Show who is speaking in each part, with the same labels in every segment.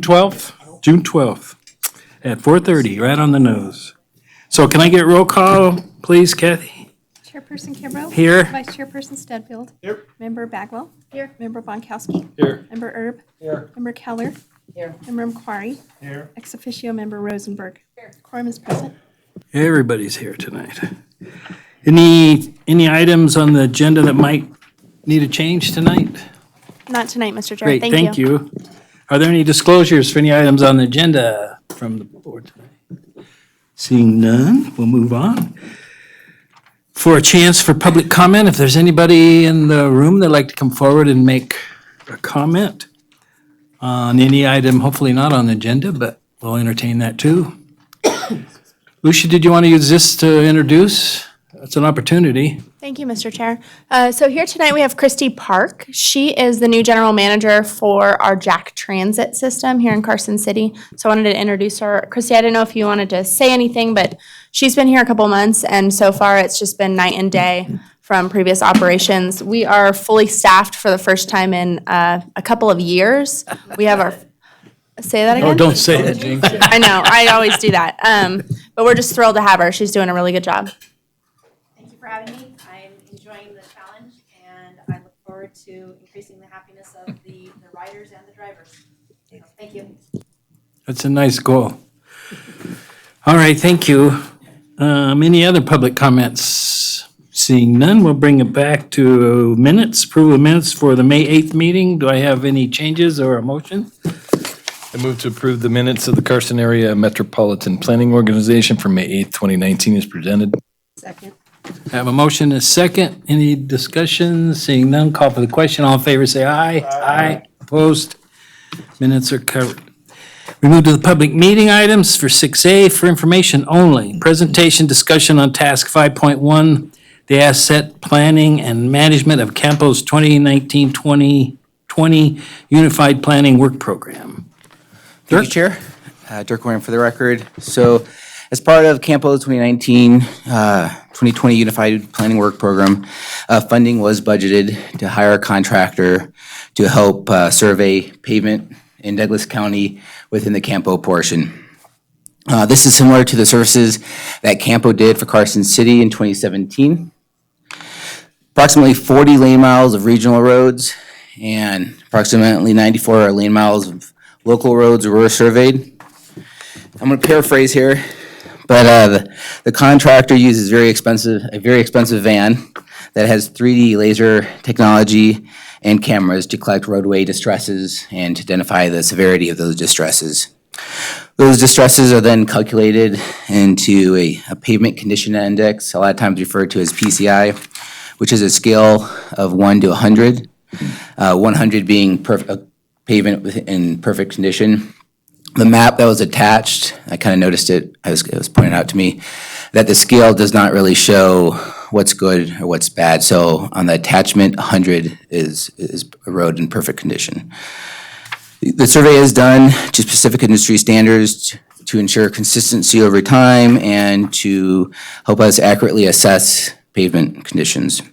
Speaker 1: 12th? June 12th at 4:30, right on the nose. So can I get roll call, please, Kathy?
Speaker 2: Chairperson Kimbrough.
Speaker 1: Here.
Speaker 2: Vice Chairperson Stedfield.
Speaker 3: Here.
Speaker 2: Member Bagwell. Here. Member Bonkowski.
Speaker 3: Here.
Speaker 2: Member Erb.
Speaker 3: Here.
Speaker 2: Member Keller.
Speaker 4: Here.
Speaker 2: Member Macquarie.
Speaker 3: Here.
Speaker 2: Ex officio Member Rosenberg. Here. Quorum is present.
Speaker 1: Everybody's here tonight. Any items on the agenda that might need a change tonight?
Speaker 2: Not tonight, Mr. Chair.
Speaker 1: Great, thank you. Are there any disclosures for any items on the agenda from the board tonight? Seeing none, we'll move on. For a chance for public comment, if there's anybody in the room that'd like to come forward and make a comment on any item, hopefully not on the agenda, but we'll entertain that too. Lucia, did you want to use this to introduce? That's an opportunity.
Speaker 2: Thank you, Mr. Chair. So here tonight we have Christy Park. She is the new general manager for our Jack Transit system here in Carson City. So I wanted to introduce her. Christy, I didn't know if you wanted to say anything, but she's been here a couple months, and so far it's just been night and day from previous operations. We are fully staffed for the first time in a couple of years. We have our, say that again?
Speaker 1: Oh, don't say it, Jinx.
Speaker 2: I know, I always do that. But we're just thrilled to have her. She's doing a really good job.
Speaker 5: Thank you for having me. I'm enjoying the challenge, and I look forward to increasing the happiness of the riders and the drivers. So, thank you.
Speaker 1: That's a nice goal. All right, thank you. Any other public comments? Seeing none, we'll bring it back to minutes, approval of minutes for the May 8th meeting. Do I have any changes or a motion?
Speaker 3: I move to approve the minutes of the Carson Area Metropolitan Planning Organization for May 8th, 2019 as presented.
Speaker 4: Second.
Speaker 1: I have a motion and a second. Any discussion? Seeing none, call for the question. All in favor, say aye. Aye. Opposed? Minutes are covered. We move to the public meeting items for 6A for information only. Presentation discussion on task 5.1, the asset planning and management of CAMPO's 2019-2020 Unified Planning Work Program.
Speaker 6: Thank you, Chair. Dirk Warren for the record. So as part of CAMPO's 2019-2020 Unified Planning Work Program, funding was budgeted to hire a contractor to help survey pavement in Douglas County within the CAMPO portion. This is similar to the services that CAMPO did for Carson City in 2017. Approximately 40 lane miles of regional roads and approximately 94 lane miles of local roads were surveyed. I'm going to paraphrase here, but the contractor uses a very expensive van that has 3D laser technology and cameras to collect roadway distresses and to identify the severity of those distresses. Those distresses are then calculated into a pavement condition index, a lot of times referred to as PCI, which is a scale of 1 to 100, 100 being pavement in perfect condition. The map that was attached, I kind of noticed it as it was pointed out to me, that the scale does not really show what's good or what's bad. So on the attachment, 100 is a road in perfect condition. The survey is done to specific industry standards to ensure consistency over time and to help us accurately assess pavement conditions.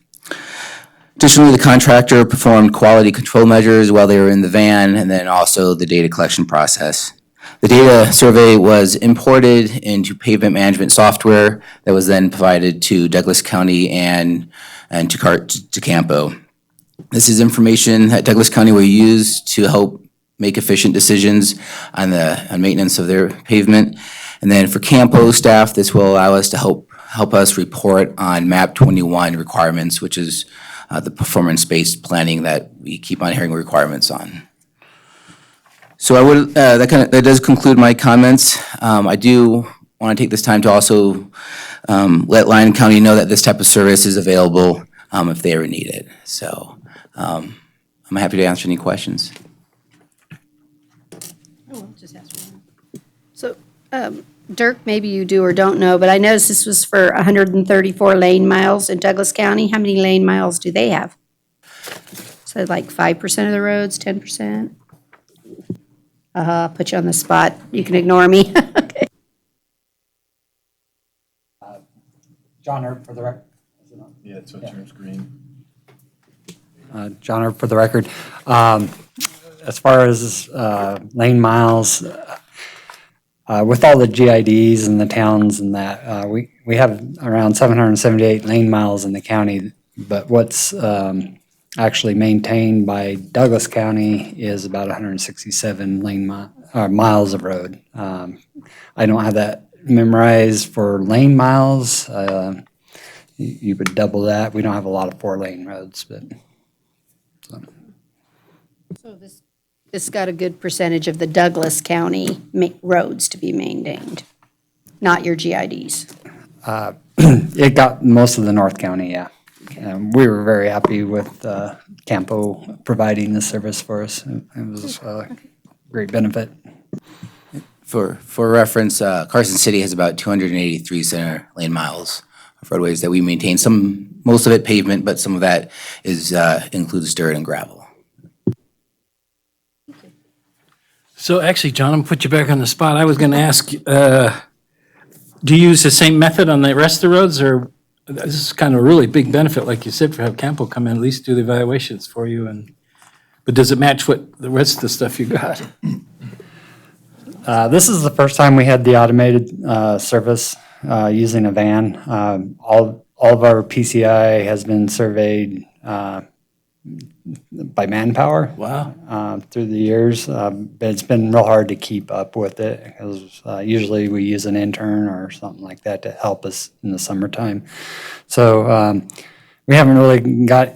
Speaker 6: Additionally, the contractor performed quality control measures while they were in the van and then also the data collection process. The data survey was imported into pavement management software that was then provided to Douglas County and to CAMPO. This is information that Douglas County will use to help make efficient decisions on maintenance of their pavement. And then for CAMPO staff, this will allow us to help us report on MAP 21 requirements, which is the performance-based planning that we keep on hearing requirements on. So I would that does conclude my comments. I do want to take this time to also let Lyon County know that this type of service is available if they ever need it. So I'm happy to answer any questions.
Speaker 4: So, Dirk, maybe you do or don't know, but I noticed this was for 134 lane miles in Douglas County. How many lane miles do they have? So like 5% of the roads, 10%? Put you on the spot. You can ignore me. Okay.
Speaker 7: John Erb for the record.
Speaker 3: Yeah, it's on your screen.
Speaker 7: John Erb for the record. as far as lane miles, with all the GIDs and the towns and that, we have around 778 lane miles in the county, but what's actually maintained by Douglas County is about 167 miles of road. I don't have that memorized for lane miles. You would double that. We don't have a lot of 4-lane roads, but.
Speaker 4: So this got a good percentage of the Douglas County roads to be maintained, not your GIDs.
Speaker 7: It got most of the North County, yeah. We were very happy with CAMPO providing this service for us. It was a great benefit.
Speaker 6: For reference, Carson City has about 283 center lane miles of roadways that we maintain. Most of it pavement, but some of that includes dirt and gravel.
Speaker 1: So actually, John, I'm gonna put you back on the spot. I was gonna ask, do you use the same method on the rest of the roads, or this is kind of a really big benefit, like you said, for have Campo come in, at least do the evaluations for you, but does it match what the rest of the stuff you got?
Speaker 7: This is the first time we had the automated service using a van. All of our PCI has been surveyed by manpower.
Speaker 1: Wow.
Speaker 7: Through the years, but it's been real hard to keep up with it because usually we use an intern or something like that to help us in the summertime. So we haven't really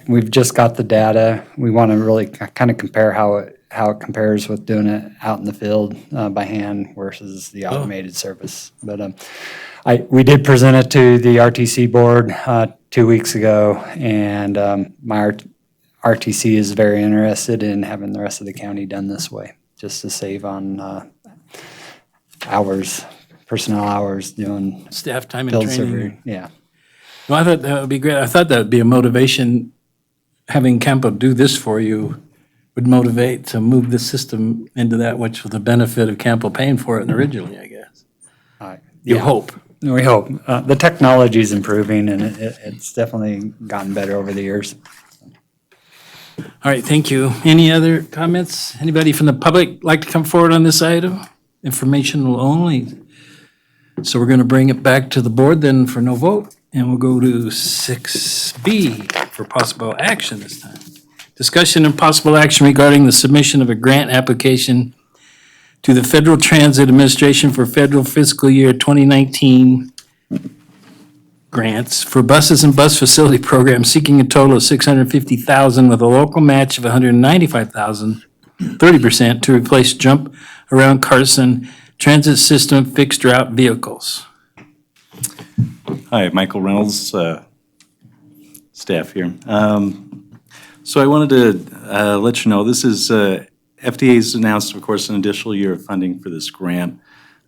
Speaker 7: we've just got the data. We want to really kind of compare how it compares with doing it out in the field by hand versus the automated service. But we did present it to the RTC board 2 weeks ago, and my RTC is very interested in having the rest of the county done this way, just to save on personnel hours doing
Speaker 1: Staff time and
Speaker 7: field
Speaker 1: training.
Speaker 7: survey. Yeah.
Speaker 1: Well, I thought that would be great. I thought that would be a motivation, having Campo do this for you would motivate to move the system into that, which was the benefit of Campo paying for it originally, I guess. You hope.
Speaker 7: We hope. The technology is improving, and it's definitely gotten better over the years.
Speaker 1: All right, thank you. Any other comments? Anybody from the public like to come forward on this item? Informational only. So we're going to bring it back to the board then for no vote, and we'll go to 6B for possible action this time. Discussion and possible action regarding the submission of a grant application to the Federal Transit Administration for federal fiscal year 2019 grants for buses and bus facility programs seeking a total of $650,000 with a local match of $195,000, 30% to replace jump around Carson transit system fixed route vehicles.
Speaker 8: Hi, Michael Reynolds, staff here. So I wanted to let you know, this is, FDA's announced, of course, an additional year of funding for this grant.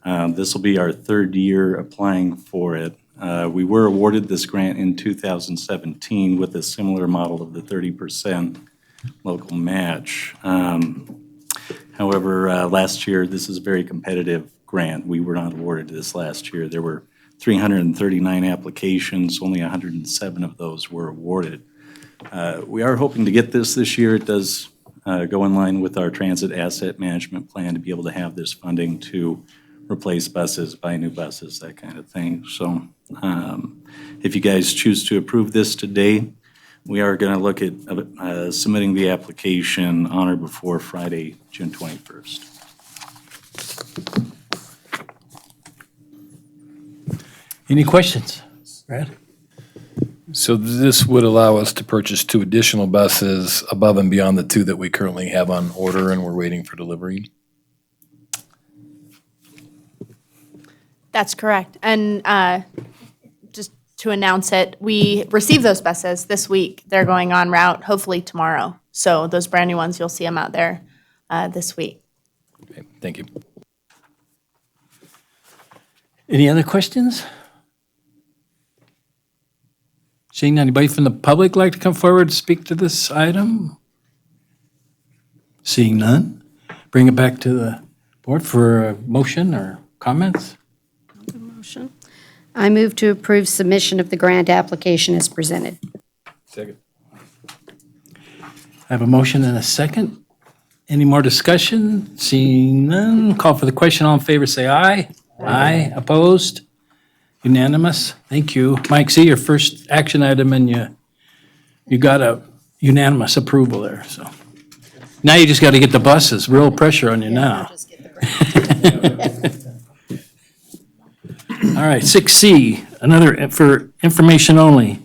Speaker 8: This will be our third year applying for it. We were awarded this grant in 2017 with a similar model of the 30% local match. However, last year, this is a very competitive grant. We were not awarded this last year. There were 339 applications, only 107 of those were awarded. We are hoping to get this year. It does go in line with our transit asset management plan to be able to have this funding to replace buses, buy new buses, that kind of thing. So if you guys choose to approve this today, we are going to look at submitting the application on or before Friday, June 21st.
Speaker 1: Any questions? Brad?
Speaker 3: So this would allow us to purchase 2 additional buses above and beyond the 2 that we currently have on order and we're waiting for delivery?
Speaker 2: That's correct. And just to announce it, we received those buses this week. They're going on route hopefully tomorrow. So those brand new ones, you'll see them out there this week.
Speaker 3: Okay, thank you.
Speaker 1: Any other questions? Seeing anybody from the public like to come forward to speak to this item? Seeing none, bring it back to the board for a motion or comments.
Speaker 4: Motion. I move to approve submission of the grant application as presented.
Speaker 3: Second.
Speaker 1: I have a motion and a second. Any more discussion? Seeing none, call for the question. All in favor, say aye. Aye. Opposed? Unanimous? Thank you. Mike, see your first action item and you got a unanimous approval there, so. Now you just got to get the buses. Real pressure on you now. All right, 6C, another for information only.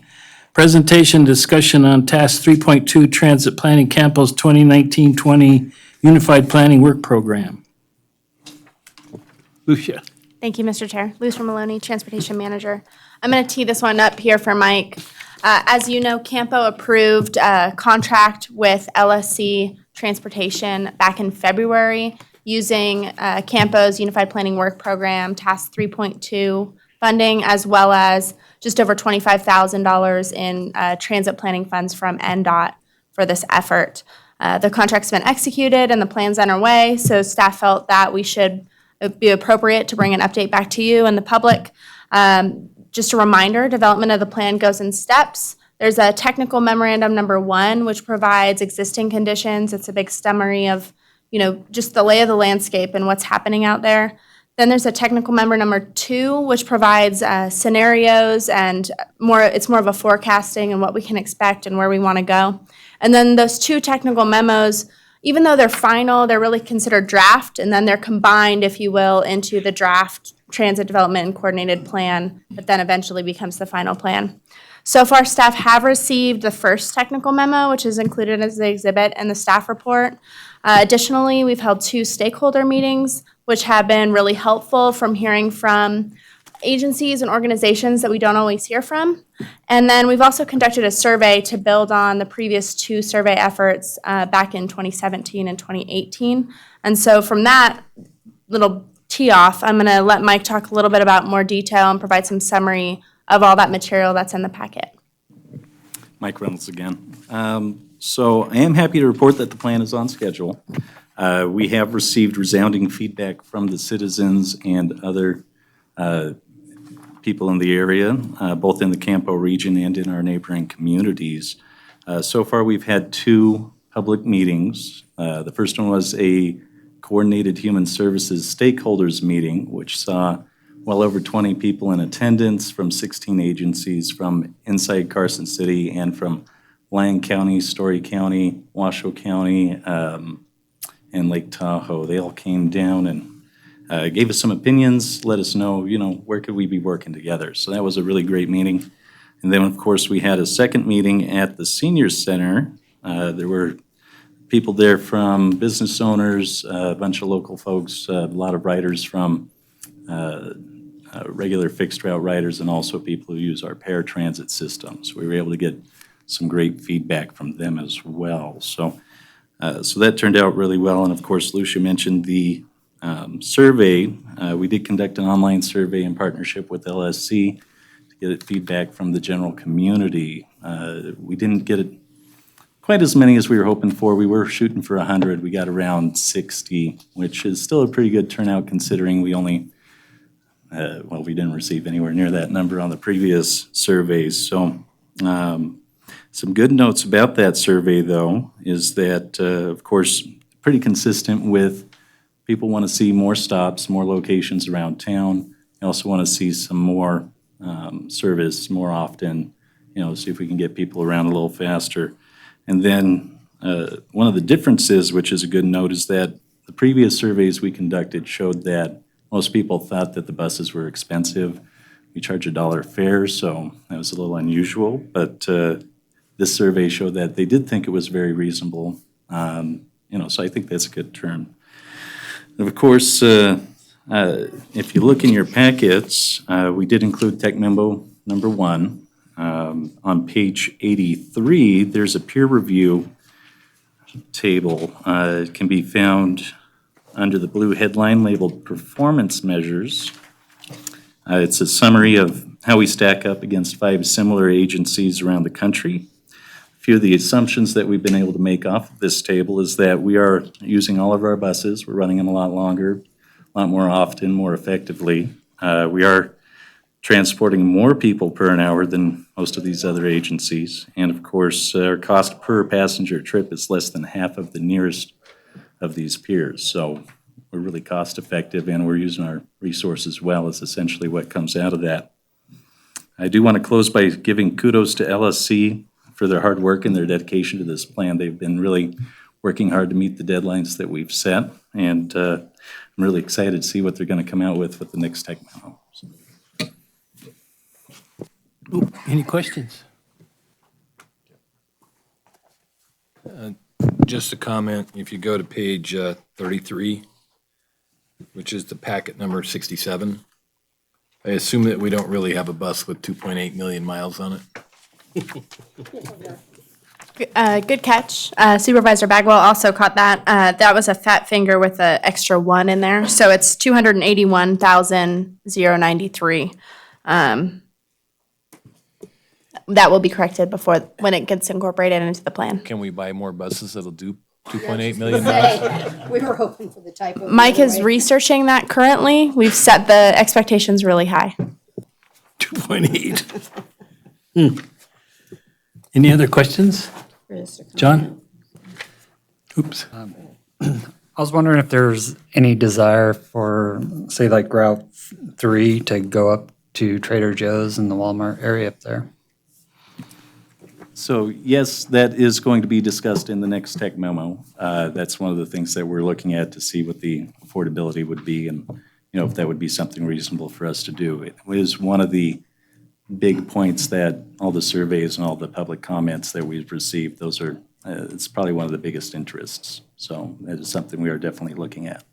Speaker 1: Presentation discussion on task 3.2 Transit Planning Campo's 2019-20 Unified Planning Work Program. Lucia.
Speaker 2: Thank you, Mr. Chair. Lucia Maloney, Transportation Manager. I'm going to tee this one up here for Mike. As you know, Campo approved a contract with LSC Transportation back in February using Campo's Unified Planning Work Program, Task 3.2 funding, as well as just over $25,000 in transit planning funds from NDOT for this effort. The contract's been executed and the plan's underway, so staff felt that we should be appropriate to bring an update back to you and the public. Just a reminder, development of the plan goes in steps. There's a technical memorandum number 1, which provides existing conditions. It's a big summary of, just the lay of the landscape and what's happening out there. Then there's a technical member number 2, which provides scenarios and it's more of a forecasting and what we can expect and where we want to go. And then those 2 technical memos, even though they're final, they're really considered draft, and then they're combined, if you will, into the draft transit development and coordinated plan that then eventually becomes the final plan. So far, staff have received the first technical memo, which is included as the exhibit in the staff report. Additionally, we've held 2 stakeholder meetings, which have been really helpful from hearing from agencies and organizations that we don't always hear from. And then we've also conducted a survey to build on the previous 2 survey efforts back in 2017 and 2018. And so from that little tee off, I'm going to let Mike talk a little bit about more detail and provide some summary of all that material that's in the packet.
Speaker 8: Mike Reynolds again. So I am happy to report that the plan is on schedule. We have received resounding feedback from the citizens and other people in the area, both in the Campo region and in our neighboring communities. So far, we've had 2 public meetings. The first one was a Coordinated Human Services Stakeholders Meeting, which saw well over 20 people in attendance from 16 agencies from inside Carson City and from Lyon County, Story County, Washoe County, and Lake Tahoe. They all came down and gave us some opinions, let us know, where could we be working together. So that was a really great meeting. And then, of course, we had a second meeting at the Senior Center. There were people there from business owners, a bunch of local folks, a lot of riders from regular fixed route riders, and also people who use our paratransit systems. We were able to get some great feedback from them as well. So that turned out really well. And of course, Lucia mentioned the survey. We did conduct an online survey in partnership with LSC to get feedback from the general community. We didn't get it quite as many as we were hoping for. We were shooting for 100. We got around 60, which is still a pretty good turnout considering we only, we didn't receive anywhere near that number on the previous surveys. So some good notes about that survey, though, is that, of course, pretty consistent with people want to see more stops, more locations around town. They also want to see some more service more often, see if we can get people around a little faster. And then one of the differences, which is a good note, is that the previous surveys we conducted showed that most people thought that the buses were expensive. We charge $1 fare, so that was a little unusual. But this survey showed that they did think it was very reasonable. So I think that's a good turn. And of course, if you look in your packets, we did include Tech Memo number 1. On page 83, there's a peer review table. It can be found under the blue headline labeled Performance Measures. It's a summary of how we stack up against 5 similar agencies around the country. A few of the assumptions that we've been able to make off of this table is that we are using all of our buses. We're running them a lot longer, a lot more often, more effectively. We are transporting more people per an hour than most of these other agencies. And of course, our cost per passenger trip is less than half of the nearest of these piers. So we're really cost effective and we're using our resources well is essentially what comes out of that. I do want to close by giving kudos to LSC for their hard work and their dedication to this plan. They've been really working hard to meet the deadlines that we've set, and I'm really excited to see what they're going to come out with the next tech memo.
Speaker 1: Ooh, any questions?
Speaker 3: Just a comment, if you go to page 33, which is the packet number 67, I assume that we don't really have a bus with 2.8 million miles on it.
Speaker 2: Good catch. Supervisor Bagwell also caught that. That was a fat finger with an extra 1 in there. So it's 281,093. That will be corrected when it gets incorporated into the plan.
Speaker 3: Can we buy more buses that'll do 2.8 million miles?
Speaker 4: We were hoping for the typo.
Speaker 2: Mike is researching that currently. We've set the expectations really high.
Speaker 1: 2.8. Any other questions? John? Oops.
Speaker 7: I was wondering if there's any desire for, say, like Route 3 to go up to Trader Joe's in the Walmart area up there.
Speaker 8: So yes, that is going to be discussed in the next tech memo. That's one of the things that we're looking at to see what the affordability would be and, if that would be something reasonable for us to do. It is one of the big points that all the surveys and all the public comments that we've received, those are, it's probably one of the biggest interests. So that is something we are definitely looking at.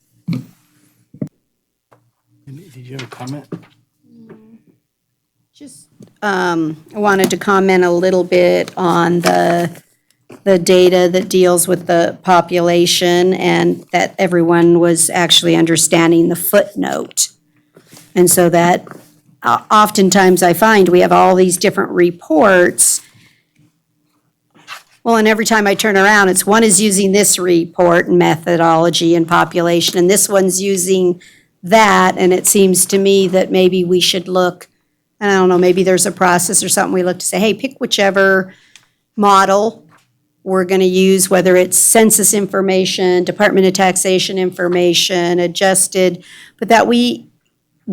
Speaker 1: Did you have a comment?
Speaker 4: Just I wanted to comment a little bit on the data that deals with the population and that everyone was actually understanding the footnote. And so that oftentimes I find we have all these different reports. Well, and every time I turn around, it's one is using this report and methodology and population, and this one's using that. And it seems to me that maybe we should look, I don't know, maybe there's a process or something we look to say, hey, pick whichever model we're going to use, whether it's census information, Department of Taxation information, adjusted, but that we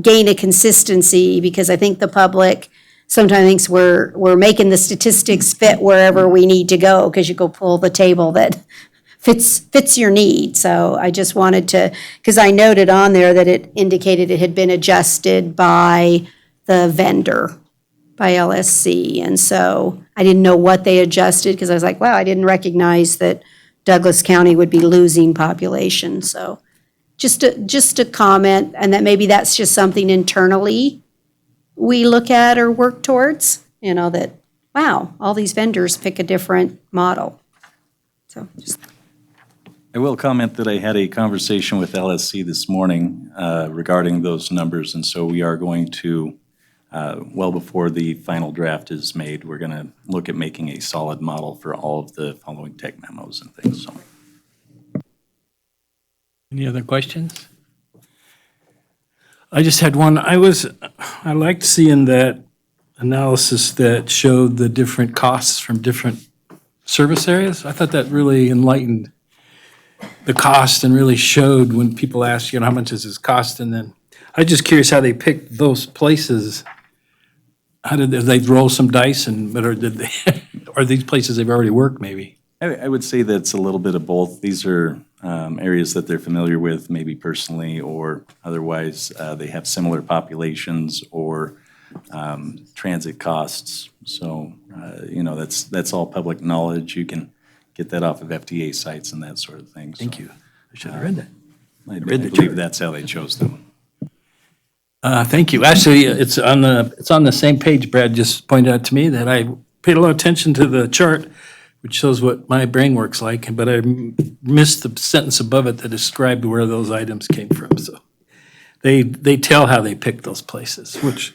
Speaker 4: gain a consistency, because I think the public sometimes thinks we're making the statistics fit wherever we need to go, because you go pull the table that fits your need. So I just wanted to, because I noted on there that it indicated it had been adjusted by the vendor, by LSC. And so I didn't know what they adjusted, because I was like, wow, I didn't recognize that Douglas County would be losing population. So just a comment, and that maybe that's just something internally we look at or work towards, that, wow, all these vendors pick a different model. So just.
Speaker 8: I will comment that I had a conversation with LSC this morning regarding those numbers, and so we are going to, well before the final draft is made, we're going to look at making a solid model for all of the following tech memos and things. So.
Speaker 1: Any other questions? I just had one. I liked seeing that analysis that showed the different costs from different service areas. I thought that really enlightened the cost and really showed when people ask, how much does this cost? And then I was just curious how they picked those places. How did they roll some dice or did they, are these places they've already worked maybe?
Speaker 8: I would say that it's a little bit of both. These are areas that they're familiar with, maybe personally or otherwise. They have similar populations or transit costs. So, that's all public knowledge. You can get that off of FTA sites and that sort of thing.
Speaker 1: Thank you. I should have read that.
Speaker 8: I believe that's how they chose them.
Speaker 1: Thank you. Actually, it's on the same page Brad just pointed out to me that I paid a lot of attention to the chart, which shows what my brain works like, but I missed the sentence above it that described where those items came from. So they tell how they picked those places, which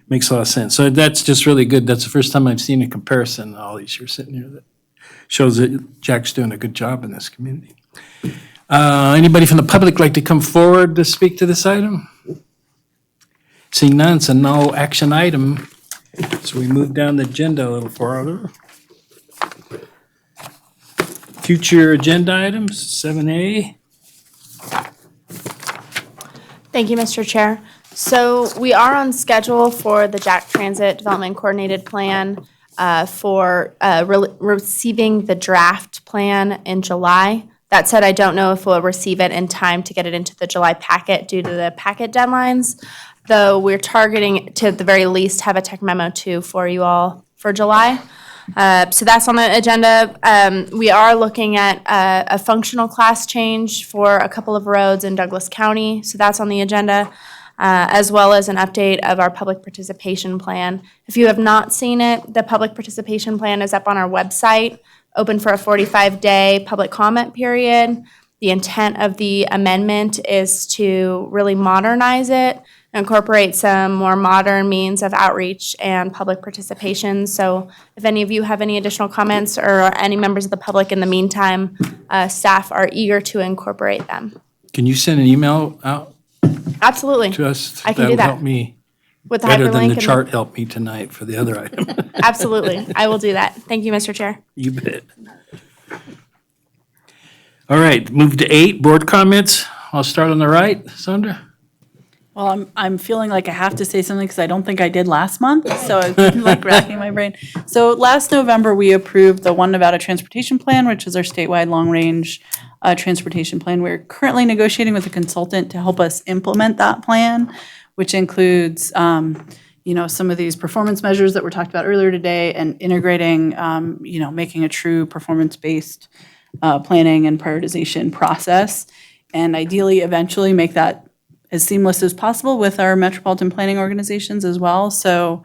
Speaker 1: makes a lot of sense. So that's just really good. That's the first time I've seen a comparison in all these years sitting here that shows that Jack's doing a good job in this community. Anybody from the public like to come forward to speak to this item? Seeing none, it's a no action item. So we move down the agenda a little farther. Future agenda items, 7A.
Speaker 2: Thank you, Mr. Chair. So we are on schedule for the Jack Transit Development Coordinated Plan for receiving the draft plan in July. That said, I don't know if we'll receive it in time to get it into the July packet due to the packet deadlines, though we're targeting to at the very least have a tech memo too for you all for July. So that's on the agenda. We are looking at a functional class change for a couple of roads in Douglas County, so that's on the agenda, as well as an update of our public participation plan. If you have not seen it, the public participation plan is up on our website, open for a 45-day public comment period. The intent of the amendment is to really modernize it, incorporate some more modern means of outreach and public participation. So if any of you have any additional comments or any members of the public in the meantime, staff are eager to incorporate them.
Speaker 1: Can you send an email out
Speaker 2: Absolutely.
Speaker 1: to us?
Speaker 2: I can do
Speaker 1: would
Speaker 2: that.
Speaker 1: help me
Speaker 2: With the
Speaker 1: better
Speaker 2: hyperlink.
Speaker 1: than the
Speaker 2: and
Speaker 1: chart helped me tonight for the other item.
Speaker 2: Absolutely. I will do that. Thank you, Mr. Chair.
Speaker 1: You bet. All right, move to 8, board comments. I'll start on the right. Sandra?
Speaker 9: Well, I'm feeling like I have to say something because I don't think I did last month, so I'm like racking my brain. So last November, we approved the One Nevada Transportation Plan, which is our statewide long-range transportation plan. We're currently negotiating with a consultant to help us implement that plan, which includes, some of these performance measures that were talked about earlier today and integrating, making a true performance-based planning and prioritization process, and ideally, eventually make that as seamless as possible with our metropolitan planning organizations as well. So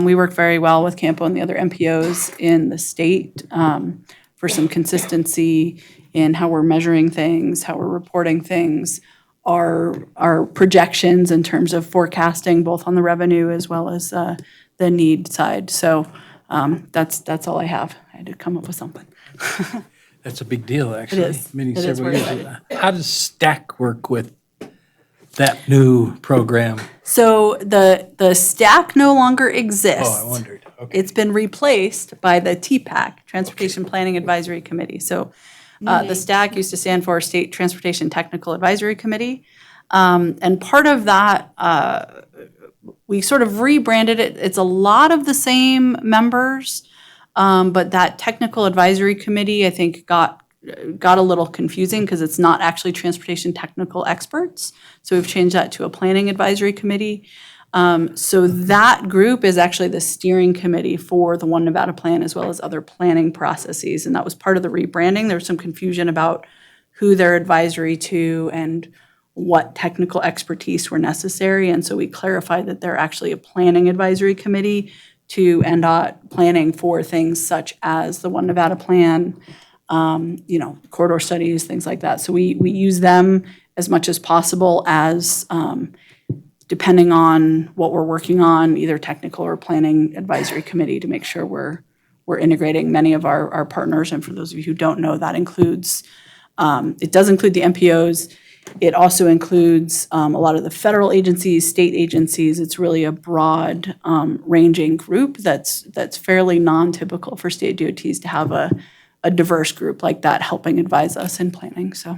Speaker 9: we work very well with CAMPO and the other MPOs in the state for some consistency in how we're measuring things, how we're reporting things, our projections in terms of forecasting, both on the revenue as well as the need side. So that's all I have. I had to come up with something.
Speaker 1: That's a big deal, actually.
Speaker 9: is.
Speaker 1: Many
Speaker 9: It is.
Speaker 1: several
Speaker 9: We're
Speaker 1: years.
Speaker 9: excited.
Speaker 1: How does STAC work with that new program?
Speaker 9: So the stack no longer exists.
Speaker 1: Oh, I wondered. Okay.
Speaker 9: It's been replaced by the TPAC, Transportation Planning Advisory Committee. So the STAC used to stand for State Transportation Technical Advisory Committee. And part of that, we sort of rebranded it. It's a lot of the same members, but that Technical Advisory Committee, I think, got a little confusing because it's not actually transportation technical experts. So we've changed that to a planning advisory committee. So that group is actually the steering committee for the One Nevada Plan as well as other planning processes. And that was part of the rebranding. There was some confusion about who they're advisory to and what technical expertise were necessary. And so we clarified that they're actually a planning advisory committee to NDOT planning for things such as the One Nevada Plan, corridor studies, things like that. So we use them as much as possible as, depending on what we're working on, either technical or planning advisory committee to make sure we're integrating many of our partners. And for those of you who don't know, that includes, it does include the MPOs. It also includes a lot of the federal agencies, state agencies. It's really a broad ranging group that's fairly non-typical for state DOTs to have a diverse group like that helping advise us in planning, so.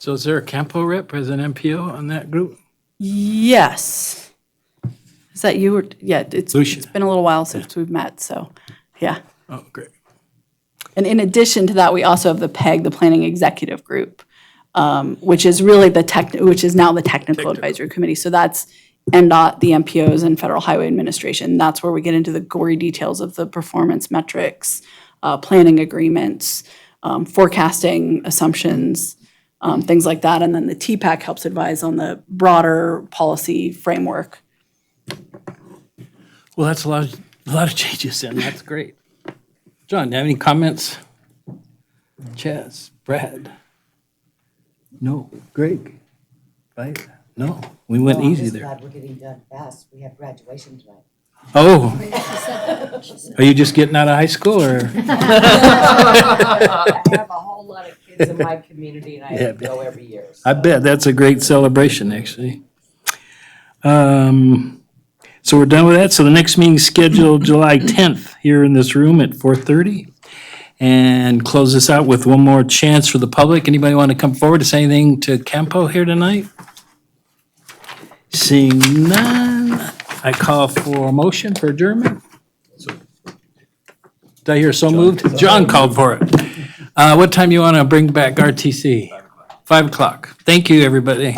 Speaker 1: So is there a CAMPO rep as an MPO on that group?
Speaker 9: Yes. Is that you or, yeah, it's
Speaker 1: Lucia.
Speaker 9: been a little while since we've met, so, yeah.
Speaker 1: Oh, great.
Speaker 9: And in addition to that, we also have the PEG, the Planning Executive Group, which is really which is now the Technical Advisory Committee. So that's NDOT, the MPOs, and Federal Highway Administration. That's where we get into the gory details of the performance metrics, planning agreements, forecasting assumptions, things like that. And then the TPAC helps advise on the broader policy framework.
Speaker 1: Well, that's a lot of changes, and that's great. John, do you have any comments? Chaz, Brad? No. Greg? Right? No. We went easy there.
Speaker 10: I'm just glad we're getting done fast. We have graduation tonight.
Speaker 1: Oh. Are you just getting out of high school, or?
Speaker 10: I have a whole lot of kids in my community and I go every year.
Speaker 1: I bet that's a great celebration, actually. So we're done with that. So the next meeting's scheduled July 10th here in this room at 4:30. And close this out with one more chance for the public. Anybody want to come forward to say anything to CAMPO here tonight? Seeing none, I call for a motion for adjournment. Did I hear so moved? John called for it. What time you want to bring back RTC? 5 o'clock. Thank you, everybody.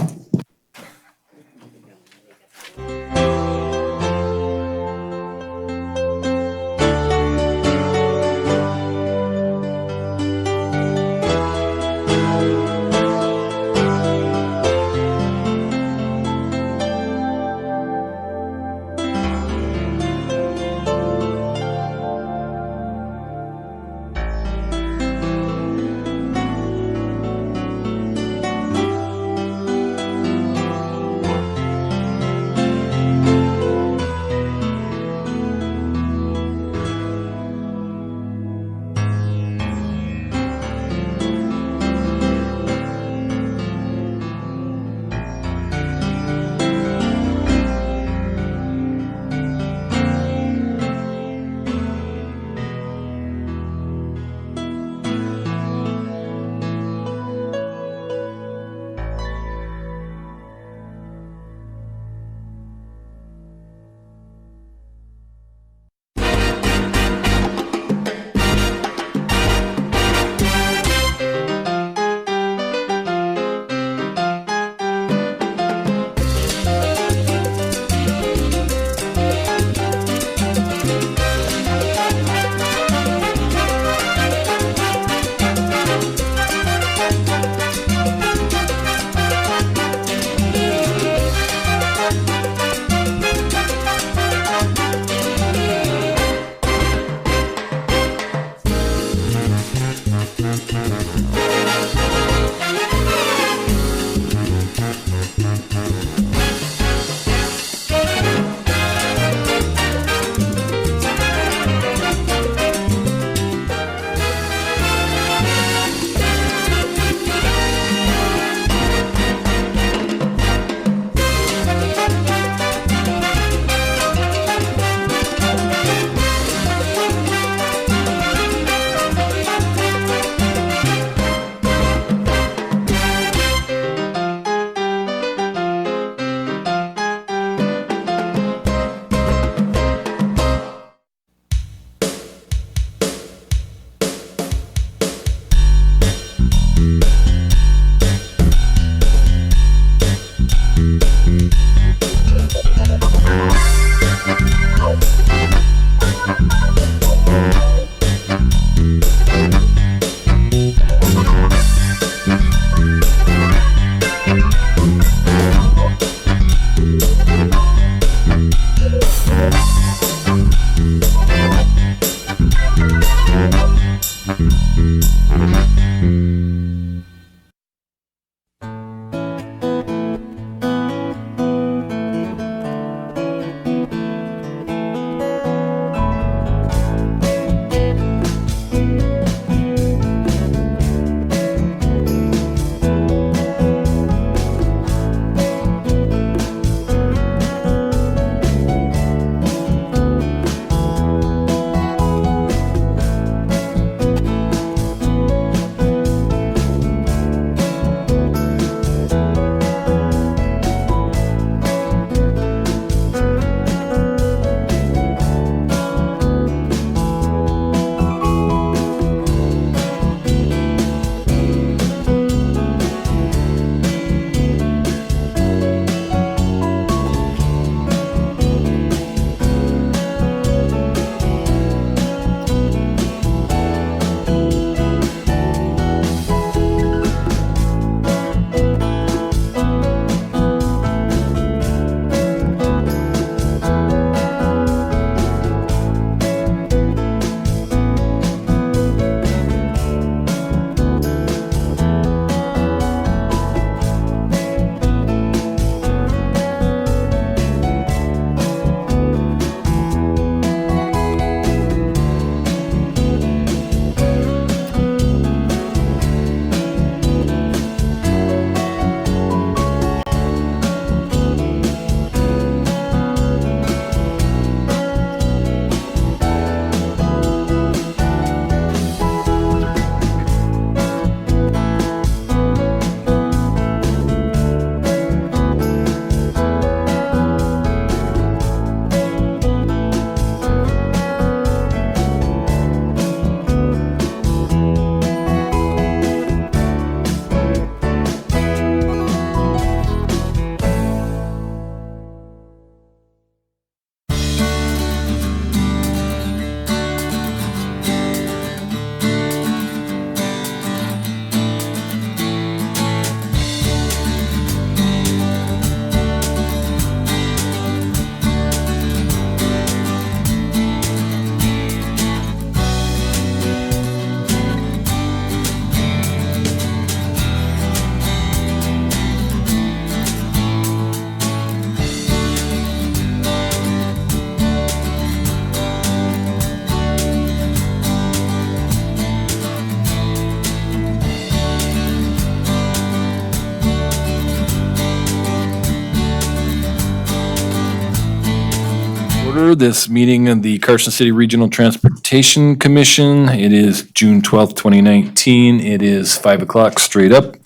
Speaker 3: order this meeting of the Carson City Regional Transportation Commission. It is June 12th, 2019. It is 5 o'clock straight up.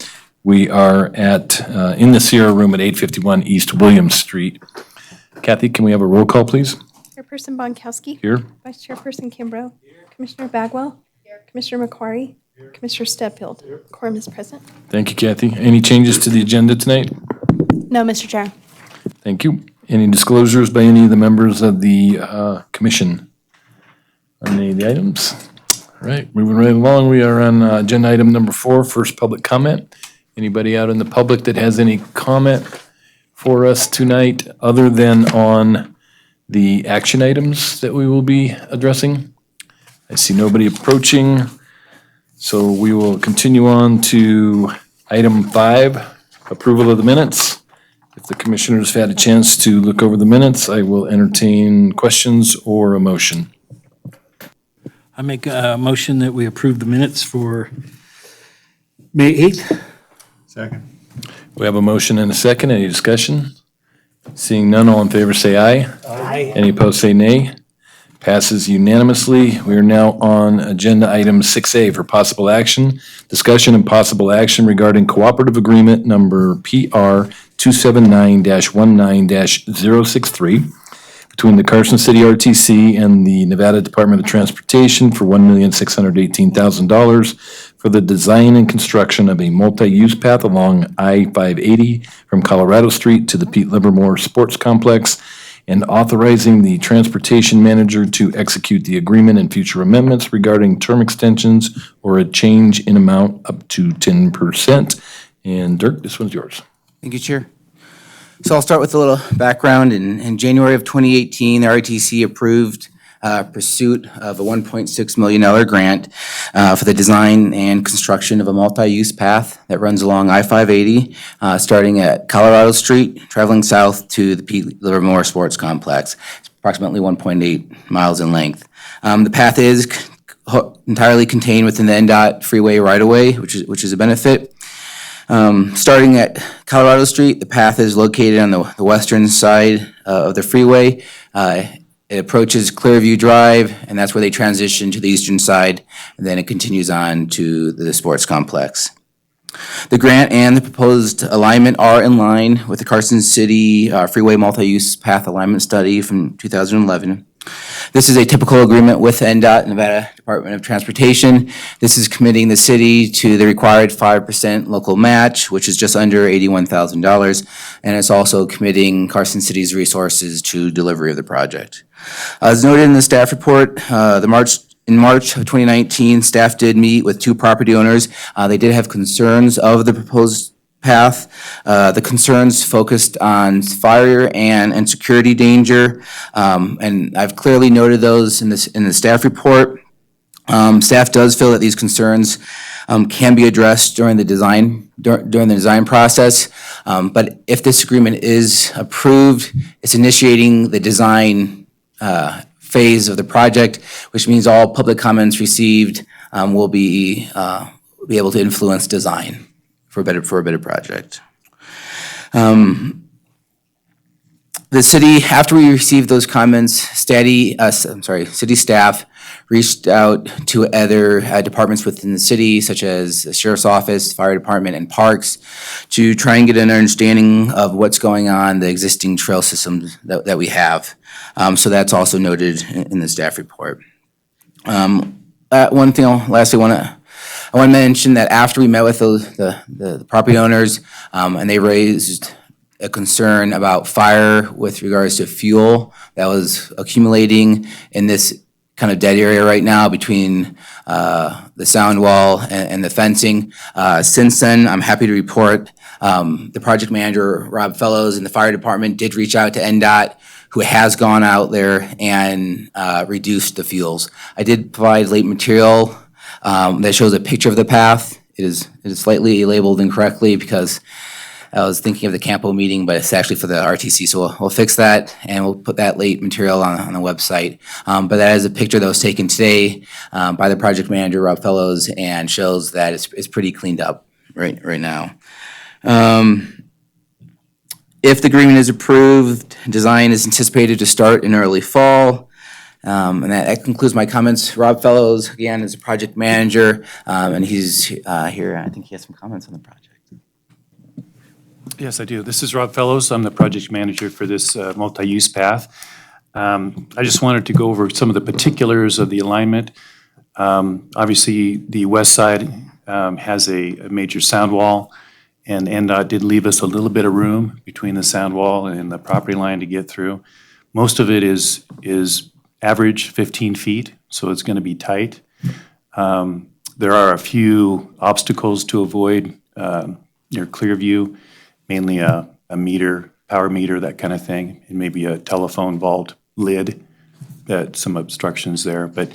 Speaker 3: We are in the Sierra Room at 851 East Williams Street. Kathy, can we have a roll call, please?
Speaker 2: Chairperson Bonkowski.
Speaker 3: Here.
Speaker 2: Vice Chairperson Kimbrough. Commissioner Bagwell. Commissioner McQuarrie. Commissioner Stepfield. Quorum is present.
Speaker 3: Thank you, Kathy. Any changes to the agenda tonight?
Speaker 2: No, Mr. Chair.
Speaker 3: Thank you. Any disclosures by any of the members of the commission on any of the items? All right, moving right along, we are on agenda item number 4, first public comment. Anybody out in the public that has any comment for us tonight other than on the action items that we will be addressing? I see nobody approaching, so we will continue on to item 5, approval of the minutes. If the commissioners have had a chance to look over the minutes, I will entertain questions or a motion.
Speaker 1: I make a motion that we approve the minutes for May 8th.
Speaker 7: Second.
Speaker 3: We have a motion and a second. Any discussion? Seeing none, all in favor say aye.
Speaker 1: Aye.
Speaker 3: Any opposed say nay. Passes unanimously. We are now on agenda item 6A for possible action. Discussion and possible action regarding cooperative agreement number PR 279-19-063 between the Carson City RTC and the Nevada Department of Transportation for $1,618,000 for the design and construction of a multi-use path along I-580 from Colorado Street to the Pete Livermore Sports Complex, and authorizing the transportation manager to execute the agreement and future amendments regarding term extensions or a change in amount up to 10%. And Dirk, this one's yours.
Speaker 6: Thank you, Chair. So I'll start with a little background. In January of 2018, the RTC approved pursuit of a $1.6 million grant for the design and construction of a multi-use path that runs along I-580, starting at Colorado Street, traveling south to the Pete Livermore Sports Complex. It's approximately 1.8 miles in length. The path is entirely contained within the NDOT freeway right-of-way, which is a benefit. Starting at Colorado Street, the path is located on the western side of the freeway. It approaches Clearview Drive, and that's where they transition to the eastern side, and then it continues on to the sports complex. The grant and the proposed alignment are in line with the Carson City Freeway Multi-Use Path Alignment Study from 2011. This is a typical agreement with NDOT, Nevada Department of Transportation. This is committing the city to the required 5% local match, which is just under $81,000, and it's also committing Carson City's resources to delivery of the project. As noted in the staff report, in March of 2019, staff did meet with 2 property owners. They did have concerns of the proposed path. The concerns focused on fire and security danger, and I've clearly noted those in the staff report. Staff does feel that these concerns can be addressed during the design process, but if this agreement is approved, it's initiating the design phase of the project, which means all public comments received will be able to influence design for a better project. The city, after we received those comments, city staff reached out to other departments within the city, such as the sheriff's office, fire department, and parks, to try and get an understanding of what's going on, the existing trail systems that we have. So that's also noted in the staff report. One thing lastly I want to mention that after we met with the property owners, and they raised a concern about fire with regards to fuel that was accumulating in this kind of dead area right now between the sound wall and the fencing. Since then, I'm happy to report the project manager, Rob Fellows, and the fire department did reach out to NDOT, who has gone out there and reduced the fuels. I did provide late material that shows a picture of the path. It is slightly labeled incorrectly because I was thinking of the CAMPO meeting, but it's actually for the RTC, so we'll fix that, and we'll put that late material on the website. But that is a picture that was taken today by the project manager, Rob Fellows, and shows that it's pretty cleaned up right now. If the agreement is approved, design is anticipated to start in early fall. And that concludes my comments. Rob Fellows, again, is a project manager, and he's here. I think he has some comments on the project.
Speaker 11: Yes, I do. This is Rob Fellows. I'm the project manager for this multi-use path. I just wanted to go over some of the particulars of the alignment. Obviously, the west side has a major sound wall, and NDOT did leave us a little bit of room between the sound wall and the property line to get through. Most of it is average 15 feet, so it's going to be tight. There are a few obstacles to avoid near Clearview, mainly a meter, power meter, that kind of thing, and maybe a telephone vault lid, that some obstructions there, but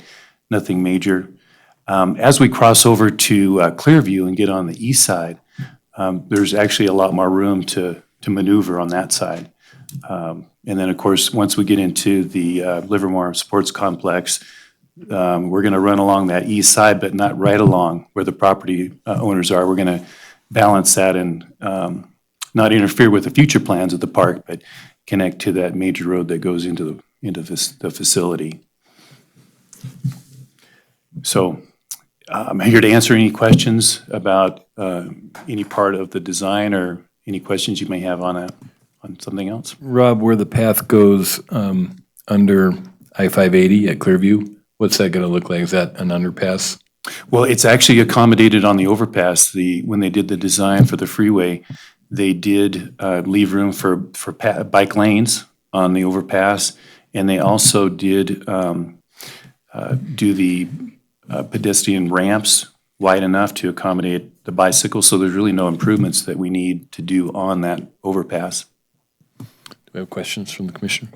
Speaker 11: nothing major. As we cross over to Clearview and get on the east side, there's actually a lot more room to maneuver on that side. And then, of course, once we get into the Livermore Sports Complex, we're going to run along that east side, but not right along where the property owners are. We're going to balance that and not interfere with the future plans of the park, but connect to that major road that goes into the facility. So I'm here to answer any questions about any part of the design or any questions you may have on something else.
Speaker 3: Rob, where the path goes under I-580 at Clearview, what's that going to look like? Is that an underpass?
Speaker 11: Well, it's actually accommodated on the overpass. When they did the design for the freeway, they did leave room for bike lanes on the overpass, and they also did do the pedestrian ramps wide enough to accommodate the bicycles, so there's really no improvements that we need to do on that overpass.
Speaker 3: Do we have questions from the commissioner?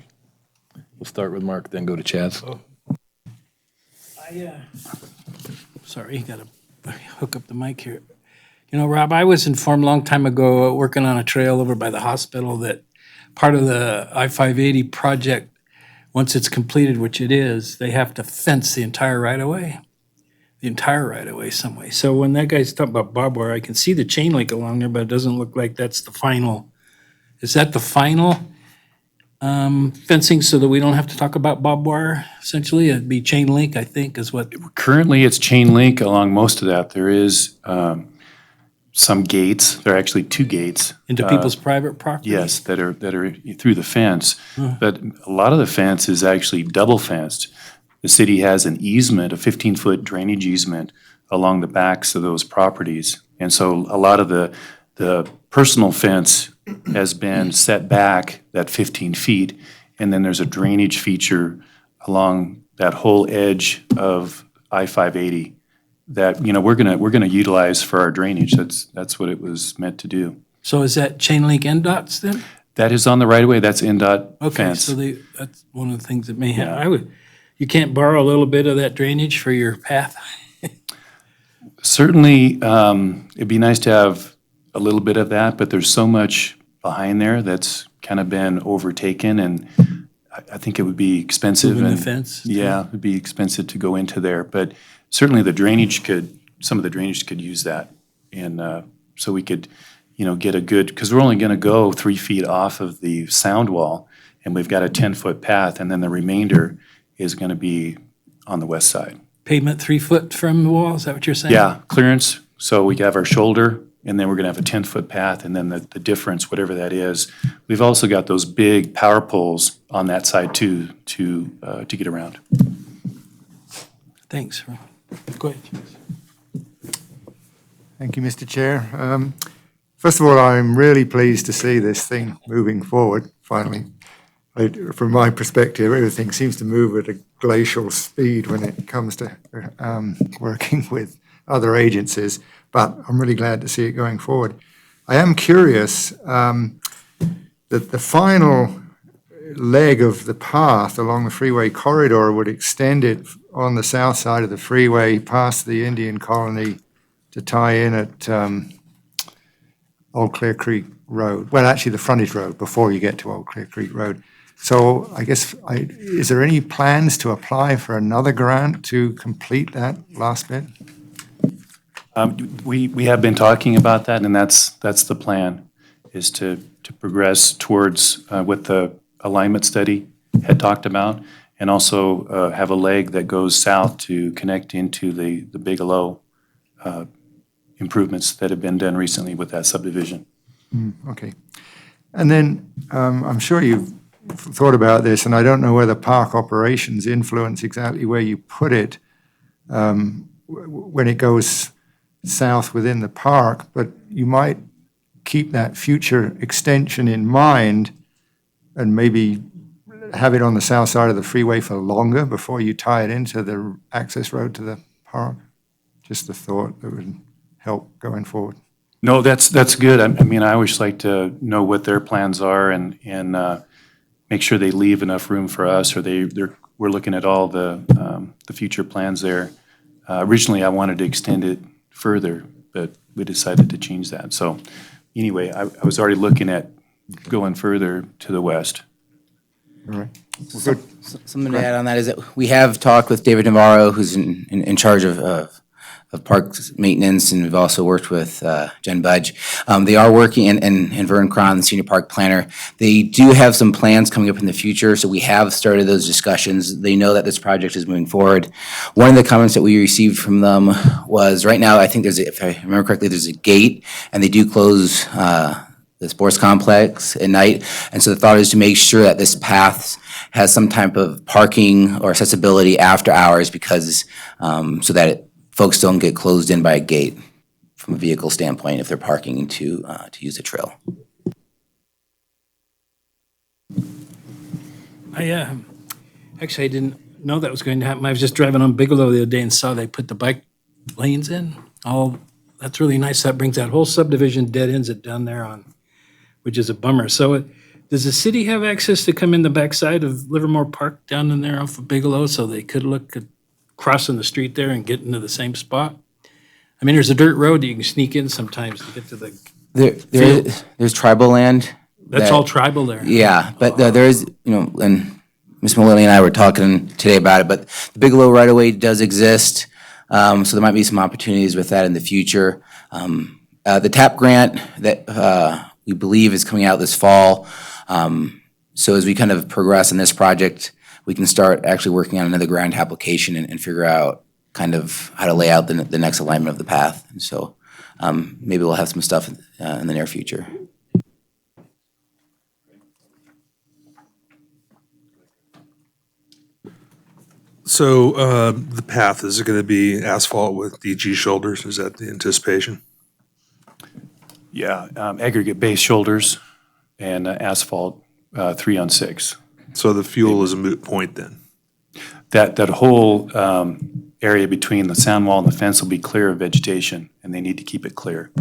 Speaker 3: We'll start with Mark, then go to Chaz.
Speaker 1: Sorry, got to hook up the mic here. You know, Rob, I was informed a long time ago, working on a trail over by the hospital, that part of the I-580 project, once it's completed, which it is, they have to fence the entire right-of-way. The entire right-of-way some way. So when that guy's talking about barbed wire, I can see the chain link along there, but it doesn't look like that's the final. Is that the final fencing so that we don't have to talk about barbed wire, essentially? It'd be chain link, I think, is what.
Speaker 11: Currently, it's chain link along most of that. There is some gates. There are actually 2 gates.
Speaker 1: Into people's private property?
Speaker 11: Yes, that are through the fence. But a lot of the fence is actually double fenced. The city has an easement, a 15-foot drainage easement along the backs of those properties. And so a lot of the personal fence has been set back that 15 feet, and then there's a drainage feature along that whole edge of I-580 that, you know, we're gonna utilize for our drainage. That's what it was meant to do.
Speaker 1: So is that chain link NDOT's then?
Speaker 11: That is on the right of way. That's NDOT
Speaker 1: Okay,
Speaker 11: fence.
Speaker 1: so that's one of the things that may happen. You can't borrow a little bit of that drainage for your path?
Speaker 11: Certainly, it'd be nice to have a little bit of that, but there's so much behind there that's kind of been overtaken, and I think it would be expensive.
Speaker 1: Moving the
Speaker 11: and
Speaker 1: fence?
Speaker 11: Yeah, it'd be expensive to go into there, but certainly some of the drainage could use that. And so we could, you know, get a good, because we're only going to go 3 feet off of the sound wall, and we've got a 10-foot path, and then the remainder is going to be on the west side.
Speaker 1: Pavement 3 foot from the wall, is that what you're saying?
Speaker 11: Yeah, clearance, so we have our shoulder, and then we're going to have a 10-foot path, and then the difference, whatever that is. We've also got those big power poles on that side too, to get around.
Speaker 1: Thanks. Go ahead.
Speaker 12: Thank you, Mr. Chair. First of all, I'm really pleased to see this thing moving forward, finally. From my perspective, everything seems to move at a glacial speed when it comes to working with other agencies, but I'm really glad to see it going forward. I am curious that the final leg of the path along the freeway corridor would extend it on the south side of the freeway past the Indian colony to tie in at Old Clear Creek Road. Well, actually, the frontage road before you get to Old Clear Creek Road. So I guess, is there any plans to apply for another grant to complete that last bit?
Speaker 11: We have been talking about that, and that's the plan, is to to progress towards what the alignment study had talked about, and also have a leg that goes south to connect into the Bigelow improvements that have been done recently with that subdivision.
Speaker 12: Okay. And then I'm sure you've thought about this, and I don't know whether park operations influence exactly where you put it when it goes south within the park, but you might keep that future extension in mind and maybe have it on the south side of the freeway for longer before you tie it into the access road to the park. Just a thought that would help going forward.
Speaker 11: No, that's good. I mean, I always like to know what their plans are and make sure they leave enough room for us, or we're looking at all the future plans there. Originally, I wanted to extend it further, but we decided to change that. So anyway, I was already looking at going further to the west.
Speaker 12: All right. Well, good.
Speaker 6: Something to add on that is that we have talked with David Navarro, who's in charge of parks maintenance, and we've also worked with Jen Budge. They are working, and Vern Cron, the senior park planner. They do have some plans coming up in the future, so we have started those discussions. They know that this project is moving forward. One of the comments that we received from them was, right now, I think if I remember correctly, there's a gate, and they do close the sports complex at night. And so the thought is to make sure that this path has some type of parking or accessibility after hours, because so that folks don't get closed in by a gate from a vehicle standpoint if they're parking to use the trail.
Speaker 1: Actually, I didn't know that was going to happen. I was just driving on Bigelow the other day and saw they put the bike lanes in. That's really nice. That brings that whole subdivision dead ends it down there on, which is a bummer. So does the city have access to come in the backside of Livermore Park down in there off of Bigelow, so they could look at crossing the street there and get into the same spot? I mean, there's a dirt road that you can sneak in sometimes to get to the.
Speaker 6: There's tribal land.
Speaker 1: That's all tribal there.
Speaker 6: Yeah, but there is, and Ms. Maloney and I were talking today about it, but the Bigelow right-of-way does exist, so there might be some opportunities with that in the future. The TAP grant that we believe is coming out this fall, so as we kind of progress in this project, we can start actually working on another grant application and figure out kind of how to lay out the next alignment of the path. And so maybe we'll have some stuff in the near future.
Speaker 13: So the path, is it going to be asphalt with DG shoulders? Is that the anticipation?
Speaker 11: Yeah, aggregate base shoulders and asphalt 3-on-6.
Speaker 13: So the fuel is a moot point then?
Speaker 11: That whole area between the sound wall and the fence will be clear of vegetation, and they need to keep it clear.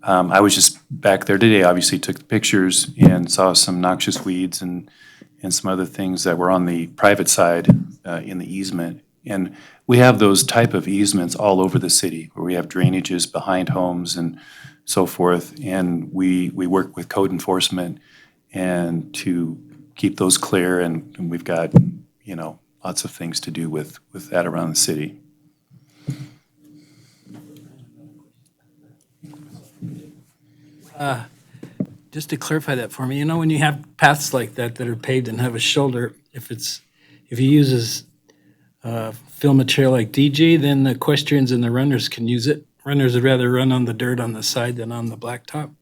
Speaker 11: I was just back there today, obviously took the pictures and saw some noxious weeds and some other things that were on the private side in the easement. And we have those type of easements all over the city, where we have drainages behind homes and so forth. And we work with code enforcement and to keep those clear, and we've got, lots of things to do with that around the city.
Speaker 1: Just to clarify that for me, when you have paths like that are paved and have a shoulder, if he uses fill material like DG, then the equestrians and the runners can use it. Runners would rather run on the dirt on the side than on the blacktop.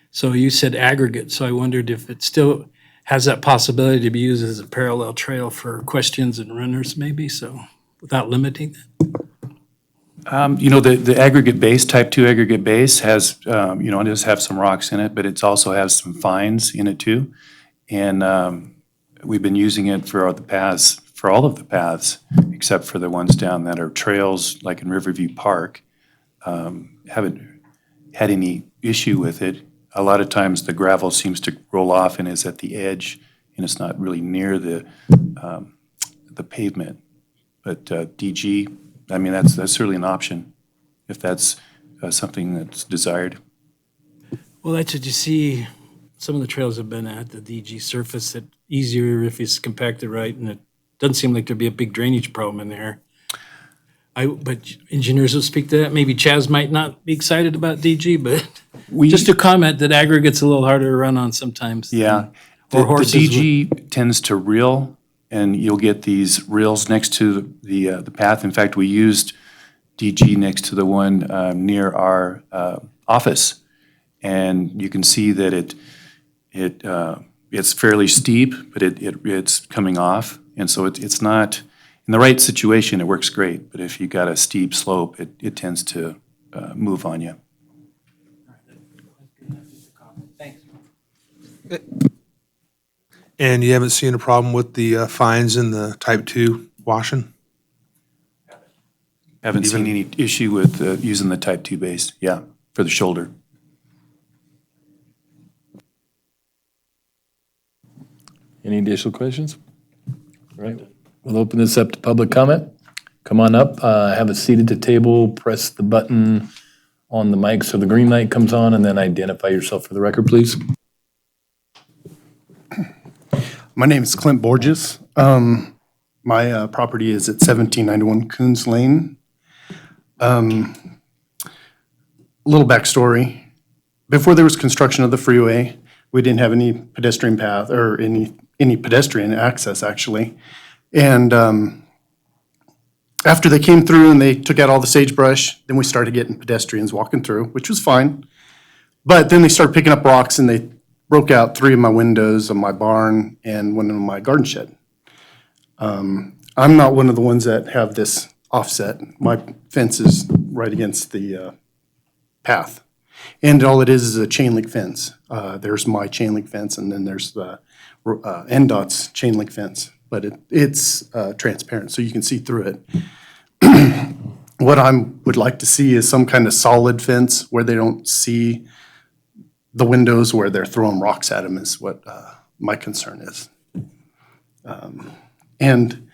Speaker 1: So you said aggregate, so I wondered if it still has that possibility to be used as a parallel trail for equestrians and runners maybe, so without limiting that?
Speaker 11: The aggregate base, type 2 aggregate base has, it does have some rocks in it, but it also has some fines in it too. And we've been using it for all of the paths, except for the ones down that are trails, like in Riverview Park. Haven't had any issue with it. A lot of times the gravel seems to roll off and is at the edge, and it's not really near the pavement. But DG, that's certainly an option if that's something that's desired.
Speaker 1: Well, that's what you see. Some of the trails have been at the DG surface, that easier if it's compacted right, and it doesn't seem like there'd be a big drainage problem in there. But engineers will speak to that. Maybe Chaz might not be excited about DG, but Just a comment that aggregate's a little harder to run on sometimes.
Speaker 11: Yeah.
Speaker 1: Or
Speaker 11: The
Speaker 1: horses with-
Speaker 11: DG tends to reel, and you'll get these reels next to the path. In fact, we used DG next to the one near our office. And you can see that it's fairly steep, but it's coming off. And so it's not, in the right situation, it works great. But if you got a steep slope, it tends to move on you.
Speaker 13: And you haven't seen a problem with the fines in the type 2 washing?
Speaker 11: Haven't seen any issue with using the type 2 base, yeah, for the shoulder.
Speaker 3: Any additional questions? All right, we'll open this up to public comment. Come on up, have a seat at the table, press the button on the mic so the green light comes on, and then identify yourself for the record, please.
Speaker 14: My name is Clint Borges. My property is at 1791 Coons Lane. A little backstory. Before there was construction of the freeway, we didn't have any pedestrian path or any pedestrian access, actually. And after they came through and they took out all the sagebrush, then we started getting pedestrians walking through, which was fine. But then they started picking up rocks and they broke out 3 of my windows of my barn and one of my garden shed. I'm not one of the ones that have this offset. My fence is right against the path. And all it is a chain link fence. There's my chain link fence and then there's the NDOT's chain link fence. But it's transparent, so you can see through it. What I would like to see is some kind of solid fence where they don't see the windows where they're throwing rocks at them is what my concern is. And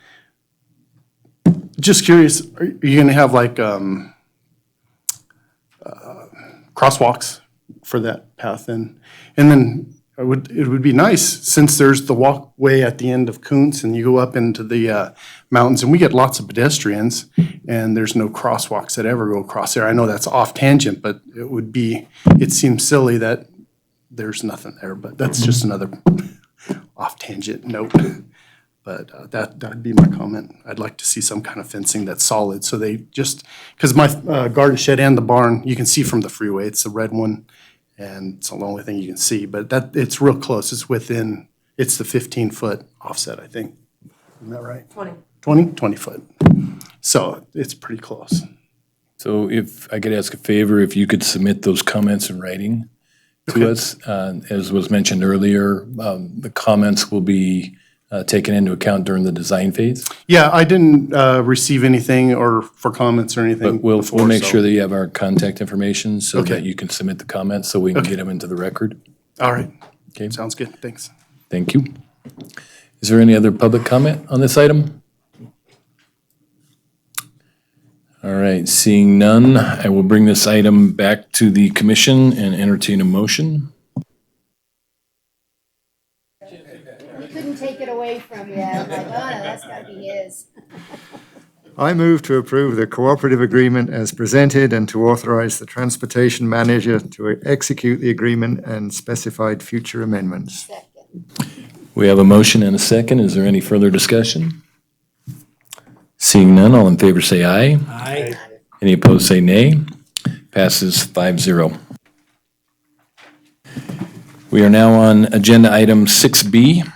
Speaker 14: just curious, are you gonna have like crosswalks for that path then? And then it would be nice, since there's the walkway at the end of Coons and you go up into the mountains, and we get lots of pedestrians, and there's no crosswalks that ever go across there. I know that's off tangent, but it seems silly that there's nothing there, but that's just another off tangent note. But that'd be my comment. I'd like to see some kind of fencing that's solid, so they just, because my garden shed and the barn, you can see from the freeway, it's the red one, and it's the only thing you can see, but it's real close. It's the 15-foot offset, I think. Isn't that right? 20 foot. So it's pretty close.
Speaker 3: So if I could ask a favor, if you could submit those comments in writing to us. As was mentioned earlier, the comments will be taken into account during the design phase.
Speaker 14: Yeah, I didn't receive anything or for comments or anything
Speaker 3: But we'll
Speaker 14: before,
Speaker 3: make
Speaker 14: so-
Speaker 3: sure that you have our contact information so
Speaker 14: Okay.
Speaker 3: that you can submit the comments so we can get them into the record.
Speaker 14: All right.
Speaker 3: Okay.
Speaker 14: Sounds good. Thanks.
Speaker 3: Thank you. Is there any other public comment on this item? All right, seeing none, I will bring this item back to the commission and entertain a motion.
Speaker 4: We couldn't take it away from you. I'm like, oh, no, that's gotta be his.
Speaker 12: I move to approve the cooperative agreement as presented and to authorize the transportation manager to execute the agreement and specified future amendments.
Speaker 3: We have a motion and a second. Is there any further discussion? Seeing none, all in favor say aye.
Speaker 1: Aye.
Speaker 3: Any opposed say nay. Passes 5-0. We are now on agenda item 6B.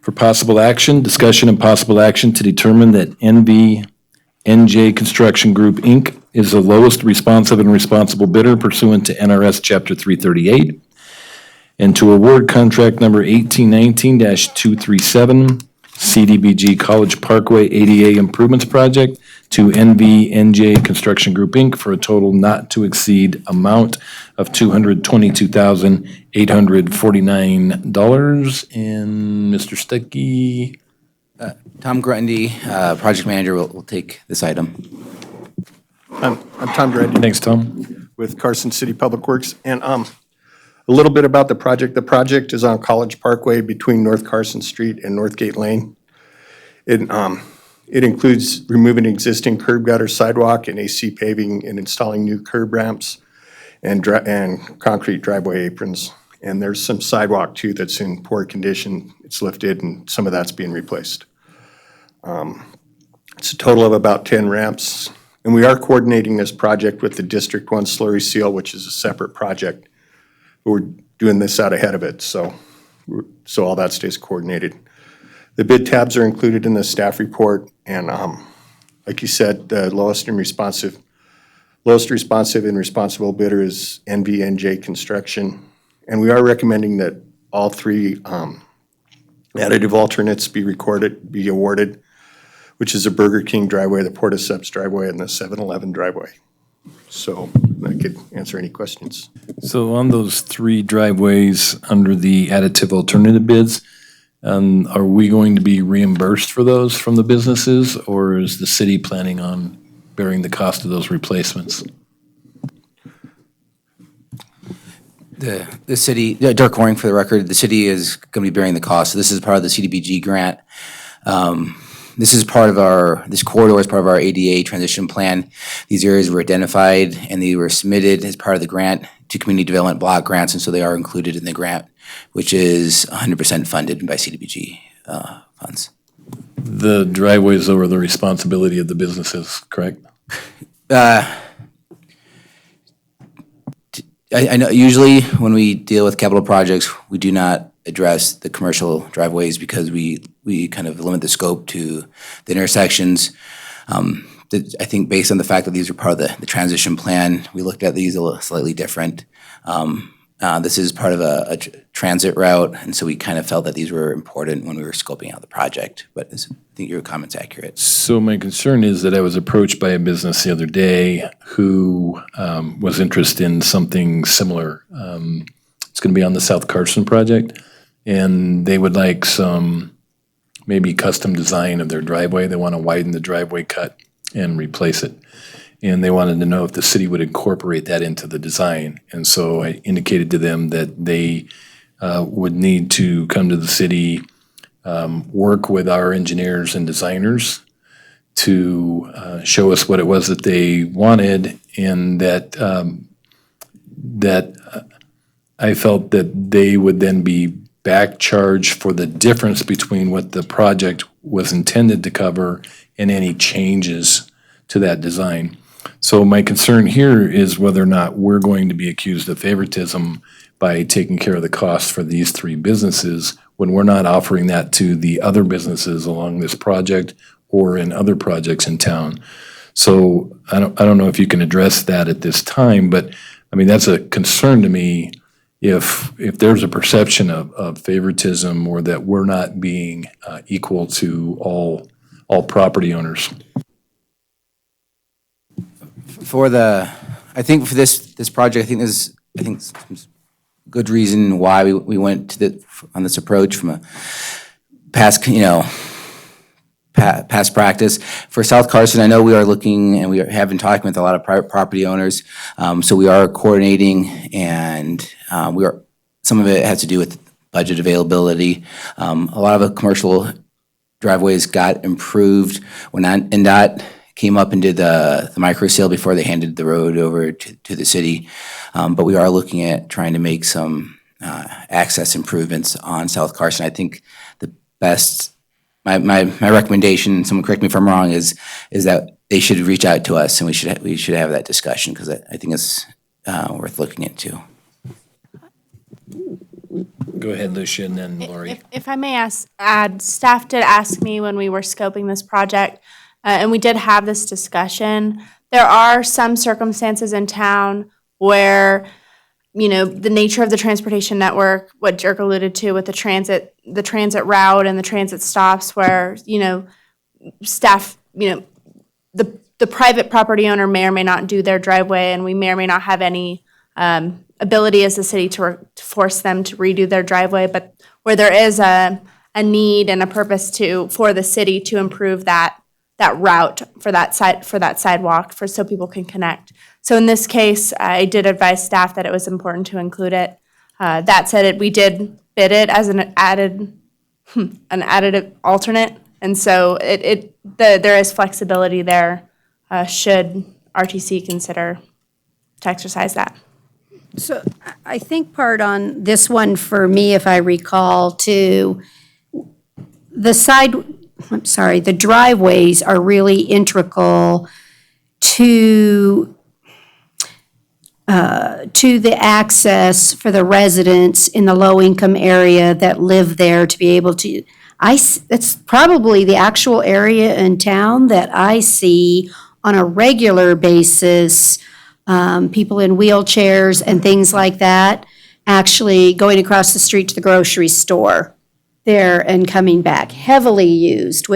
Speaker 3: For possible action, discussion and possible action to determine that NJ Construction Group, Inc. is the lowest responsive and responsible bidder pursuant to NRS Chapter 338, and to award contract number 1819-237, CDBG College Parkway ADA Improvements Project to NJ Construction Group, Inc. for a total not to exceed amount of $222,849. And Mr. Stuckey?
Speaker 6: Tom Grundy, project manager, will take this item.
Speaker 15: I'm Tom Grundy
Speaker 3: Thanks, Tom.
Speaker 15: with Carson City Public Works. And a little bit about the project. The project is on College Parkway between North Carson Street and Northgate Lane. It includes removing existing curb gutter sidewalk and AC paving and installing new curb ramps. and concrete driveway aprons. And there's some sidewalk too that's in poor condition. It's lifted and some of that's being replaced. It's a total of about 10 ramps. And we are coordinating this project with the District 1 slurry seal, which is a separate project. We're doing this out ahead of it, so all that stays coordinated. The bid tabs are included in the staff report, and like you said, the lowest responsive and responsible bidder is NVNJ Construction. And we are recommending that all three additive alternates be awarded, which is the Burger King driveway, the Porta Subs driveway, and the 7-Eleven driveway. So I could answer any questions.
Speaker 3: So on those 3 driveways under the additive alternative bids, are we going to be reimbursed for those from the businesses, or is the city planning on bearing the cost of those replacements?
Speaker 6: The city, Dirk Waring for the record, the city is going to be bearing the cost. So this is part of the CDBG grant. This corridor is part of our ADA transition plan. These areas were identified and they were submitted as part of the grant to community development block grants, and so they are included in the grant, which is 100% funded by CDBG funds.
Speaker 3: The driveways are the responsibility of the businesses, correct?
Speaker 6: I know usually when we deal with capital projects, we do not address the commercial driveways because we kind of limit the scope to the intersections. I think based on the fact that these are part of the transition plan, we looked at these a little slightly different. This is part of a transit route, and so we kind of felt that these were important when we were scoping out the project, but I think your comment's accurate.
Speaker 3: So my concern is that I was approached by a business the other day who was interested in something similar. It's going to be on the South Carson project, and they would like some maybe custom design of their driveway. They want to widen the driveway cut and replace it. And they wanted to know if the city would incorporate that into the design. And so I indicated to them that they would need to come to the city, work with our engineers and designers to show us what it was that they wanted, and that I felt that they would then be back charged for the difference between what the project was intended to cover and any changes to that design. So my concern here is whether or not we're going to be accused of favoritism by taking care of the costs for these 3 businesses when we're not offering that to the other businesses along this project or in other projects in town. So I don't know if you can address that at this time, but I mean, that's a concern to me if there's a perception of favoritism or that we're not being equal to all property owners.
Speaker 6: I think for this project, I think some good reason why we went on this approach from a past practice. For South Carson, I know we are looking and we have been talking with a lot of private property owners. So we are coordinating, and some of it has to do with budget availability. A lot of the commercial driveways got improved when NDOT came up and did the micro seal before they handed the road over to the city. But we are looking at trying to make some access improvements on South Carson. I think the best, my recommendation, someone correct me if I'm wrong, is that they should reach out to us and we should have that discussion, because I think it's worth looking into.
Speaker 3: Go ahead, Lucia, and then Lori.
Speaker 2: If I may add, staff did ask me when we were scoping this project, and we did have this discussion. There are some circumstances in town where, the nature of the transportation network, what Dirk alluded to with the transit route and the transit stops, where, staff, the private property owner may or may not do their driveway, and we may or may not have any ability as a city to force them to redo their driveway, but where there is a need and a purpose for the city to improve that route for that sidewalk so people can connect. So in this case, I did advise staff that it was important to include it. That said, we did bid it as an additive alternate, and so there is flexibility there should RTC consider to exercise that.
Speaker 4: So I think part on this one for me, if I recall, too, the driveways are really integral to the access for the residents in the low-income area that live there to be able to, it's probably the actual area in town that I see on a regular basis, people in wheelchairs and things like that, actually going across the street to the grocery store there and coming back, heavily used,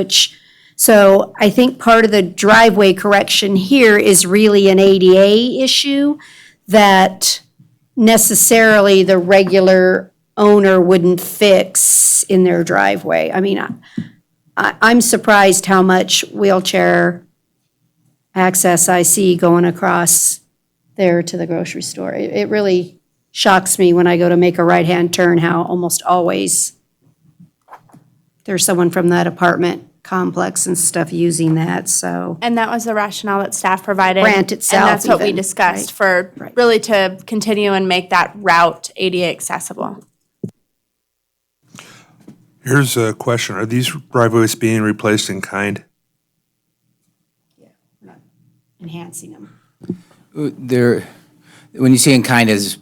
Speaker 4: so I think part of the driveway correction here is really an ADA issue that necessarily the regular owner wouldn't fix in their driveway. I mean, I'm surprised how much wheelchair access I see going across there to the grocery store. It really shocks me when I go to make a right-hand turn how almost always there's someone from that apartment complex and stuff using that, so.
Speaker 2: And that was the rationale that staff provided.
Speaker 4: Grant itself
Speaker 2: And that's what we
Speaker 4: even,
Speaker 2: discussed
Speaker 4: right.
Speaker 2: for really to continue and make that route ADA accessible.
Speaker 13: Here's a question. Are these driveways being replaced in kind?
Speaker 4: Enhancing them.
Speaker 6: When you say in kind as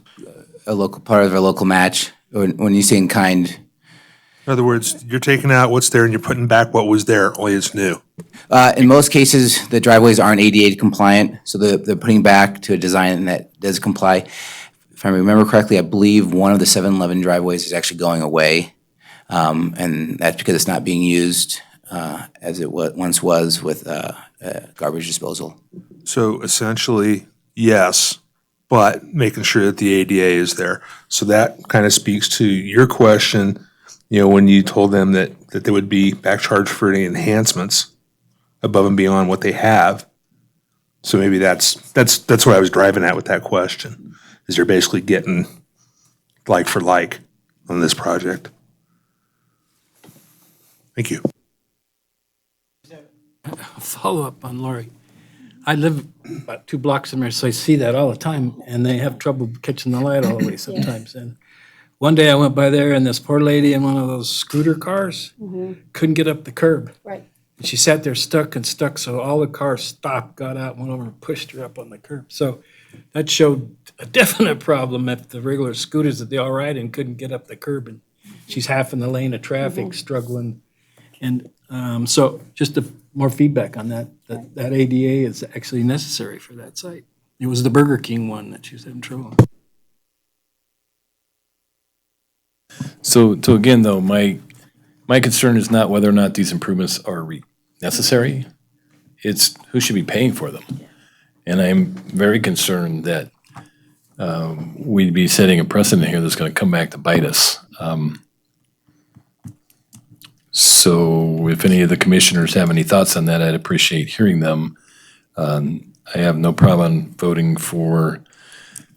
Speaker 6: a local, part of a local match, or when you say in kind,
Speaker 13: In other words, you're taking out what's there and you're putting back what was there, only it's new.
Speaker 6: in most cases, the driveways aren't ADA compliant, so they're putting back to a design that does comply. If I remember correctly, I believe one of the 7-Eleven driveways is actually going away, and that's because it's not being used as it once was with garbage disposal.
Speaker 13: So essentially, yes, but making sure that the ADA is there. So that kind of speaks to your question, when you told them that they would be back charged for any enhancements above and beyond what they have. So maybe that's what I was driving at with that question, is you're basically getting like for like on this project. Thank you.
Speaker 1: Follow up on Lori. I live about 2 blocks from there, so I see that all the time, and they have trouble catching the light all the way sometimes. And one day I went by there, and this poor lady in one of those scooter cars couldn't get up the curb.
Speaker 4: Right.
Speaker 1: And she sat there stuck, so all the cars stopped, got out, went over and pushed her up on the curb. So that showed a definite problem if the regular scooters that they all ride in couldn't get up the curb, and she's half in the lane of traffic, struggling. And so just more feedback on that ADA is actually necessary for that site. It was the Burger King one that she was having trouble.
Speaker 3: So again, though, my concern is not whether or not these improvements are necessary. It's who should be paying for them. And I'm very concerned that we'd be setting a precedent here that's going to come back to bite us. So if any of the commissioners have any thoughts on that, I'd appreciate hearing them. I have no problem voting for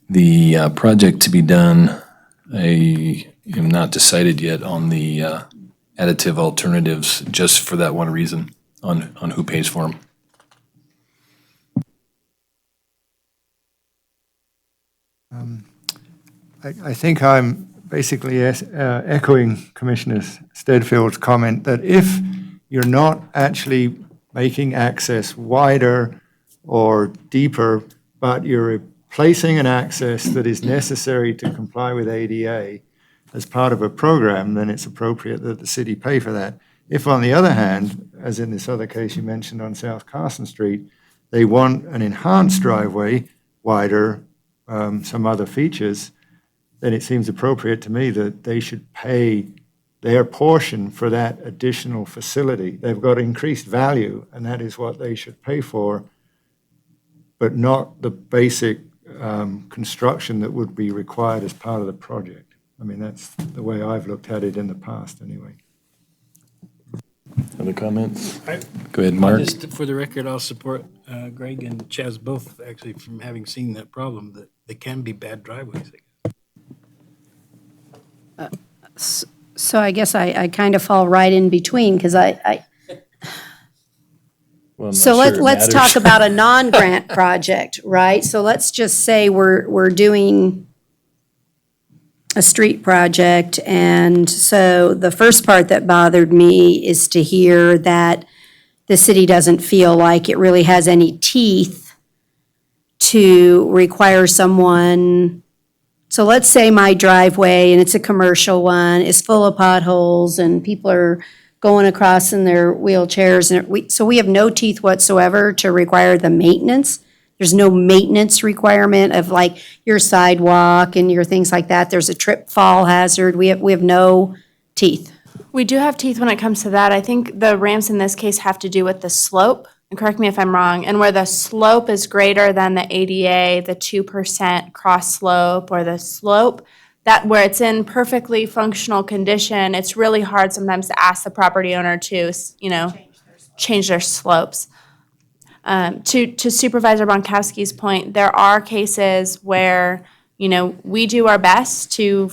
Speaker 3: the project to be done. I am not decided yet on the additive alternatives, just for that one reason, on who pays for them.
Speaker 12: I think I'm basically echoing Commissioner Stedfield's comment that if you're not actually making access wider or deeper, but you're replacing an access that is necessary to comply with ADA as part of a program, then it's appropriate that the city pay for that. If, on the other hand, as in this other case you mentioned on South Carson Street, they want an enhanced driveway, wider, some other features, then it seems appropriate to me that they should pay their portion for that additional facility. They've got increased value, and that is what they should pay for, but not the basic construction that would be required as part of the project. I mean, that's the way I've looked at it in the past, anyway.
Speaker 3: Other comments? Go ahead, Mark.
Speaker 1: Just for the record, I'll support Greg and Chaz both, actually, from having seen that problem, that they can be bad driveways.
Speaker 4: So I guess I kind of fall right in between, because
Speaker 3: Well, I'm not
Speaker 4: so
Speaker 3: sure it
Speaker 4: let's talk
Speaker 3: matters.
Speaker 4: about a non-grant project, right? So let's just say we're doing a street project. And so the first part that bothered me is to hear that the city doesn't feel like it really has any teeth to require someone. So let's say my driveway, and it's a commercial one, is full of potholes and people are going across in their wheelchairs. And so we have no teeth whatsoever to require the maintenance. There's no maintenance requirement of like your sidewalk and your things like that. There's a trip fall hazard. We have no teeth.
Speaker 2: We do have teeth when it comes to that. I think the ramps in this case have to do with the slope, and correct me if I'm wrong, and where the slope is greater than the ADA, the 2% cross slope, or the slope, that where it's in perfectly functional condition, it's really hard sometimes to ask the property owner to, change their slopes. To Supervisor Bonkowski's point, there are cases where, we do our best to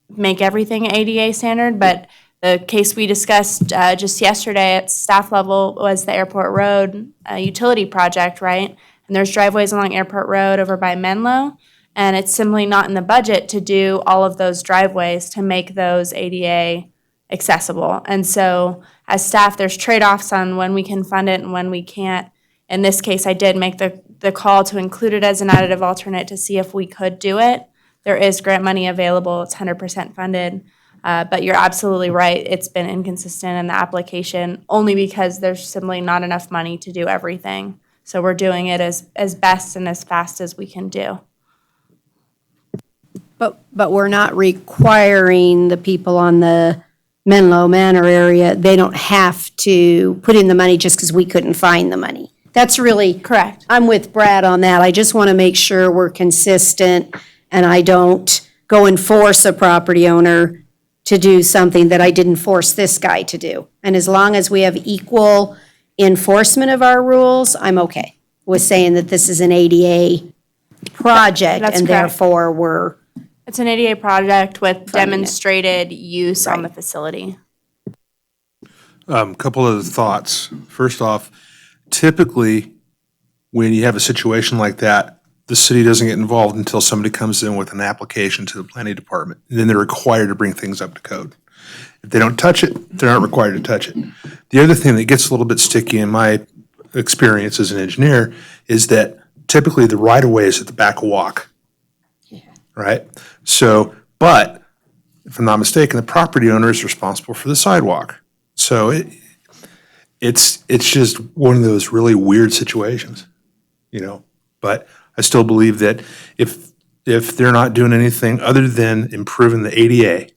Speaker 2: make everything ADA standard, but the case we discussed just yesterday at staff level was the Airport Road utility project, right? And there's driveways along Airport Road over by Menlo, and it's simply not in the budget to do all of those driveways to make those ADA accessible. And so as staff, there's trade-offs on when we can fund it and when we can't. In this case, I did make the call to include it as an additive alternate to see if we could do it. There is grant money available. It's 100% funded. But you're absolutely right. It's been inconsistent in the application only because there's simply not enough money to do everything. So we're doing it as best and as fast as we can do.
Speaker 4: But we're not requiring the people on the Menlo Manor area, they don't have to put in the money just because we couldn't find the money. That's really.
Speaker 2: Correct.
Speaker 4: I'm with Brad on that. I just want to make sure we're consistent and I don't go and force a property owner to do something that I didn't force this guy to do. And as long as we have equal enforcement of our rules, I'm okay with saying that this is an ADA project
Speaker 2: That's
Speaker 4: and
Speaker 2: correct.
Speaker 4: therefore we're.
Speaker 2: It's an ADA project with demonstrated use on the facility.
Speaker 13: Couple of thoughts. First off, typically, when you have a situation like that, the city doesn't get involved until somebody comes in with an application to the planning department. And then they're required to bring things up to code. If they don't touch it, they're not required to touch it. The other thing that gets a little bit sticky in my experience as an engineer is that typically the right-of-way is at the back of walk. Right? So, but if I'm not mistaken, the property owner is responsible for the sidewalk. So it's just one of those really weird situations, But I still believe that if they're not doing anything other than improving the ADA,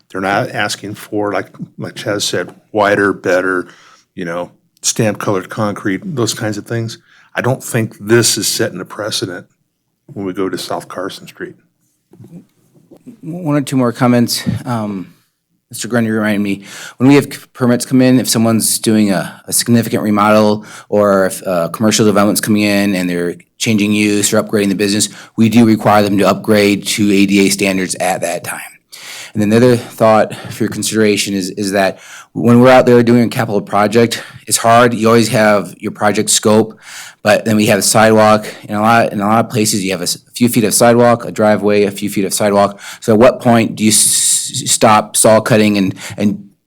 Speaker 13: they're not asking for, like Chaz said, wider, better, stamp colored concrete, those kinds of things. I don't think this is setting a precedent when we go to South Carson Street.
Speaker 6: One or two more comments. Mr. Grundy reminded me, when we have permits come in, if someone's doing a significant remodel or if commercial development's coming in and they're changing use or upgrading the business, we do require them to upgrade to ADA standards at that time. And then the other thought for your consideration is that when we're out there doing a capital project, it's hard. You always have your project scope, but then we have a sidewalk. In a lot of places, you have a few feet of sidewalk, a driveway, a few feet of sidewalk. So at what point do you stop saw cutting and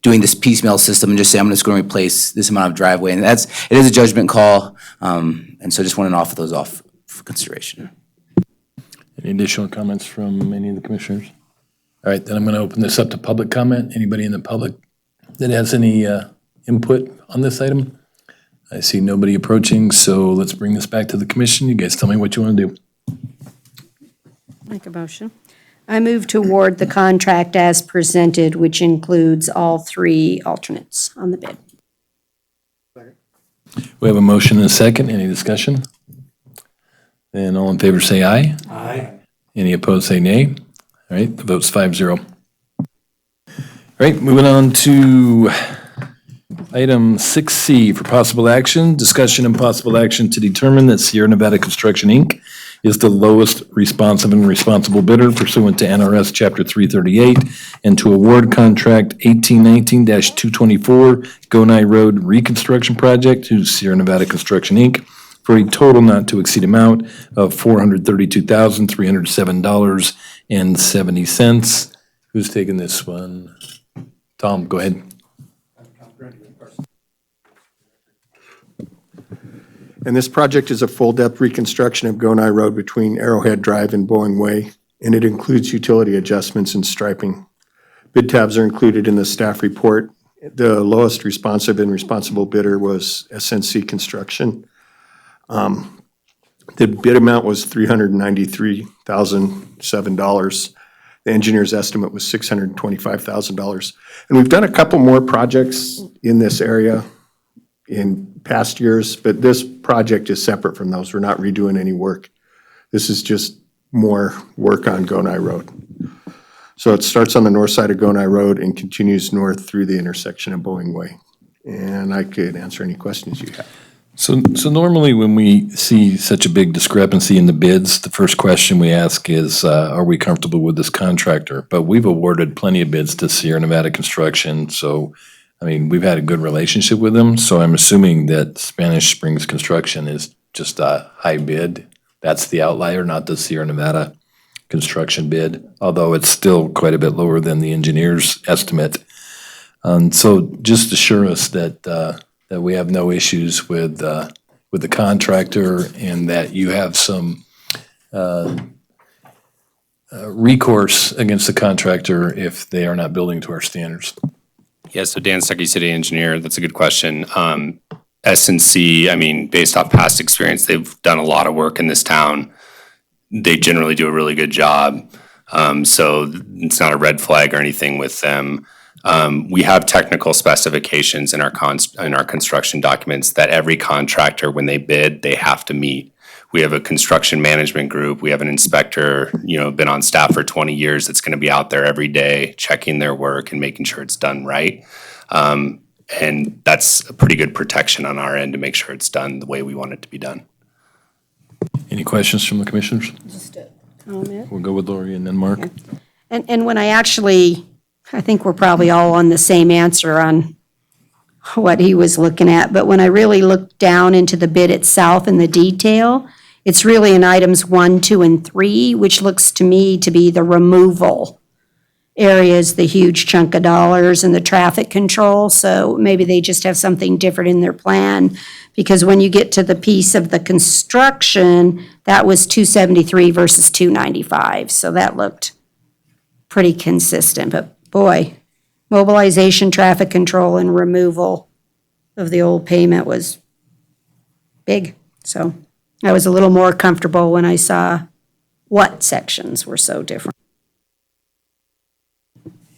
Speaker 6: doing this piecemeal system and just say, I'm just going to replace this amount of driveway? And it is a judgment call. And so just wanted to offer those off for consideration.
Speaker 3: Any additional comments from any of the commissioners? All right, then I'm going to open this up to public comment. Anybody in the public that has any input on this item? I see nobody approaching, so let's bring this back to the commission. You guys tell me what you want to do.
Speaker 4: Make a motion. I move to award the contract as presented, which includes all three alternates on the bid.
Speaker 3: We have a motion and a second. Any discussion? Then all in favor say aye. Aye. Any opposed say nay. All right, the vote's 5-0. All right, moving on to item 6C for possible action. Discussion and possible action to determine that Sierra Nevada Construction, Inc. is the lowest responsive and responsible bidder pursuant to NRS Chapter 338 and to award contract 1819-224 Gonai Road Reconstruction Project to Sierra Nevada Construction, Inc. for a total not to exceed amount of $432,307.70. Who's taking this one? Tom, go ahead.
Speaker 15: And this project is a full-depth reconstruction of Gonai Road between Arrowhead Drive and Boeing Way, and it includes utility adjustments and striping. Bid tabs are included in the staff report. The lowest responsive and responsible bidder was SNC Construction. The bid amount was $393,007. The engineer's estimate was $625,000. And we've done a couple more projects in this area in past years, but this project is separate from those. We're not redoing any work. This is just more work on Gonai Road. So it starts on the north side of Gonai Road and continues north through the intersection of Boeing Way. And I could answer any questions you have.
Speaker 3: So normally when we see such a big discrepancy in the bids, the first question we ask is, are we comfortable with this contractor? But we've awarded plenty of bids to Sierra Nevada Construction, so, I mean, we've had a good relationship with them, so I'm assuming that Spanish Springs Construction is just a high bid. That's the outlier, not the Sierra Nevada Construction bid, although it's still quite a bit lower than the engineer's estimate. So just assure us that that we have no issues with the contractor and that you have some recourse against the contractor if they are not building to our standards.
Speaker 16: Yeah, so Dan Stuckey, city engineer, that's a good question. S&C, I mean, based off past experience, they've done a lot of work in this town. They generally do a really good job. So it's not a red flag or anything with them. We have technical specifications in our construction documents that every contractor, when they bid, they have to meet. We have a construction management group. We have an inspector, been on staff for 20 years that's going to be out there every day checking their work and making sure it's done right. And that's a pretty good protection on our end to make sure it's done the way we want it to be done.
Speaker 3: Any questions from the commissioners?
Speaker 4: Just a comment.
Speaker 3: We'll go with Lori and then Mark.
Speaker 4: Okay. And when I think we're probably all on the same answer on what he was looking at, but when I really looked down into the bid itself and the detail, it's really in items 1, 2, and 3, which looks to me to be the removal areas, the huge chunk of dollars and the traffic control. So maybe they just have something different in their plan, because when you get to the piece of the construction, that was 273 versus 295. So that looked pretty consistent, but boy, mobilization, traffic control, and removal of the old payment was big. So I was a little more comfortable when I saw what sections were so different.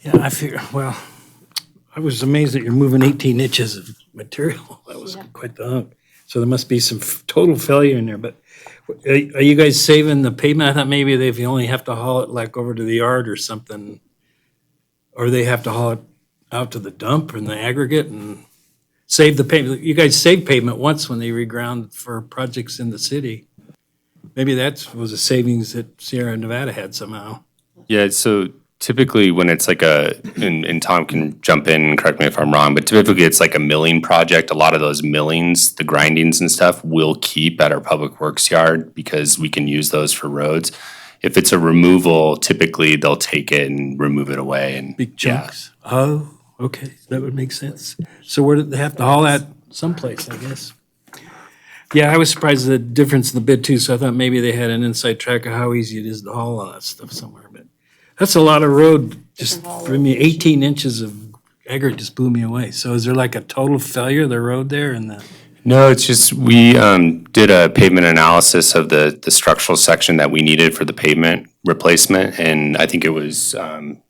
Speaker 1: Yeah, I was amazed that you're moving 18 inches of material. That was quite the hunk. So there must be some total failure in there, but are you guys saving the pavement? I thought maybe if you only have to haul it like over to the yard or something, or they have to haul it out to the dump and the aggregate and save the pavement. You guys saved pavement once when they reground for projects in the city. Maybe that was a savings that Sierra Nevada had somehow.
Speaker 16: Yeah, so typically when it's like and Tom can jump in and correct me if I'm wrong, but typically it's like a milling project. A lot of those millings, the grindings and stuff, we'll keep at our public works yard because we can use those for roads. If it's a removal, typically they'll take it and remove it away and
Speaker 1: Big chunks. Yeah. Oh, okay, that would make sense. So where did they have to haul that? Someplace, I guess. Yeah, I was surprised at the difference in the bid too, so I thought maybe they had an inside track of how easy it is to haul all that stuff somewhere, but that's a lot of road, just for me, 18 inches of aggregate just blew me away. So is there like a total failure of the road there and the?
Speaker 16: No, it's just we did a pavement analysis of the structural section that we needed for the pavement replacement, and I think it was, 10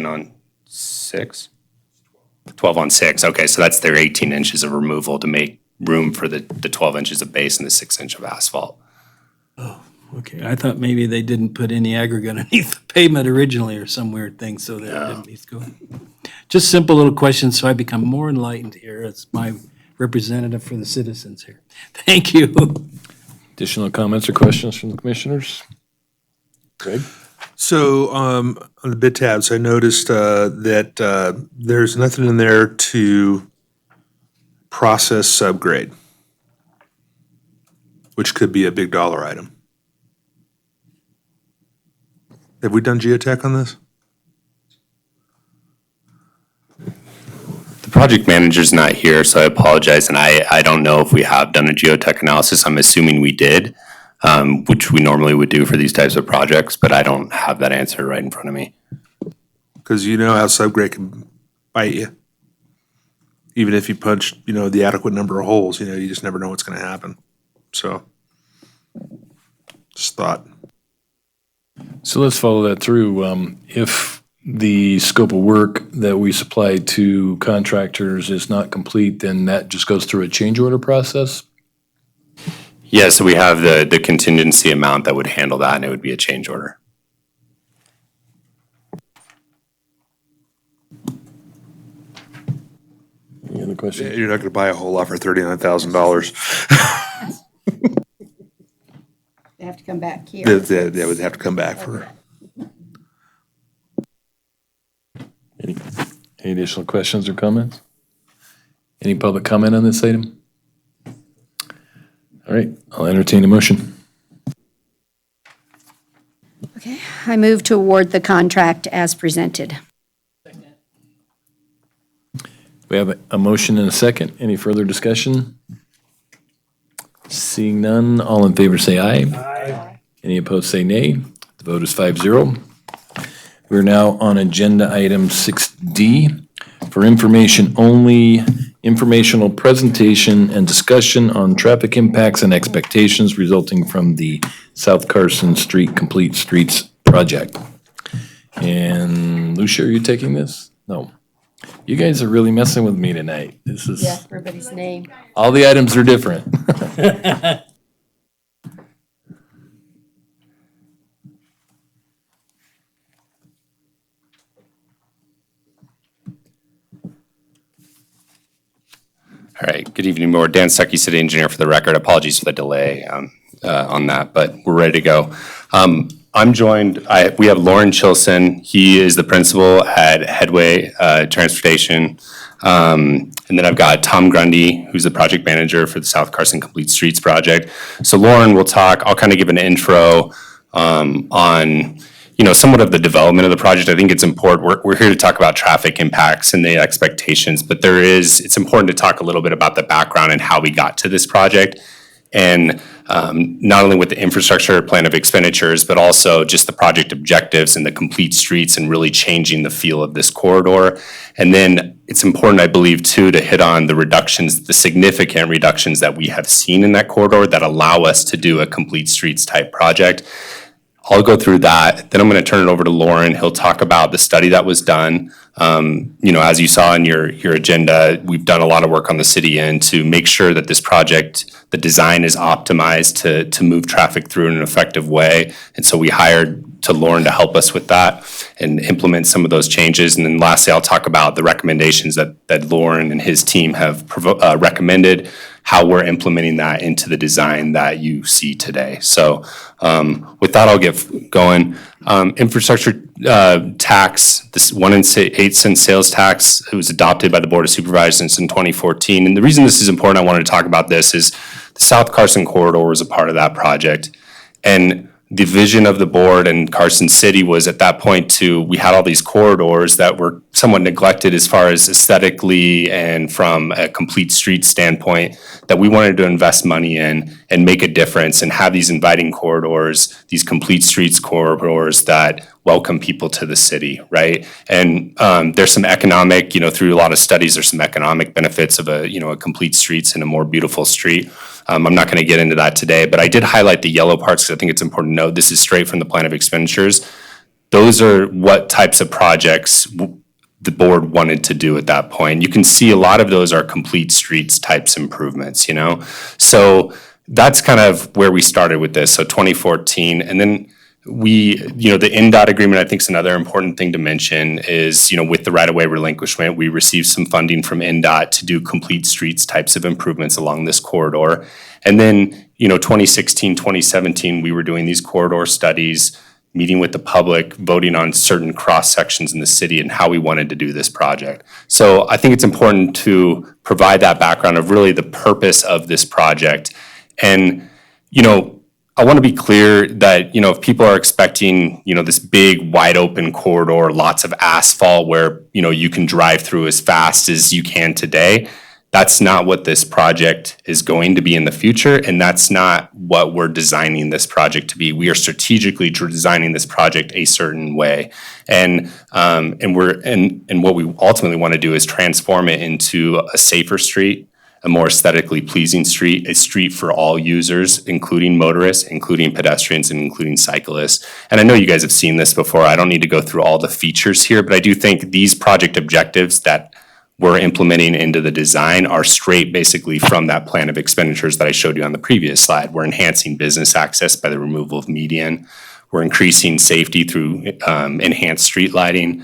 Speaker 16: on 6? 12 on 6, okay, so that's their 18 inches of removal to make room for the 12 inches of base and the 6 inch of asphalt.
Speaker 1: Oh, okay, I thought maybe they didn't put any aggregate underneath the pavement originally or some weird thing, so that it didn't need to go. Just simple little questions, so I become more enlightened here. It's my representative for the citizens here. Thank you.
Speaker 3: Additional comments or questions from the commissioners? Greg?
Speaker 13: So on the bid tabs, I noticed that there's nothing in there to process subgrade. which could be a big dollar item. Have we done geotech on this?
Speaker 16: The project manager's not here, so I apologize, and I don't know if we have done a geotech analysis. I'm assuming we did, which we normally would do for these types of projects, but I don't have that answer right in front of me.
Speaker 13: Because you know how subgrade can bite you. Even if you punch, the adequate number of holes, you just never know what's going to happen. So, just thought.
Speaker 3: So let's follow that through. If the scope of work that we supply to contractors is not complete, then that just goes through a change order process?
Speaker 16: Yeah, so we have the contingency amount that would handle that, and it would be a change order.
Speaker 3: Any other questions?
Speaker 13: You're not going to buy a whole lot for $39,000.
Speaker 4: They have to come back here.
Speaker 13: They would have to come back for.
Speaker 3: Any additional questions or comments? Any public comment on this item? All right, I'll entertain a motion.
Speaker 4: Okay, I move to award the contract as presented.
Speaker 3: We have a motion and a second. Any further discussion? Seeing none, all in favor say aye. Aye. Any opposed say nay. The vote is 5-0. We're now on agenda item 6D for information only, informational presentation and discussion on traffic impacts and expectations resulting from the South Carson Street Complete Streets project. And Lucia, are you taking this? No. You guys are really messing with me tonight. This is.
Speaker 4: Yeah, everybody's name.
Speaker 3: All the items are different.
Speaker 16: All right, good evening, Board. Dan Stuckey, City Engineer for the record. Apologies for the delay on that, but we're ready to go. I'm joined, we have Lauren Chilson. He is the principal at Headway Transportation. And then I've got Tom Grundy, who's the project manager for the South Carson Complete Streets project. So Lauren will talk, I'll kind of give an intro on somewhat of the development of the project. I think it's important. We're here to talk about traffic impacts and the expectations, but it's important to talk a little bit about the background and how we got to this project. And not only with the infrastructure plan of expenditures, but also just the project objectives and the complete streets and really changing the feel of this corridor. And then it's important, I believe, too, to hit on the reductions, the significant reductions that we have seen in that corridor that allow us to do a complete streets type project. I'll go through that. Then I'm going to turn it over to Lauren. He'll talk about the study that was done. As you saw in your agenda, we've done a lot of work on the city end to make sure that this project, the design is optimized to move traffic through in an effective way. And so we hired to Lauren to help us with that and implement some of those changes. And then lastly, I'll talk about the recommendations that Lauren and his team have recommended, how we're implementing that into the design that you see today. So with that, I'll get going. Infrastructure tax, this 1 8 cent sales tax, it was adopted by the Board of Supervisors in 2014. And the reason this is important, I wanted to talk about this, is the South Carson corridor was a part of that project. And the vision of the board and Carson City was at that point we had all these corridors that were somewhat neglected as far as aesthetically and from a complete street standpoint, that we wanted to invest money in and make a difference and have these inviting corridors, these complete streets corridors that welcome people to the city, right? And there's some economic, through a lot of studies, there's some economic benefits of a complete streets and a more beautiful street. I'm not going to get into that today, but I did highlight the yellow parts because I think it's important to note this is straight from the plan of expenditures. Those are what types of projects the board wanted to do at that point. You can see a lot of those are complete streets types improvements, So that's kind of where we started with this. So 2014, and then the NDOT agreement, I think, is another important thing to mention is, with the right-of-way relinquishment, we received some funding from NDOT to do complete streets types of improvements along this corridor. And then, 2016, 2017, we were doing these corridor studies, meeting with the public, voting on certain cross-sections in the city and how we wanted to do this project. So I think it's important to provide that background of really the purpose of this project. And I want to be clear that, if people are expecting, this big wide open corridor, lots of asphalt where, you can drive through as fast as you can today, that's not what this project is going to be in the future, and that's not what we're designing this project to be. We are strategically designing this project a certain way, and what we ultimately want to do is transform it into a safer street, a more aesthetically pleasing street, a street for all users, including motorists, including pedestrians, and including cyclists. And I know you guys have seen this before. I don't need to go through all the features here, but I do think these project objectives that we're implementing into the design are straight basically from that plan of expenditures that I showed you on the previous slide. We're enhancing business access by the removal of median. We're increasing safety through enhanced street lighting.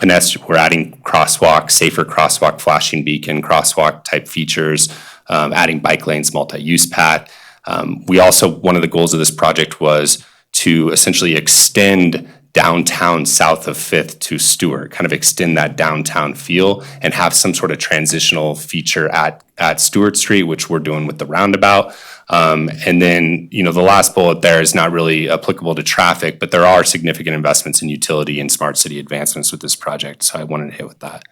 Speaker 16: We're adding crosswalk, safer crosswalk, flashing beacon, crosswalk type features, adding bike lanes, multi-use path. One of the goals of this project was to essentially extend downtown south of 5th to Stewart, kind of extend that downtown feel and have some sort of transitional feature at Stewart Street, which we're doing with the roundabout. And then, the last bullet there is not really applicable to traffic, but there are significant investments in utility and smart city advancements with this project. So I wanted to hit with that.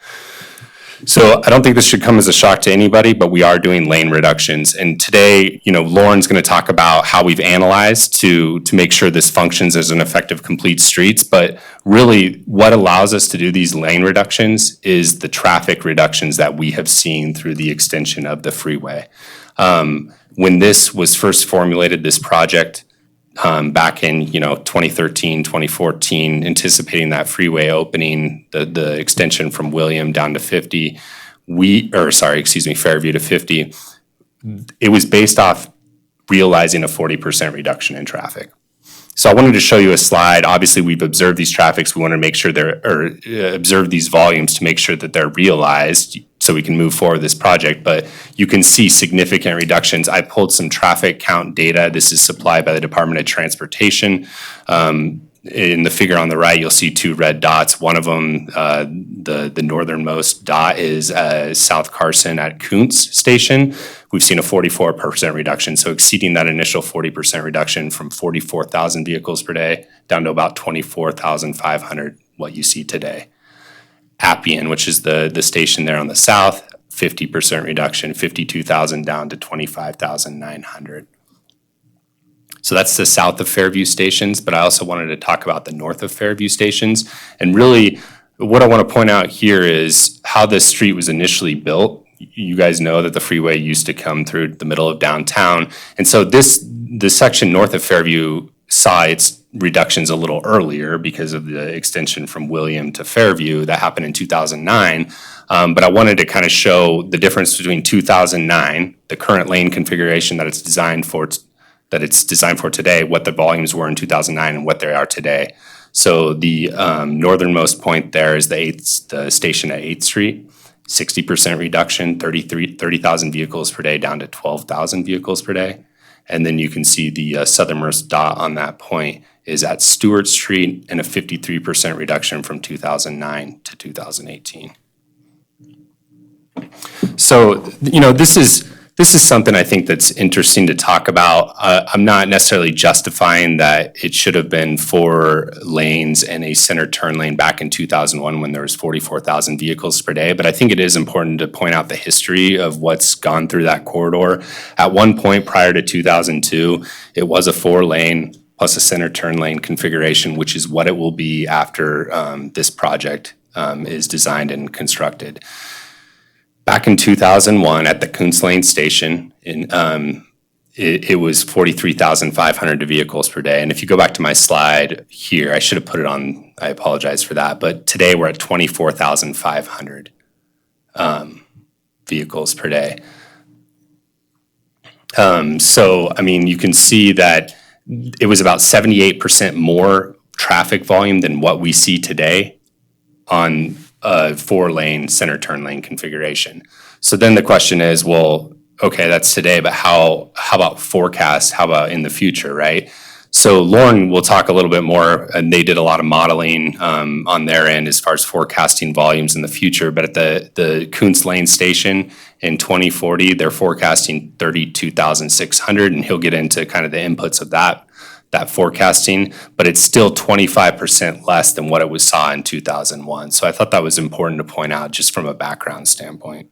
Speaker 16: So I don't think this should come as a shock to anybody, but we are doing lane reductions. And today, Lauren's going to talk about how we've analyzed to make sure this functions as an effective complete streets. But really, what allows us to do these lane reductions is the traffic reductions that we have seen through the extension of the freeway. When this was first formulated, this project, back in 2013, 2014, anticipating that freeway opening, the extension from William down to 50, Fairview to 50, it was based off realizing a 40% reduction in traffic. So I wanted to show you a slide. Obviously, we've observed these traffics. We want to make sure observe these volumes to make sure that they're realized so we can move forward with this project. But you can see significant reductions. I pulled some traffic count data. This is supplied by the Department of Transportation. In the figure on the right, you'll see 2 red dots. One of them, the northernmost dot, is South Carson at Kuntz Station. We've seen a 44% reduction, so exceeding that initial 40% reduction from 44,000 vehicles per day down to about 24,500, what you see today. Appian, which is the station there on the south, 50% reduction, 52,000 down to 25,900. So that's the south of Fairview stations, but I also wanted to talk about the north of Fairview stations. And really, what I want to point out here is how this street was initially built. You guys know that the freeway used to come through the middle of downtown. And so the section north of Fairview saw its reductions a little earlier because of the extension from William to Fairview that happened in 2009. But I wanted to kind of show the difference between 2009, the current lane configuration that it's designed for today, what the volumes were in 2009 and what they are today. So the northernmost point there is the station at 8th Street, 60% reduction, 30,000 vehicles per day down to 12,000 vehicles per day. And then you can see the southernmost dot on that point is at Stewart Street and a 53% reduction from 2009 to 2018. So, this is something I think that's interesting to talk about. I'm not necessarily justifying that it should have been 4 lanes and a center turn lane back in 2001 when there was 44,000 vehicles per day, but I think it is important to point out the history of what's gone through that corridor. At one point prior to 2002, it was a 4-lane plus a center turn lane configuration, which is what it will be after this project is designed and constructed. Back in 2001 at the Kuntz Lane station, it was 43,500 vehicles per day. And if you go back to my slide here, I should have put it on, I apologize for that, but today we're at 24,500 vehicles per day. So, you can see that it was about 78% more traffic volume than what we see today on a 4-lane center turn lane configuration. So then the question is, well, okay, that's today, but how about forecast? How about in the future, right? So Lauren will talk a little bit more, and they did a lot of modeling on their end as far as forecasting volumes in the future. But at the Kuntz Lane station in 2040, they're forecasting 32,600, and he'll get into kind of the inputs of that forecasting, but it's still 25% less than what it was saw in 2001. So I thought that was important to point out just from a background standpoint.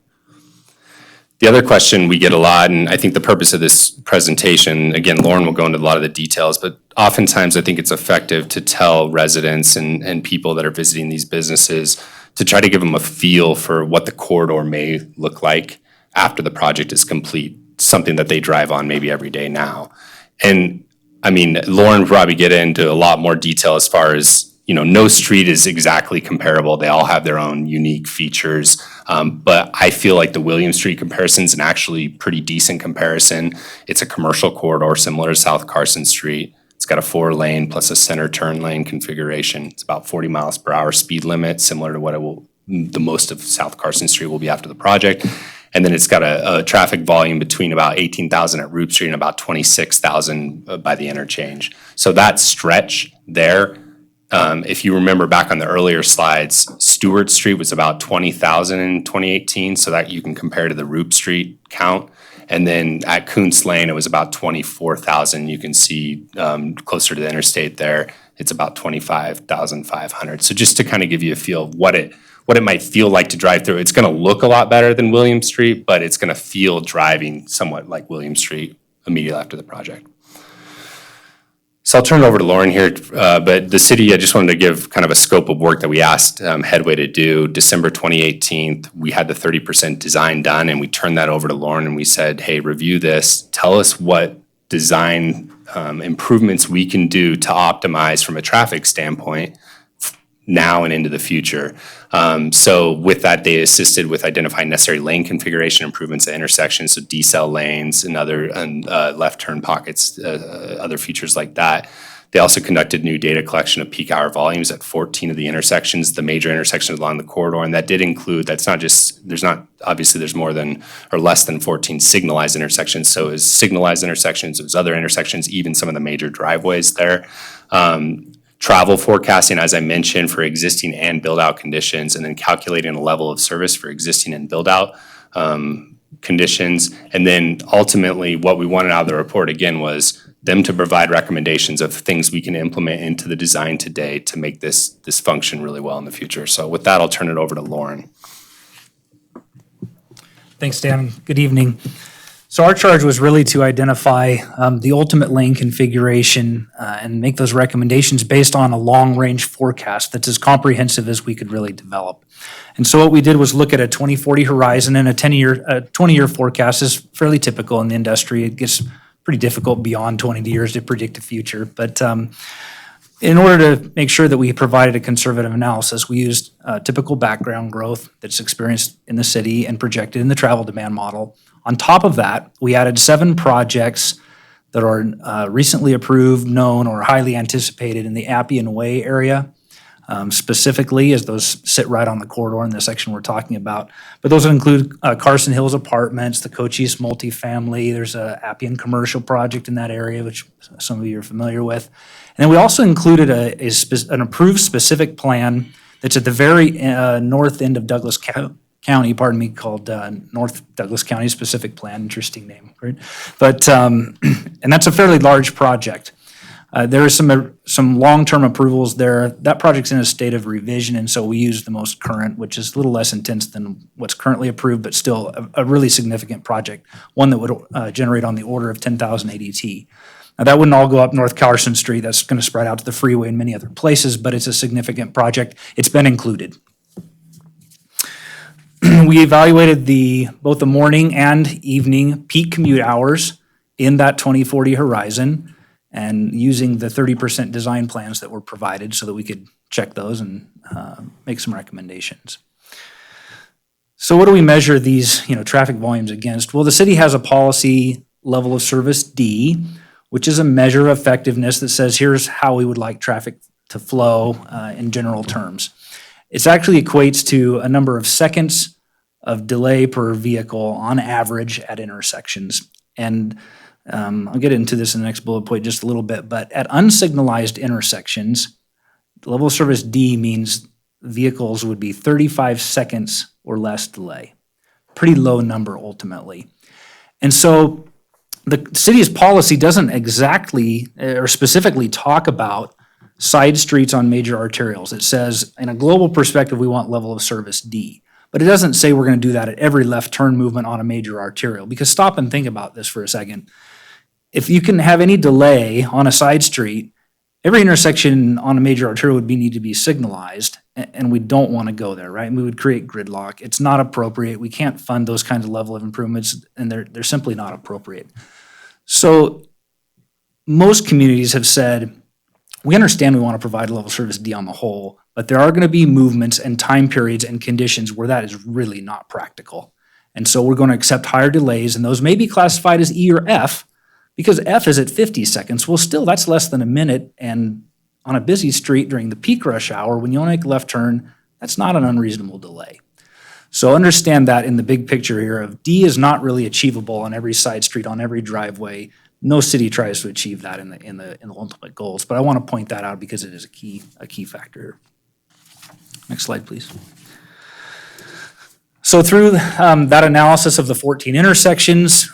Speaker 16: The other question we get a lot, and I think the purpose of this presentation, again, Lauren will go into a lot of the details, but oftentimes I think it's effective to tell residents and people that are visiting these businesses to try to give them a feel for what the corridor may look like after the project is complete, something that they drive on maybe every day now. And I mean, Lauren will probably get into a lot more detail as far as, you know, no street is exactly comparable. They all have their own unique features. But I feel like the William Street comparison is an actually pretty decent comparison. It's a commercial corridor similar to South Carson Street. It's got a 4-lane plus a center turn lane configuration. It's about 40 miles per hour speed limit, similar to what the most of South Carson Street will be after the project. And then it's got a traffic volume between about 18,000 at Roop Street and about 26,000 by the interchange. So that stretch there, if you remember back on the earlier slides, Stewart Street was about 20,000 in 2018, so that you can compare to the Roop Street count. And then at Kuntz Lane, it was about 24,000. You can see closer to the interstate there, it's about 25,500. So just to kind of give you a feel of what it might feel like to drive through. It's going to look a lot better than William Street, but it's going to feel driving somewhat like William Street immediately after the project. So I'll turn it over to Lauren here, but the city, I just wanted to give kind of a scope of work that we asked Headway to do. December 2018, we had the 30% design done, and we turned that over to Lauren and we said, hey, review this, tell us what design improvements we can do to optimize from a traffic standpoint now and into the future. So with that, they assisted with identifying necessary lane configuration improvements at intersections, so decel lanes and other left turn pockets, other features like that. They also conducted new data collection of peak hour volumes at 14 of the intersections, the major intersections along the corridor, and that did include, there's more than or less than 14 signalized intersections. So it was signalized intersections, it was other intersections, even some of the major driveways there. Travel forecasting, as I mentioned, for existing and build-out conditions, and then calculating a level of service for existing and build-out conditions. And then ultimately, what we wanted out of the report, again, was them to provide recommendations of things we can implement into the design today to make this function really well in the future. So with that, I'll turn it over to Lauren.
Speaker 17: Thanks, Dan. Good evening. So our charge was really to identify the ultimate lane configuration and make those recommendations based on a long-range forecast that's as comprehensive as we could really develop. And so what we did was look at a 2040 horizon, and a 20-year forecast is fairly typical in the industry. It gets pretty difficult beyond 20 years to predict the future. But in order to make sure that we provided a conservative analysis, we used typical background growth that's experienced in the city and projected in the travel demand model. On top of that, we added 7 projects that are recently approved, known, or highly anticipated in the Appian Way area, specifically as those sit right on the corridor in the section we're talking about. But those include Carson Hills Apartments, the Cochise multifamily, there's a Appian commercial project in that area, which some of you are familiar with. And then we also included an approved specific plan that's at the very north end of Douglas County, called North Douglas County Specific Plan. Interesting name, right? But and that's a fairly large project. There are some long-term approvals there. That project's in a state of revision, and so we use the most current, which is a little less intense than what's currently approved, but still a really significant project, one that would generate on the order of 10,000 ADT. Now, that wouldn't all go up North Carson Street. That's going to spread out to the freeway and many other places, but it's a significant project. It's been included. We evaluated both the morning and evening peak commute hours in that 2040 horizon, and using the 30% design plans that were provided so that we could check those and make some recommendations. So what do we measure these traffic volumes against? Well, the city has a policy level of service D, which is a measure of effectiveness that says here's how we would like traffic to flow in general terms. It actually equates to a number of seconds of delay per vehicle on average at intersections. And I'll get into this in the next bullet point just a little bit, but at unsignalized intersections, level of service D means vehicles would be 35 seconds or less delay. Pretty low number ultimately. And so the city's policy doesn't exactly or specifically talk about side streets on major arterials. It says, in a global perspective, we want level of service D. But it doesn't say we're going to do that at every left turn movement on a major arterial. Because stop and think about this for a second. If you can have any delay on a side street, every intersection on a major arterial would need to be signalized, and we don't want to go there, right? We would create gridlock. It's not appropriate. We can't fund those kinds of level of improvements, and they're simply not appropriate. So most communities have said, we understand we want to provide level service D on the whole, but there are going to be movements and time periods and conditions where that is really not practical. And so we're going to accept higher delays, and those may be classified as E or F, because F is at 50 seconds. Well, still, that's less than a minute, and on a busy street during the peak rush hour, when you only make a left turn, that's not an unreasonable delay. So understand that in the big picture here of D is not really achievable on every side street, on every driveway. No city tries to achieve that in the ultimate goals, but I want to point that out because it is a key factor here. Next slide, please. So through that analysis of the 14 intersections,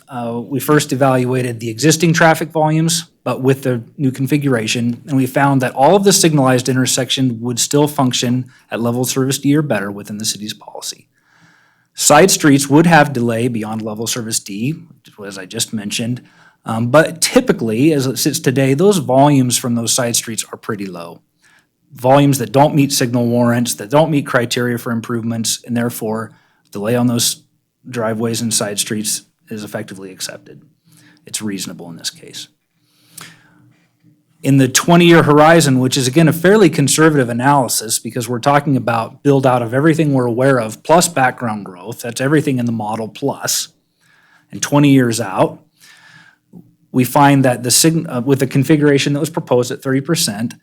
Speaker 17: we first evaluated the existing traffic volumes, but with the new configuration, and we found that all of the signalized intersections would still function at level service D or better within the city's policy. Side streets would have delay beyond level service D, as I just mentioned, but typically, as it sits today, those volumes from those side streets are pretty low. Volumes that don't meet signal warrants, that don't meet criteria for improvements, and therefore delay on those driveways and side streets is effectively accepted. It's reasonable in this case. In the 20-year horizon, which is again a fairly conservative analysis because we're talking about build out of everything we're aware of plus background growth, that's everything in the model plus, and 20 years out, we find that with the configuration that was proposed at 30%,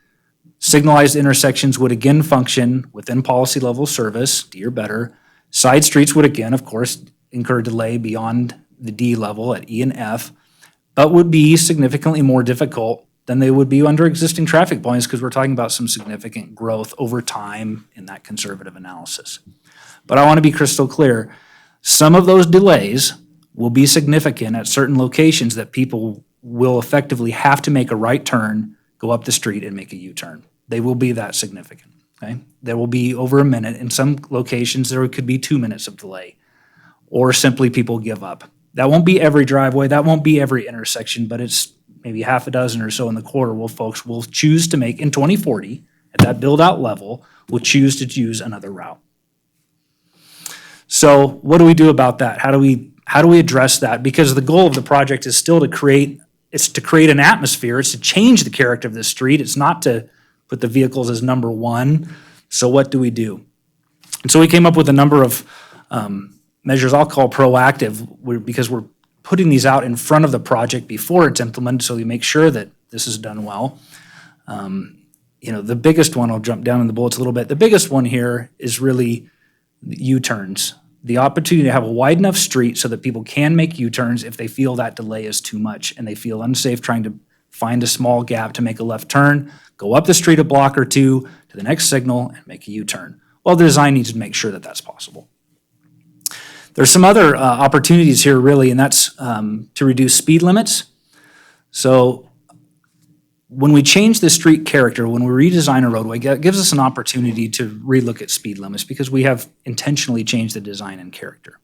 Speaker 17: signalized intersections would again function within policy level service, D or better. Side streets would again, of course, incur delay beyond the D level at E and F, but would be significantly more difficult than they would be under existing traffic volumes because we're talking about some significant growth over time in that conservative analysis. But I want to be crystal clear. Some of those delays will be significant at certain locations that people will effectively have to make a right turn, go up the street, and make a U-turn. They will be that significant. Okay? There will be over a minute. In some locations, there could be 2 minutes of delay, or simply people give up. That won't be every driveway, that won't be every intersection, but it's maybe half a dozen or so in the quarter where folks will choose to make, in 2040, at that build-out level, will choose to use another route. So what do we do about that? How do we address that? Because the goal of the project is still to create an atmosphere, it's to change the character of the street, it's not to put the vehicles as number one. So what do we do? And so we came up with a number of measures I'll call proactive, because we're putting these out in front of the project before it's implemented, so we make sure that this is done well. The biggest one, I'll jump down in the bullets a little bit, the biggest one here is really U-turns. The opportunity to have a wide enough street so that people can make U-turns if they feel that delay is too much and they feel unsafe trying to find a small gap to make a left turn, go up the street a block or two to the next signal and make a U-turn. Well, the design needs to make sure that that's possible. There's some other opportunities here really, and that's to reduce speed limits. So when we change the street character, when we redesign a roadway, it gives us an opportunity to relook at speed limits because we have intentionally changed the design and character.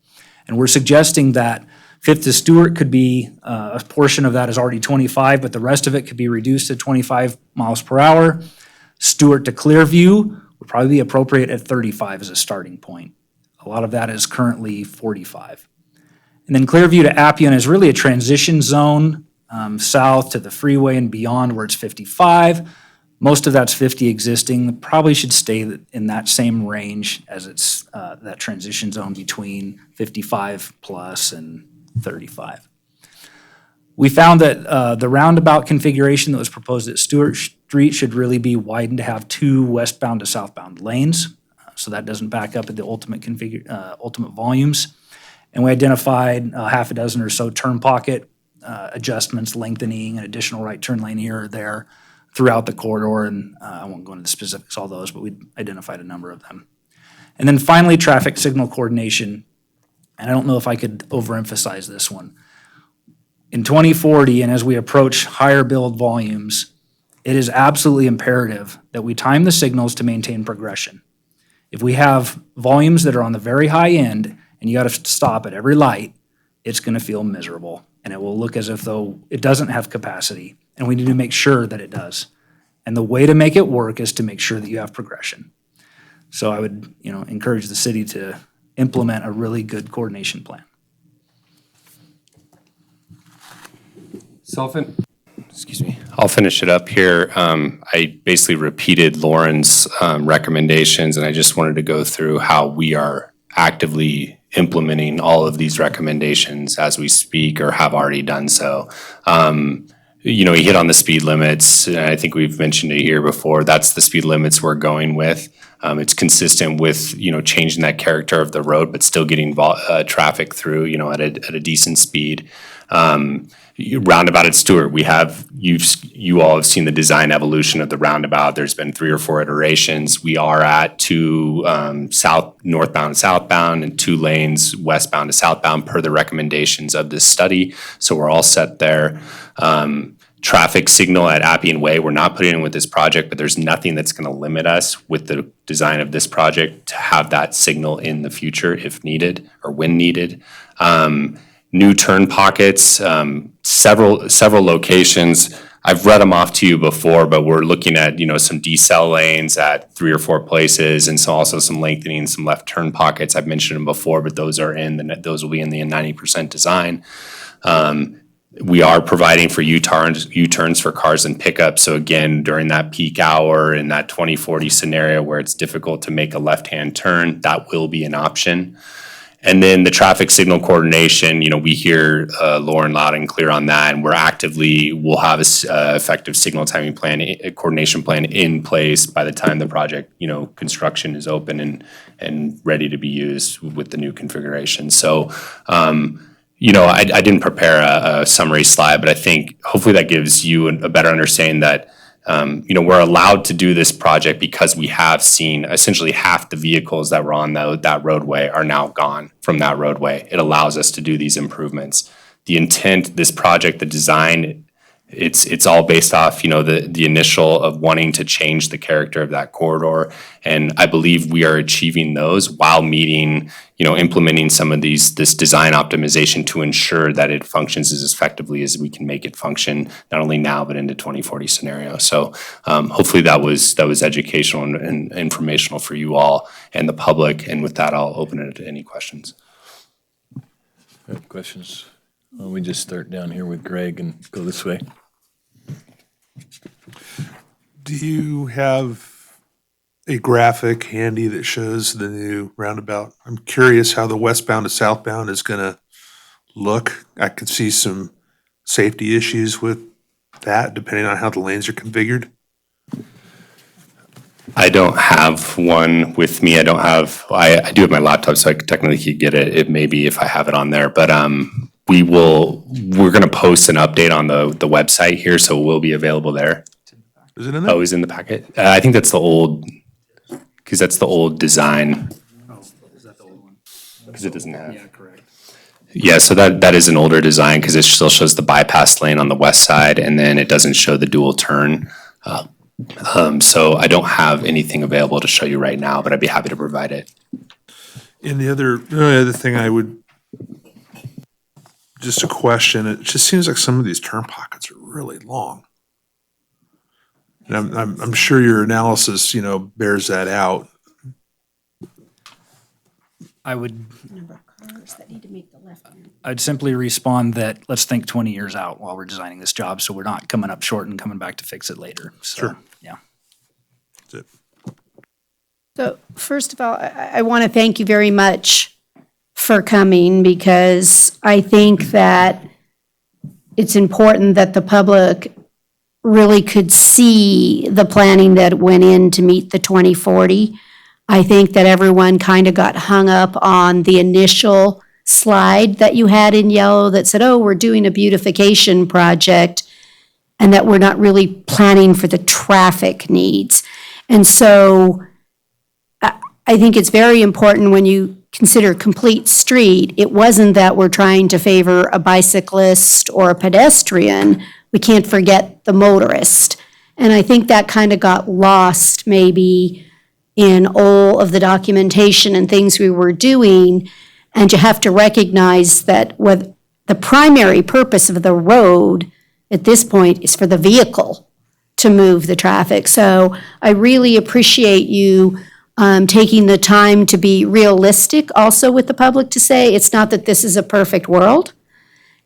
Speaker 17: And we're suggesting that 5th to Stewart could be, a portion of that is already 25, but the rest of it could be reduced to 25 miles per hour. Stewart to Clearview would probably be appropriate at 35 as a starting point. A lot of that is currently 45. And then Clearview to Appian is really a transition zone, south to the freeway and beyond where it's 55. Most of that's 50 existing, probably should stay in that same range as it's that transition zone between 55 plus and 35. We found that the roundabout configuration that was proposed at Stewart Street should really be widened to have 2 westbound to southbound lanes, so that doesn't back up at the ultimate volumes. And we identified half a dozen or so turn pocket adjustments, lengthening, an additional right turn lane here or there throughout the corridor, and I won't go into the specifics of all those, but we identified a number of them. And then finally, traffic signal coordination, and I don't know if I could overemphasize this one. In 2040, and as we approach higher build volumes, it is absolutely imperative that we time the signals to maintain progression. If we have volumes that are on the very high end and you got to stop at every light, it's going to feel miserable and it will look as if though it doesn't have capacity, and we need to make sure that it does. And the way to make it work is to make sure that you have progression. So I would, encourage the city to implement a really good coordination plan.
Speaker 16: I'll finish it up here. I basically repeated Lauren's recommendations, and I just wanted to go through how we are actively implementing all of these recommendations as we speak or have already done so. He hit on the speed limits, and I think we've mentioned it here before. That's the speed limits we're going with. It's consistent with, changing that character of the road, but still getting traffic through, at a decent speed. Roundabout at Stewart, you all have seen the design evolution of the roundabout. There's been 3 or 4 iterations. We are at 2 northbound and southbound, and 2 lanes westbound to southbound per the recommendations of this study. So we're all set there. Traffic signal at Appian Way, we're not putting in with this project, but there's nothing that's going to limit us with the design of this project to have that signal in the future if needed or when needed. New turn pockets, several locations. I've read them off to you before, but we're looking at, some decel lanes at 3 or 4 places, and so also some lengthening, some left turn pockets. I've mentioned them before, but those will be in the 90% design. We are providing for U-turns for cars and pickups. So again, during that peak hour in that 2040 scenario where it's difficult to make a left-hand turn, that will be an option. And then the traffic signal coordination, we hear Lauren loud and clear on that, and we'll have a effective signal timing plan, a coordination plan in place by the time the project, construction is open and ready to be used with the new configuration. So, I didn't prepare a summary slide, but I think hopefully that gives you a better understanding that we're allowed to do this project because we have seen essentially half the vehicles that were on that roadway are now gone from that roadway. It allows us to do these improvements. The intent, this project, the design, it's all based off, the initial of wanting to change the character of that corridor. And I believe we are achieving those while meeting, implementing some of this design optimization to ensure that it functions as effectively as we can make it function, not only now, but into 2040 scenario. So hopefully that was educational and informational for you all and the public. And with that, I'll open it to any questions.
Speaker 3: Questions? Well, we just start down here with Greg and go this way.
Speaker 13: Do you have a graphic handy that shows the new roundabout? I'm curious how the westbound to southbound is going to look. I could see some safety issues with that depending on how the lanes are configured.
Speaker 16: I don't have one with me. I do have my laptop, so I technically could get it. It may be if I have it on there, but we're going to post an update on the website here, so it will be available there.
Speaker 13: Is it in there?
Speaker 16: Oh, it's in the packet? I think that's the old design.
Speaker 17: Oh, is that the old one?
Speaker 16: Because it doesn't have.
Speaker 17: Yeah, correct.
Speaker 16: Yeah, so that is an older design because it still shows the bypass lane on the west side, and then it doesn't show the dual turn. So I don't have anything available to show you right now, but I'd be happy to provide it.
Speaker 13: And the other thing I would, just a question, it just seems like some of these turn pockets are really long. And I'm sure your analysis, bears that out.
Speaker 17: I would,
Speaker 4: Number of cars that need to make the left turn.
Speaker 17: I'd simply respond that let's think 20 years out while we're designing this job, so we're not coming up short and coming back to fix it later. So,
Speaker 13: Sure.
Speaker 17: Yeah.
Speaker 13: That's it.
Speaker 4: So first of all, I want to thank you very much for coming because I think that it's important that the public really could see the planning that went in to meet the 2040. I think that everyone kind of got hung up on the initial slide that you had in yellow that said, oh, we're doing a beautification project, and that we're not really planning for the traffic needs. And so I think it's very important when you consider complete street, it wasn't that we're trying to favor a bicyclist or a pedestrian. We can't forget the motorist. And I think that kind of got lost maybe in all of the documentation and things we were doing. And you have to recognize that what the primary purpose of the road at this point is for the vehicle to move the traffic. So I really appreciate you taking the time to be realistic also with the public to say, it's not that this is a perfect world.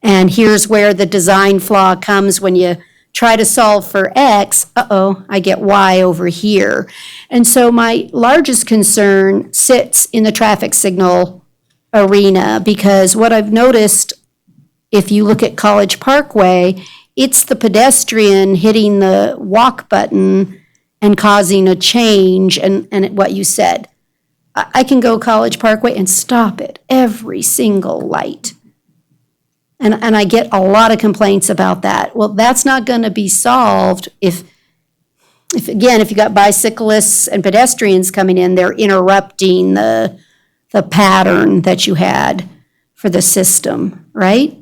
Speaker 4: And here's where the design flaw comes when you try to solve for X, I get Y over here. And so my largest concern sits in the traffic signal arena, because what I've noticed, if you look at College Parkway, it's the pedestrian hitting the walk button and causing a change, and what you said. I can go College Parkway and stop at every single light. And I get a lot of complaints about that. Well, that's not gonna be solved if you got bicyclists and pedestrians coming in, they're interrupting the pattern that you had for the system, right?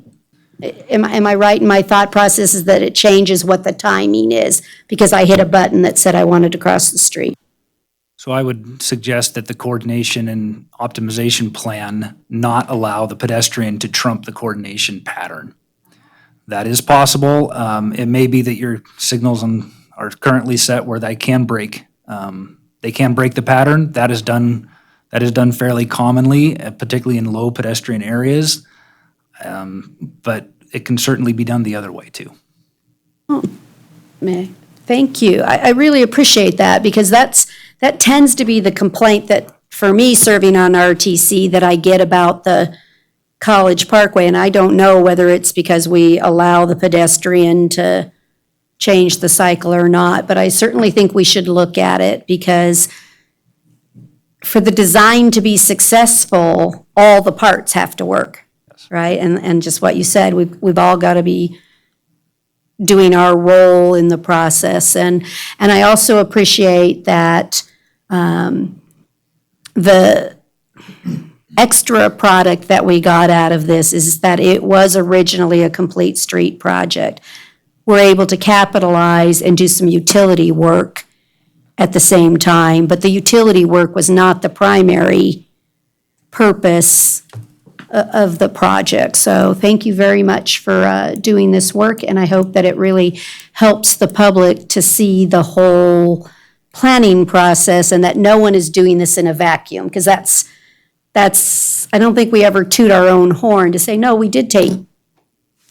Speaker 4: Am I right in my thought process is that it changes what the timing is because I hit a button that said I wanted to cross the street?
Speaker 17: So I would suggest that the coordination and optimization plan not allow the pedestrian to trump the coordination pattern. That is possible. It may be that your signals are currently set where they can break. They can break the pattern. That is done fairly commonly, particularly in low pedestrian areas. But it can certainly be done the other way too.
Speaker 4: Thank you. I really appreciate that, because that tends to be the complaint that, for me, serving on RTC, that I get about the College Parkway. And I don't know whether it's because we allow the pedestrian to change the cycle or not, but I certainly think we should look at it, because for the design to be successful, all the parts have to work, right? And just what you said, we've all got to be doing our role in the process. And I also appreciate that the extra product that we got out of this is that it was originally a complete street project. We're able to capitalize and do some utility work at the same time, but the utility work was not the primary purpose of the project. So thank you very much for doing this work, and I hope that it really helps the public to see the whole planning process and that no one is doing this in a vacuum, because that's I don't think we ever toot our own horn to say, no, we did take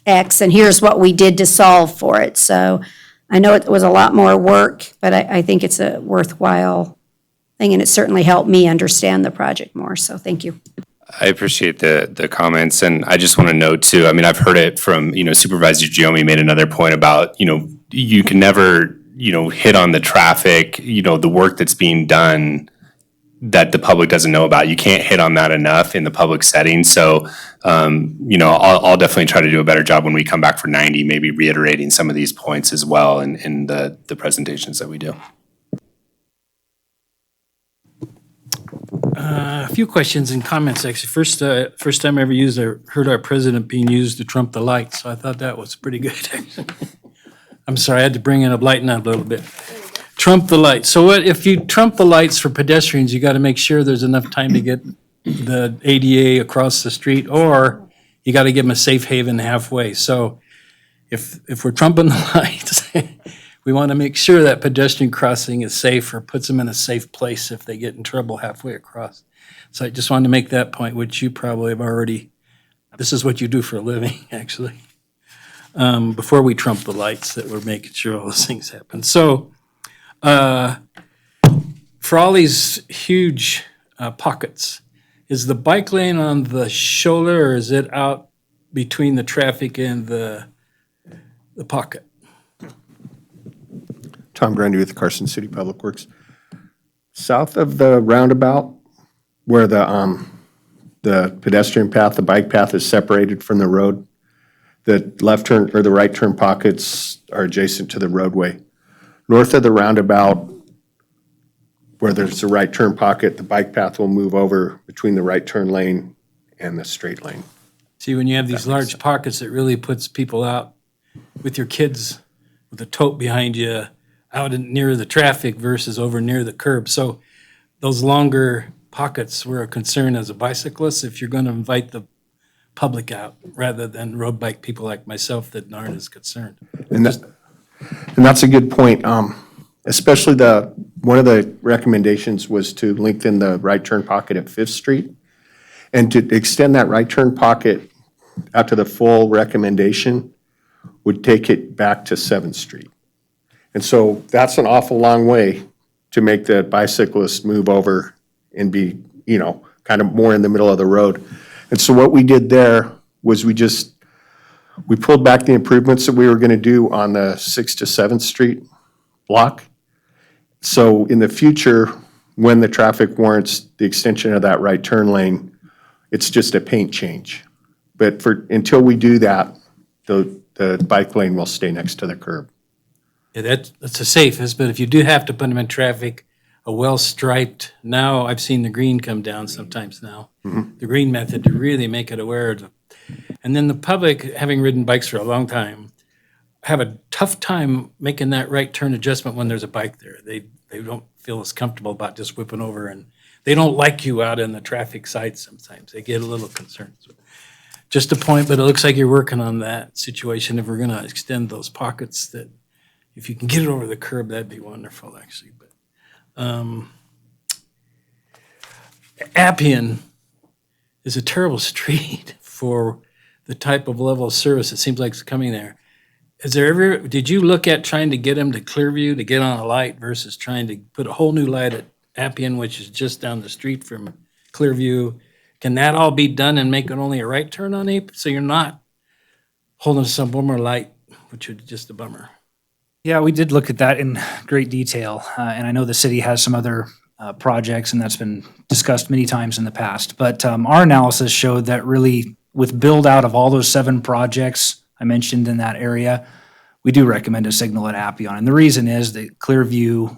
Speaker 4: X and here's what we did to solve for it. So I know it was a lot more work, but I think it's a worthwhile thing, and it certainly helped me understand the project more. So thank you.
Speaker 16: I appreciate the comments, and I just want to note too, I mean, I've heard it from, Supervisor Giomi made another point about, you can never, hit on the traffic, the work that's being done that the public doesn't know about. You can't hit on that enough in the public setting. So, I'll definitely try to do a better job when we come back for 90, maybe reiterating some of these points as well in the presentations that we do.
Speaker 1: A few questions and comments, actually. First time I ever heard our president being used to trump the lights, so I thought that was pretty good, actually. I'm sorry, I had to bring it up, lighten up a little bit. Trump the lights. So what, if you trump the lights for pedestrians, you gotta make sure there's enough time to get the ADA across the street, or you gotta give them a safe haven halfway. So if we're trumping the lights, we want to make sure that pedestrian crossing is safe, or puts them in a safe place if they get in trouble halfway across. So I just wanted to make that point, which you probably have already, this is what you do for a living, actually. Before we trump the lights, that we're making sure all those things happen. So for all these huge pockets, is the bike lane on the shoulder, or is it out between the traffic and the pocket?
Speaker 15: Tom Grundy with Carson City Public Works. South of the roundabout, where the the pedestrian path, the bike path is separated from the road. The left turn or the right turn pockets are adjacent to the roadway. North of the roundabout, where there's a right turn pocket, the bike path will move over between the right turn lane and the straight lane.
Speaker 1: See, when you have these large pockets, it really puts people out with your kids with a tote behind you out near the traffic versus over near the curb. So those longer pockets were a concern as a bicyclist if you're going to invite the public out rather than road bike people like myself that aren't as concerned.
Speaker 15: And that's a good point. Especially one of the recommendations was to lengthen the right turn pocket at Fifth Street. And to extend that right turn pocket out to the full recommendation would take it back to 7th Street. And so that's an awful long way to make the bicyclist move over and be, kind of more in the middle of the road. And so what we did there was we pulled back the improvements that we were going to do on the 6th to 7th Street block. So in the future, when the traffic warrants the extension of that right turn lane, it's just a paint change. But until we do that, the bike lane will stay next to the curb.
Speaker 1: Yeah, that's the safest, but if you do have to put them in traffic, a well-striped, now I've seen the green come down sometimes now. The green method to really make it aware of. And then the public, having ridden bikes for a long time, have a tough time making that right turn adjustment when there's a bike there. They don't feel as comfortable about just whipping over, and they don't like you out in the traffic side sometimes. They get a little concerned. So just a point, but it looks like you're working on that situation. If we're going to extend those pockets, that if you can get it over the curb, that'd be wonderful, actually. But Appian is a terrible street for the type of level of service it seems like it's coming there. Did you look at trying to get them to Clearview to get on a light versus trying to put a whole new light at Appian, which is just down the street from Clearview? Can that all be done and make it only a right turn on Appian? So you're not holding some more light, which would be just a bummer.
Speaker 17: Yeah, we did look at that in great detail, and I know the city has some other projects, and that's been discussed many times in the past. But our analysis showed that really, with build out of all those 7 projects I mentioned in that area, we do recommend a signal at Appian. And the reason is that Clearview,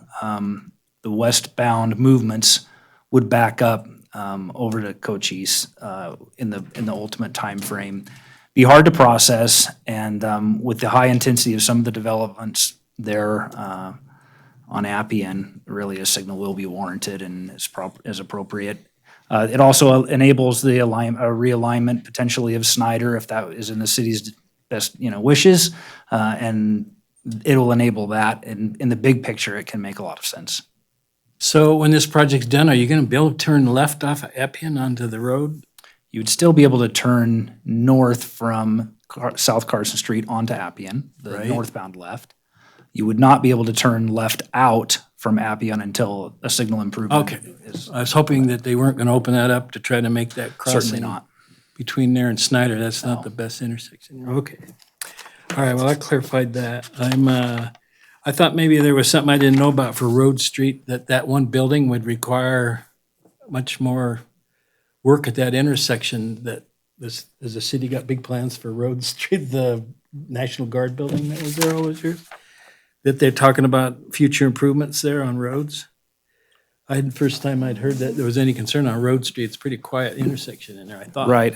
Speaker 17: the westbound movements would back up over to Cochise in the ultimate time frame. Be hard to process, and with the high intensity of some of the developments there on Appian, really a signal will be warranted and is appropriate. It also enables the realignment potentially of Snyder if that is in the city's best wishes, and it will enable that. And in the big picture, it can make a lot of sense.
Speaker 1: So when this project's done, are you going to be able to turn left off of Appian onto the road?
Speaker 17: You'd still be able to turn north from South Carson Street onto Appian, the northbound left. You would not be able to turn left out from Appian until a signal improvement.
Speaker 1: Okay. I was hoping that they weren't going to open that up to try to make that crossing.
Speaker 17: Certainly not.
Speaker 1: Between there and Snyder. That's not the best intersection. Okay. All right, well, I clarified that. I thought maybe there was something I didn't know about for Road Street, that one building would require much more work at that intersection. That has the city got big plans for Road Street, the National Guard building that was there all those years? That they're talking about future improvements there on roads? First time I'd heard that there was any concern on Road Street. It's a pretty quiet intersection in there, I thought.
Speaker 17: Right.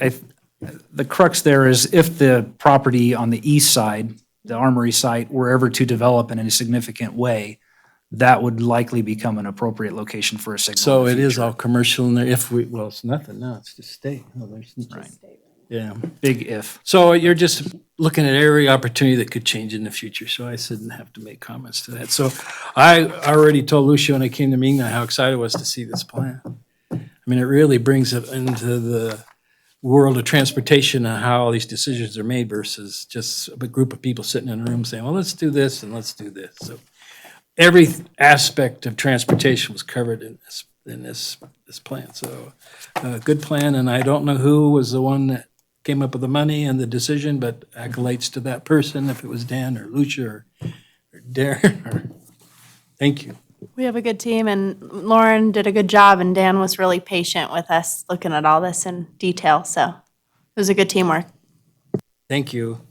Speaker 17: The crux there is if the property on the east side, the Armory site, were ever to develop in a significant way, that would likely become an appropriate location for a signal.
Speaker 1: So it is all commercial in there well, it's nothing now, it's just state. Oh, there's
Speaker 17: Right.
Speaker 1: Yeah.
Speaker 17: Big if.
Speaker 1: So you're just looking at every opportunity that could change in the future, so I shouldn't have to make comments to that. So I already told Lucio when I came to meeting how excited I was to see this plan. I mean, it really brings it into the world of transportation and how all these decisions are made versus just a group of people sitting in a room saying, well, let's do this and let's do this. So every aspect of transportation was covered in this plan. So good plan, and I don't know who was the one that came up with the money and the decision, but accolades to that person, if it was Dan or Lucia or Darren. Thank you.
Speaker 2: We have a good team, and Lauren did a good job, and Dan was really patient with us looking at all this in detail, so it was a good teamwork.
Speaker 1: Thank you.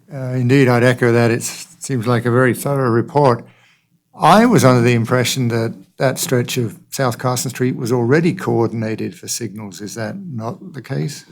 Speaker 12: Indeed, I'd echo that. It seems like a very thorough report. I was under the impression that that stretch of South Carson Street was already coordinated for signals. Is that not the case?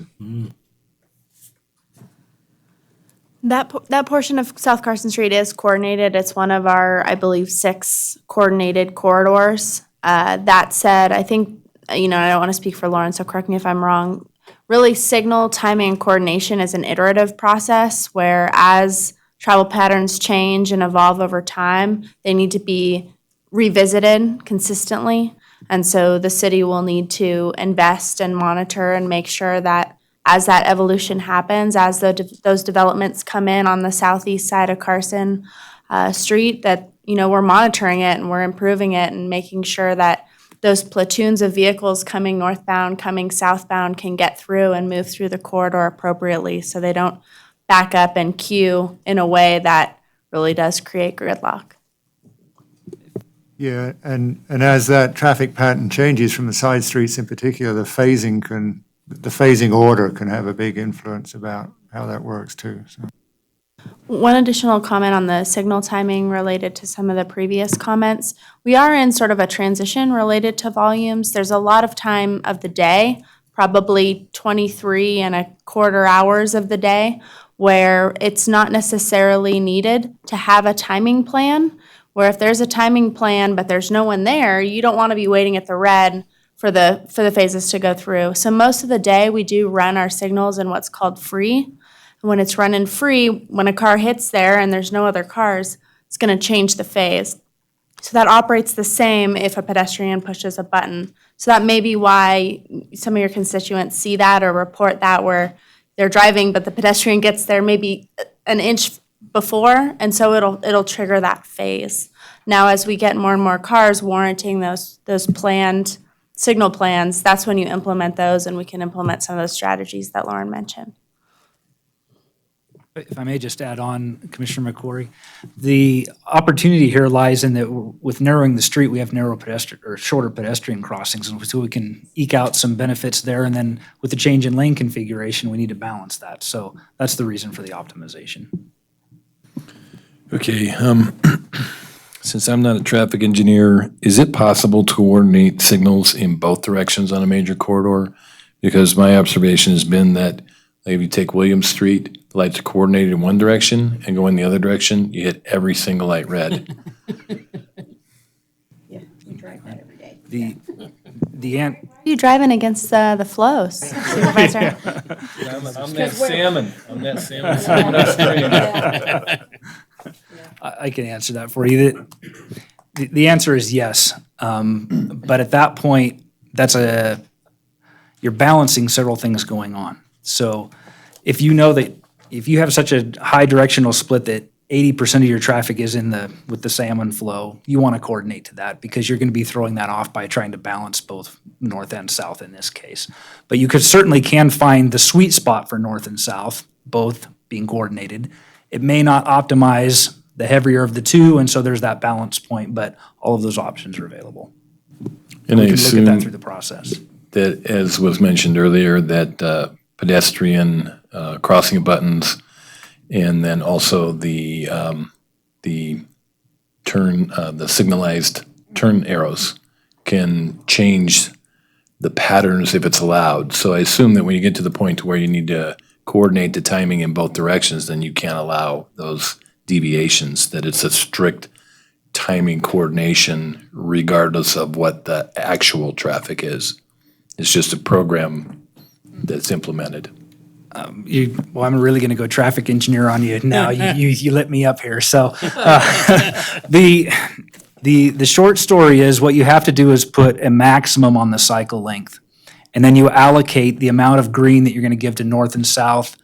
Speaker 2: That portion of South Carson Street is coordinated. It's one of our, I believe, 6 coordinated corridors. That said, I think, I don't want to speak for Lauren, so correct me if I'm wrong. Really, signal timing and coordination is an iterative process where as travel patterns change and evolve over time, they need to be revisited consistently. And so the city will need to invest and monitor and make sure that as that evolution happens, as those developments come in on the southeast side of Carson Street, that, we're monitoring it and we're improving it and making sure that those platoons of vehicles coming northbound, coming southbound can get through and move through the corridor appropriately so they don't back up and queue in a way that really does create gridlock.
Speaker 12: Yeah, and as that traffic pattern changes from the side streets in particular, the phasing order can have a big influence about how that works too. So.
Speaker 2: One additional comment on the signal timing related to some of the previous comments. We are in sort of a transition related to volumes. There's a lot of time of the day, probably 23.25 hours of the day, where it's not necessarily needed to have a timing plan, where if there's a timing plan but there's no one there, you don't want to be waiting at the red for the phases to go through. So most of the day we do run our signals in what's called free. And when it's running free, when a car hits there and there's no other cars, it's going to change the phase. So that operates the same if a pedestrian pushes a button. So that may be why some of your constituents see that or report that where they're driving, but the pedestrian gets there maybe an inch before, and so it'll trigger that phase. Now, as we get more and more cars warranting those planned signal plans, that's when you implement those, and we can implement some of those strategies that Lauren mentioned.
Speaker 17: If I may just add on, Commissioner McCory, the opportunity here lies in that with narrowing the street, we have shorter pedestrian crossings, and so we can eke out some benefits there. And then with the change in lane configuration, we need to balance that. So that's the reason for the optimization.
Speaker 3: Okay, since I'm not a traffic engineer, is it possible to coordinate signals in both directions on a major corridor? Because my observation has been that if you take Williams Street, the lights are coordinated in one direction and go in the other direction, you hit every single light red.
Speaker 4: Yeah, we drive that every day.
Speaker 2: Are you driving against the flows, Supervisor?
Speaker 3: I'm that salmon. I'm that salmon.
Speaker 17: I can answer that for you. The answer is yes. But at that point, you're balancing several things going on. So if you know that if you have such a high directional split that 80% of your traffic is with the salmon flow, you want to coordinate to that because you're going to be throwing that off by trying to balance both north and south in this case. But you certainly can find the sweet spot for north and south, both being coordinated. It may not optimize the heavier of the two, and so there's that balance point, but all of those options are available.
Speaker 3: And
Speaker 17: we
Speaker 3: I
Speaker 17: can look at that
Speaker 3: assume
Speaker 17: through the process.
Speaker 3: that, as was mentioned earlier, that pedestrian crossing buttons, and then also the signalized turn arrows can change the patterns if it's allowed. So I assume that when you get to the point where you need to coordinate the timing in both directions, then you can't allow those deviations, that it's a strict timing coordination regardless of what the actual traffic is. It's just a program that's implemented.
Speaker 17: I'm really going to go traffic engineer on you now. You lit me up here. So the short story is what you have to do is put a maximum on the cycle length. And then you allocate the amount of green that you're going to give to north and south,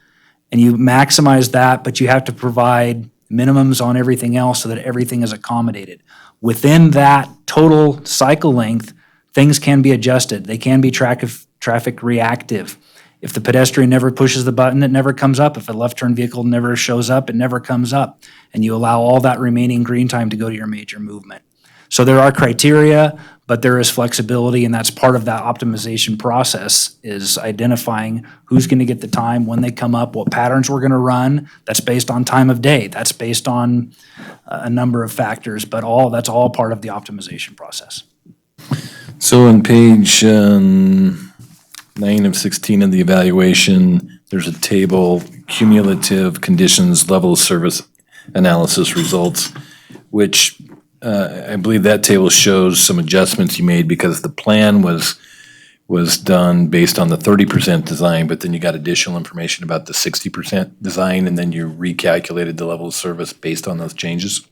Speaker 17: and you maximize that, but you have to provide minimums on everything else so that everything is accommodated. Within that total cycle length, things can be adjusted. They can be traffic reactive. If the pedestrian never pushes the button, it never comes up. If a left turn vehicle never shows up, it never comes up. And you allow all that remaining green time to go to your major movement. So there are criteria, but there is flexibility, and that's part of that optimization process, is identifying who's going to get the time, when they come up, what patterns we're going to run. That's based on time of day. That's based on a number of factors, but that's all part of the optimization process.
Speaker 3: So on page 9 of 16 of the evaluation, there's a table, cumulative conditions, level of service analysis results, which I believe that table shows some adjustments you made because the plan was done based on the 30% design, but then you got additional information about the 60% design, and then you recalculated the level of service based on those changes?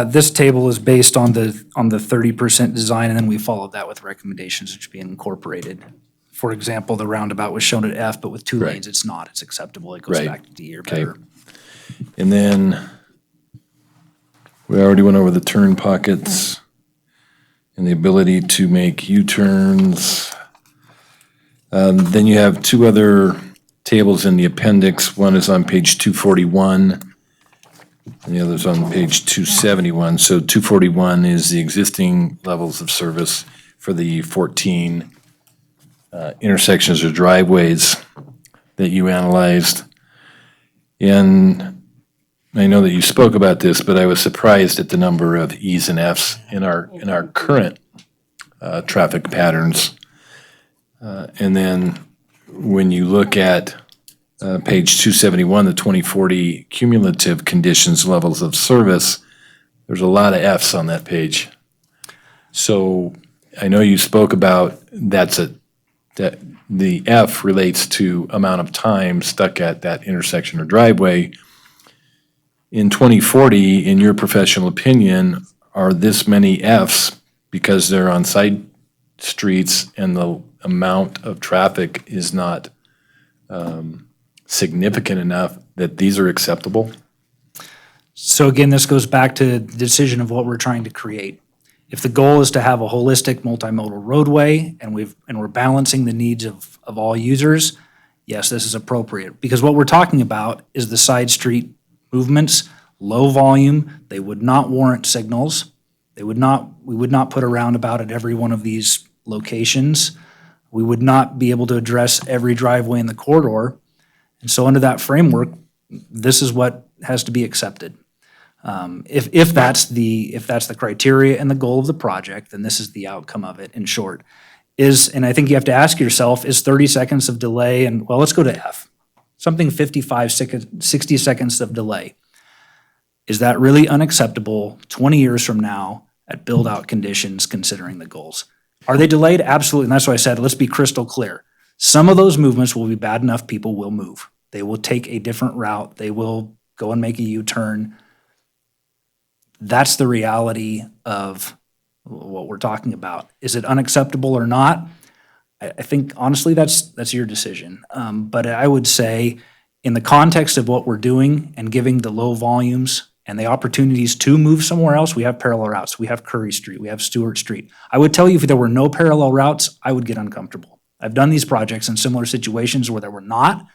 Speaker 17: This table is based on the 30% design, and then we followed that with recommendations which are being incorporated. For example, the roundabout was shown at F, but with 2 lanes, it's not. It's acceptable. It goes
Speaker 3: Right.
Speaker 17: back to D or
Speaker 3: Okay.
Speaker 17: better.
Speaker 3: And then we already went over the turn pockets and the ability to make U-turns. Then you have 2 other tables in the appendix. One is on page 241, and the other's on page 271. So 241 is the existing levels of service for the 14 intersections or driveways that you analyzed. And I know that you spoke about this, but I was surprised at the number of E's and F's in our current traffic patterns. And then when you look at page 271, the 2040 cumulative conditions levels of service, there's a lot of F's on that page. So I know you spoke about that the F relates to amount of time stuck at that intersection or driveway. In 2040, in your professional opinion, are this many Fs because they're on side streets and the amount of traffic is not significant enough that these are acceptable?
Speaker 17: So again, this goes back to the decision of what we're trying to create. If the goal is to have a holistic multimodal roadway and we're balancing the needs of all users, yes, this is appropriate. Because what we're talking about is the side street movements, low volume, they would not warrant signals. We would not put a roundabout at every one of these locations. We would not be able to address every driveway in the corridor. And so under that framework, this is what has to be accepted. If that's the criteria and the goal of the project, then this is the outcome of it, in short. And I think you have to ask yourself, is 30 seconds of delay, and well, let's go to F. Something 60 seconds of delay. Is that really unacceptable 20 years from now at build-out conditions considering the goals? Are they delayed? Absolutely. And that's why I said, let's be crystal clear. Some of those movements will be bad enough, people will move. They will take a different route. They will go and make a U-turn. That's the reality of what we're talking about. Is it unacceptable or not? I think, honestly, that's your decision. But I would say, in the context of what we're doing and giving the low volumes and the opportunities to move somewhere else, we have parallel routes. We have Curry Street. We have Stewart Street. I would tell you, if there were no parallel routes, I would get uncomfortable. I've done these projects in similar situations where there were not.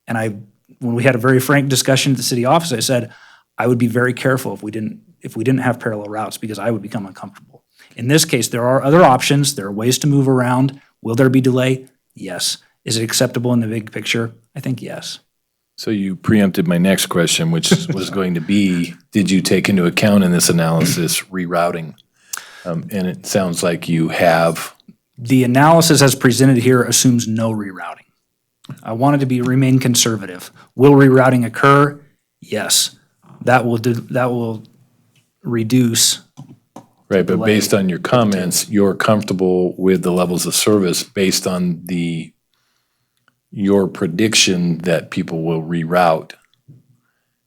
Speaker 17: And when we had a very frank discussion at the city office, I said, I would be very careful if we didn't have parallel routes, because I would become uncomfortable. In this case, there are other options. There are ways to move around. Will there be delay? Yes. Is it acceptable in the big picture? I think yes.
Speaker 3: So you preempted my next question, which was going to be, did you take into account in this analysis rerouting? And it sounds like you have.
Speaker 17: The analysis as presented here assumes no rerouting. I wanted to remain conservative. Will rerouting occur? Yes. That will reduce.
Speaker 3: Right, but based on your comments, you're comfortable with the levels of service based on your prediction that people will reroute.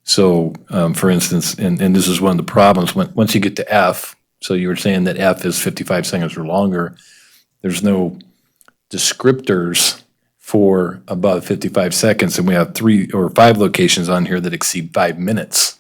Speaker 3: So, for instance, and this is one of the problems, once you get to F, so you were saying that F is 55 seconds or longer, there's no descriptors for above 55 seconds, and we have 3 or 5 locations on here that exceed 5 minutes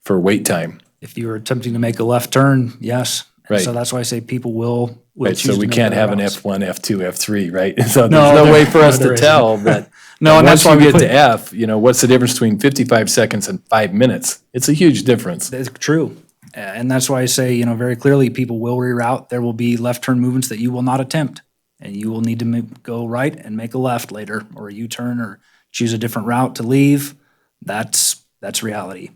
Speaker 3: for wait time.
Speaker 17: If you were attempting to make a left turn, yes. And so
Speaker 3: Right.
Speaker 17: that's why I say people will
Speaker 3: Right,
Speaker 17: choose
Speaker 3: so
Speaker 17: to
Speaker 3: we
Speaker 17: make
Speaker 3: can't
Speaker 17: other
Speaker 3: have an
Speaker 17: routes.
Speaker 3: F1, F2, F3, right? So
Speaker 17: No,
Speaker 3: there's no way
Speaker 17: there-
Speaker 3: for us
Speaker 17: no, there
Speaker 3: to
Speaker 17: isn't.
Speaker 3: tell, but
Speaker 17: No, and
Speaker 3: once
Speaker 17: that's why
Speaker 3: you
Speaker 17: we
Speaker 3: get
Speaker 17: put-
Speaker 3: to F, what's the difference between 55 seconds and 5 minutes? It's a huge difference.
Speaker 17: That's true. And that's why I say, very clearly, people will reroute. There will be left turn movements that you will not attempt. And you will need to go right and make a left later, or a U-turn, or choose a different route to leave. That's reality.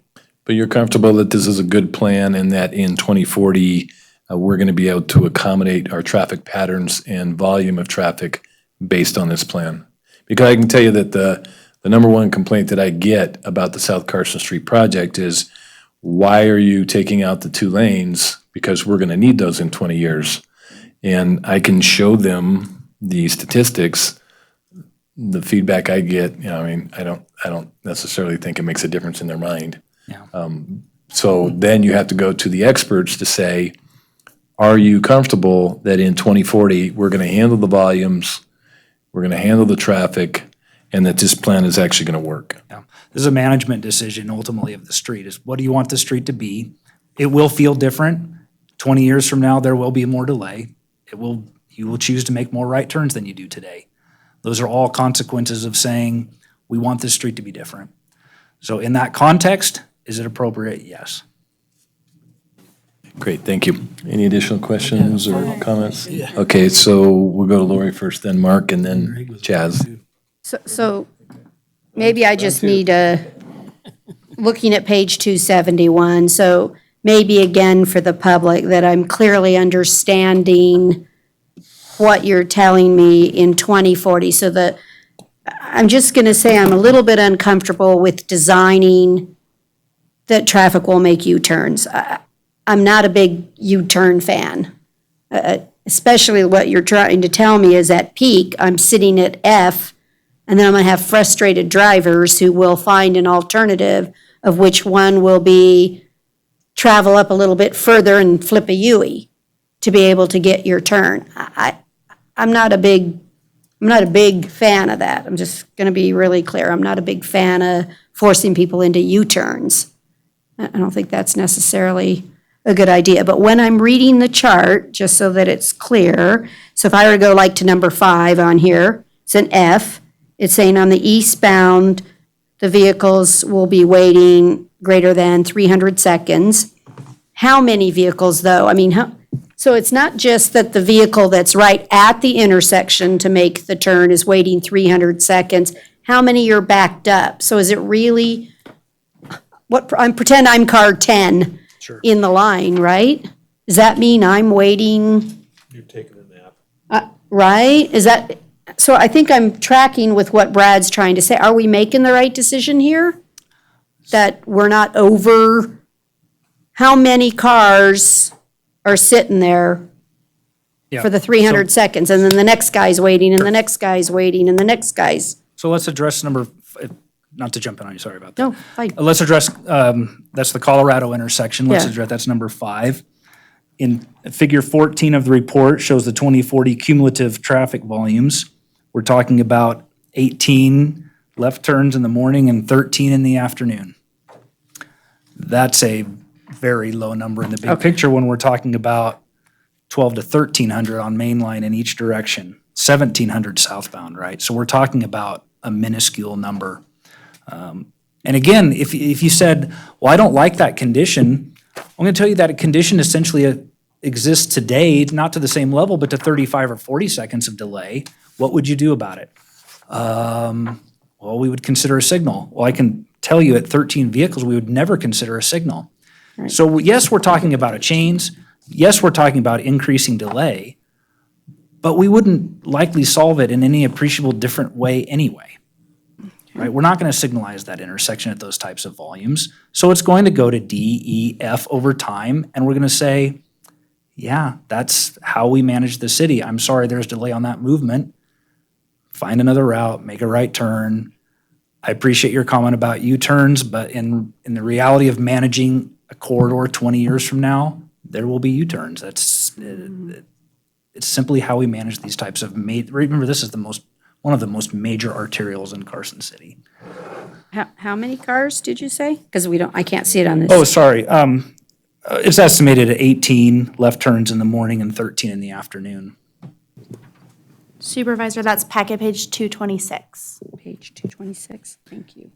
Speaker 3: But you're comfortable that this is a good plan and that in 2040, we're going to be able to accommodate our traffic patterns and volume of traffic based on this plan? Because I can tell you that the number one complaint that I get about the South Carson Street project is, why are you taking out the 2 lanes? Because we're going to need those in 20 years. And I can show them the statistics, the feedback I get, I don't necessarily think it makes a difference in their mind.
Speaker 17: Yeah.
Speaker 3: So then you have to go to the experts to say, are you comfortable that in 2040, we're going to handle the volumes, we're going to handle the traffic, and that this plan is actually going to work?
Speaker 17: Yeah. This is a management decision ultimately of the street, is what do you want the street to be? It will feel different. 20 years from now, there will be more delay. You will choose to make more right turns than you do today. Those are all consequences of saying, we want this street to be different. So in that context, is it appropriate? Yes.
Speaker 3: Great, thank you. Any additional questions or comments? Okay, so we'll go to Lori first, then Mark, and then Chaz.
Speaker 4: So maybe I just need looking at page 271, so maybe again for the public, that I'm clearly understanding what you're telling me in 2040. So I'm just going to say I'm a little bit uncomfortable with designing that traffic will make U-turns. I'm not a big U-turn fan, especially what you're trying to tell me is at peak, I'm sitting at F, and then I'm going to have frustrated drivers who will find an alternative, of which one will be travel up a little bit further and flip a U-ey to be able to get your turn. I'm not a big fan of that. I'm just going to be really clear. I'm not a big fan of forcing people into U-turns. I don't think that's necessarily a good idea. But when I'm reading the chart, just so that it's clear, so if I were to go like to number 5 on here, it's an F. It's saying on the eastbound, the vehicles will be waiting greater than 300 seconds. How many vehicles, though? So it's not just that the vehicle that's right at the intersection to make the turn is waiting 300 seconds. How many are backed up? So is it really, pretend I'm car 10 in the line, right? Does that mean I'm waiting?
Speaker 13: You're taking a nap.
Speaker 4: Right? So I think I'm tracking with what Brad's trying to say. Are we making the right decision here? That we're not over, how many cars are sitting there
Speaker 17: Yeah.
Speaker 4: for the 300 seconds, and then the next guy's waiting, and the next guy's waiting, and the next guy's,
Speaker 17: So let's address not to jump in on you, sorry about that.
Speaker 4: no, fine.
Speaker 17: Let's address, that's the Colorado intersection. Let's
Speaker 4: Yeah.
Speaker 17: address, that's number 5. In figure 14 of the report shows the 2040 cumulative traffic volumes. We're talking about 18 left turns in the morning and 13 in the afternoon. That's a very low number in the big picture when we're talking about 12 to 1,300 on Main Line in each direction, 1,700 southbound, right? So we're talking about a minuscule number. And again, if you said, well, I don't like that condition, I'm going to tell you that a condition essentially exists today, not to the same level, but to 35 or 40 seconds of delay. What would you do about it? Well, we would consider a signal. Well, I can tell you at 13 vehicles, we would never consider a signal. So yes, we're talking about a change. Yes, we're talking about increasing delay, but we wouldn't likely solve it in any appreciable different way anyway. Right? We're not going to signalize that intersection at those types of volumes. So it's going to go to D, E, F over time, and we're going to say, yeah, that's how we manage the city. I'm sorry there's delay on that movement. Find another route, make a right turn. I appreciate your comment about U-turns, but in the reality of managing a corridor 20 years from now, there will be U-turns. It's simply how we manage these types of, remember, this is one of the most major arterials in Carson City.
Speaker 4: How many cars did you say? Because I can't see it on this.
Speaker 17: Oh, sorry. It's estimated at 18 left turns in the morning and 13 in the afternoon.
Speaker 2: Supervisor, that's packet page 226.
Speaker 4: Page 226, thank you.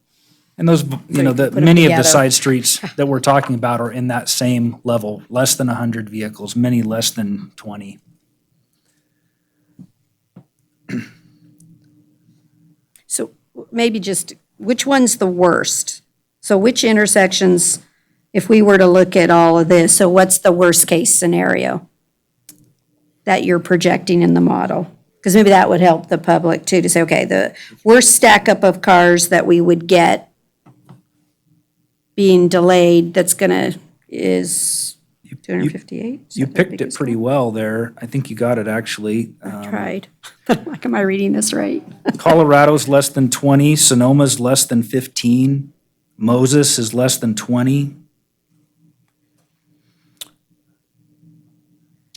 Speaker 17: And those,
Speaker 4: you
Speaker 17: the
Speaker 4: put 'em
Speaker 17: many of the
Speaker 4: together.
Speaker 17: side streets that we're talking about are in that same level, less than 100 vehicles, many less than 20.
Speaker 4: So maybe just, which one's the worst? So which intersections, if we were to look at all of this, so what's the worst-case scenario that you're projecting in the model? Because maybe that would help the public too, to say, okay, the worst stack-up of cars that we would get being delayed, that's gonna, is 258?
Speaker 17: You picked it pretty well there. I think you got it, actually.
Speaker 4: Tried. Like, am I reading this right?
Speaker 17: Colorado's less than 20, Sonoma's less than 15, Moses is less than 20.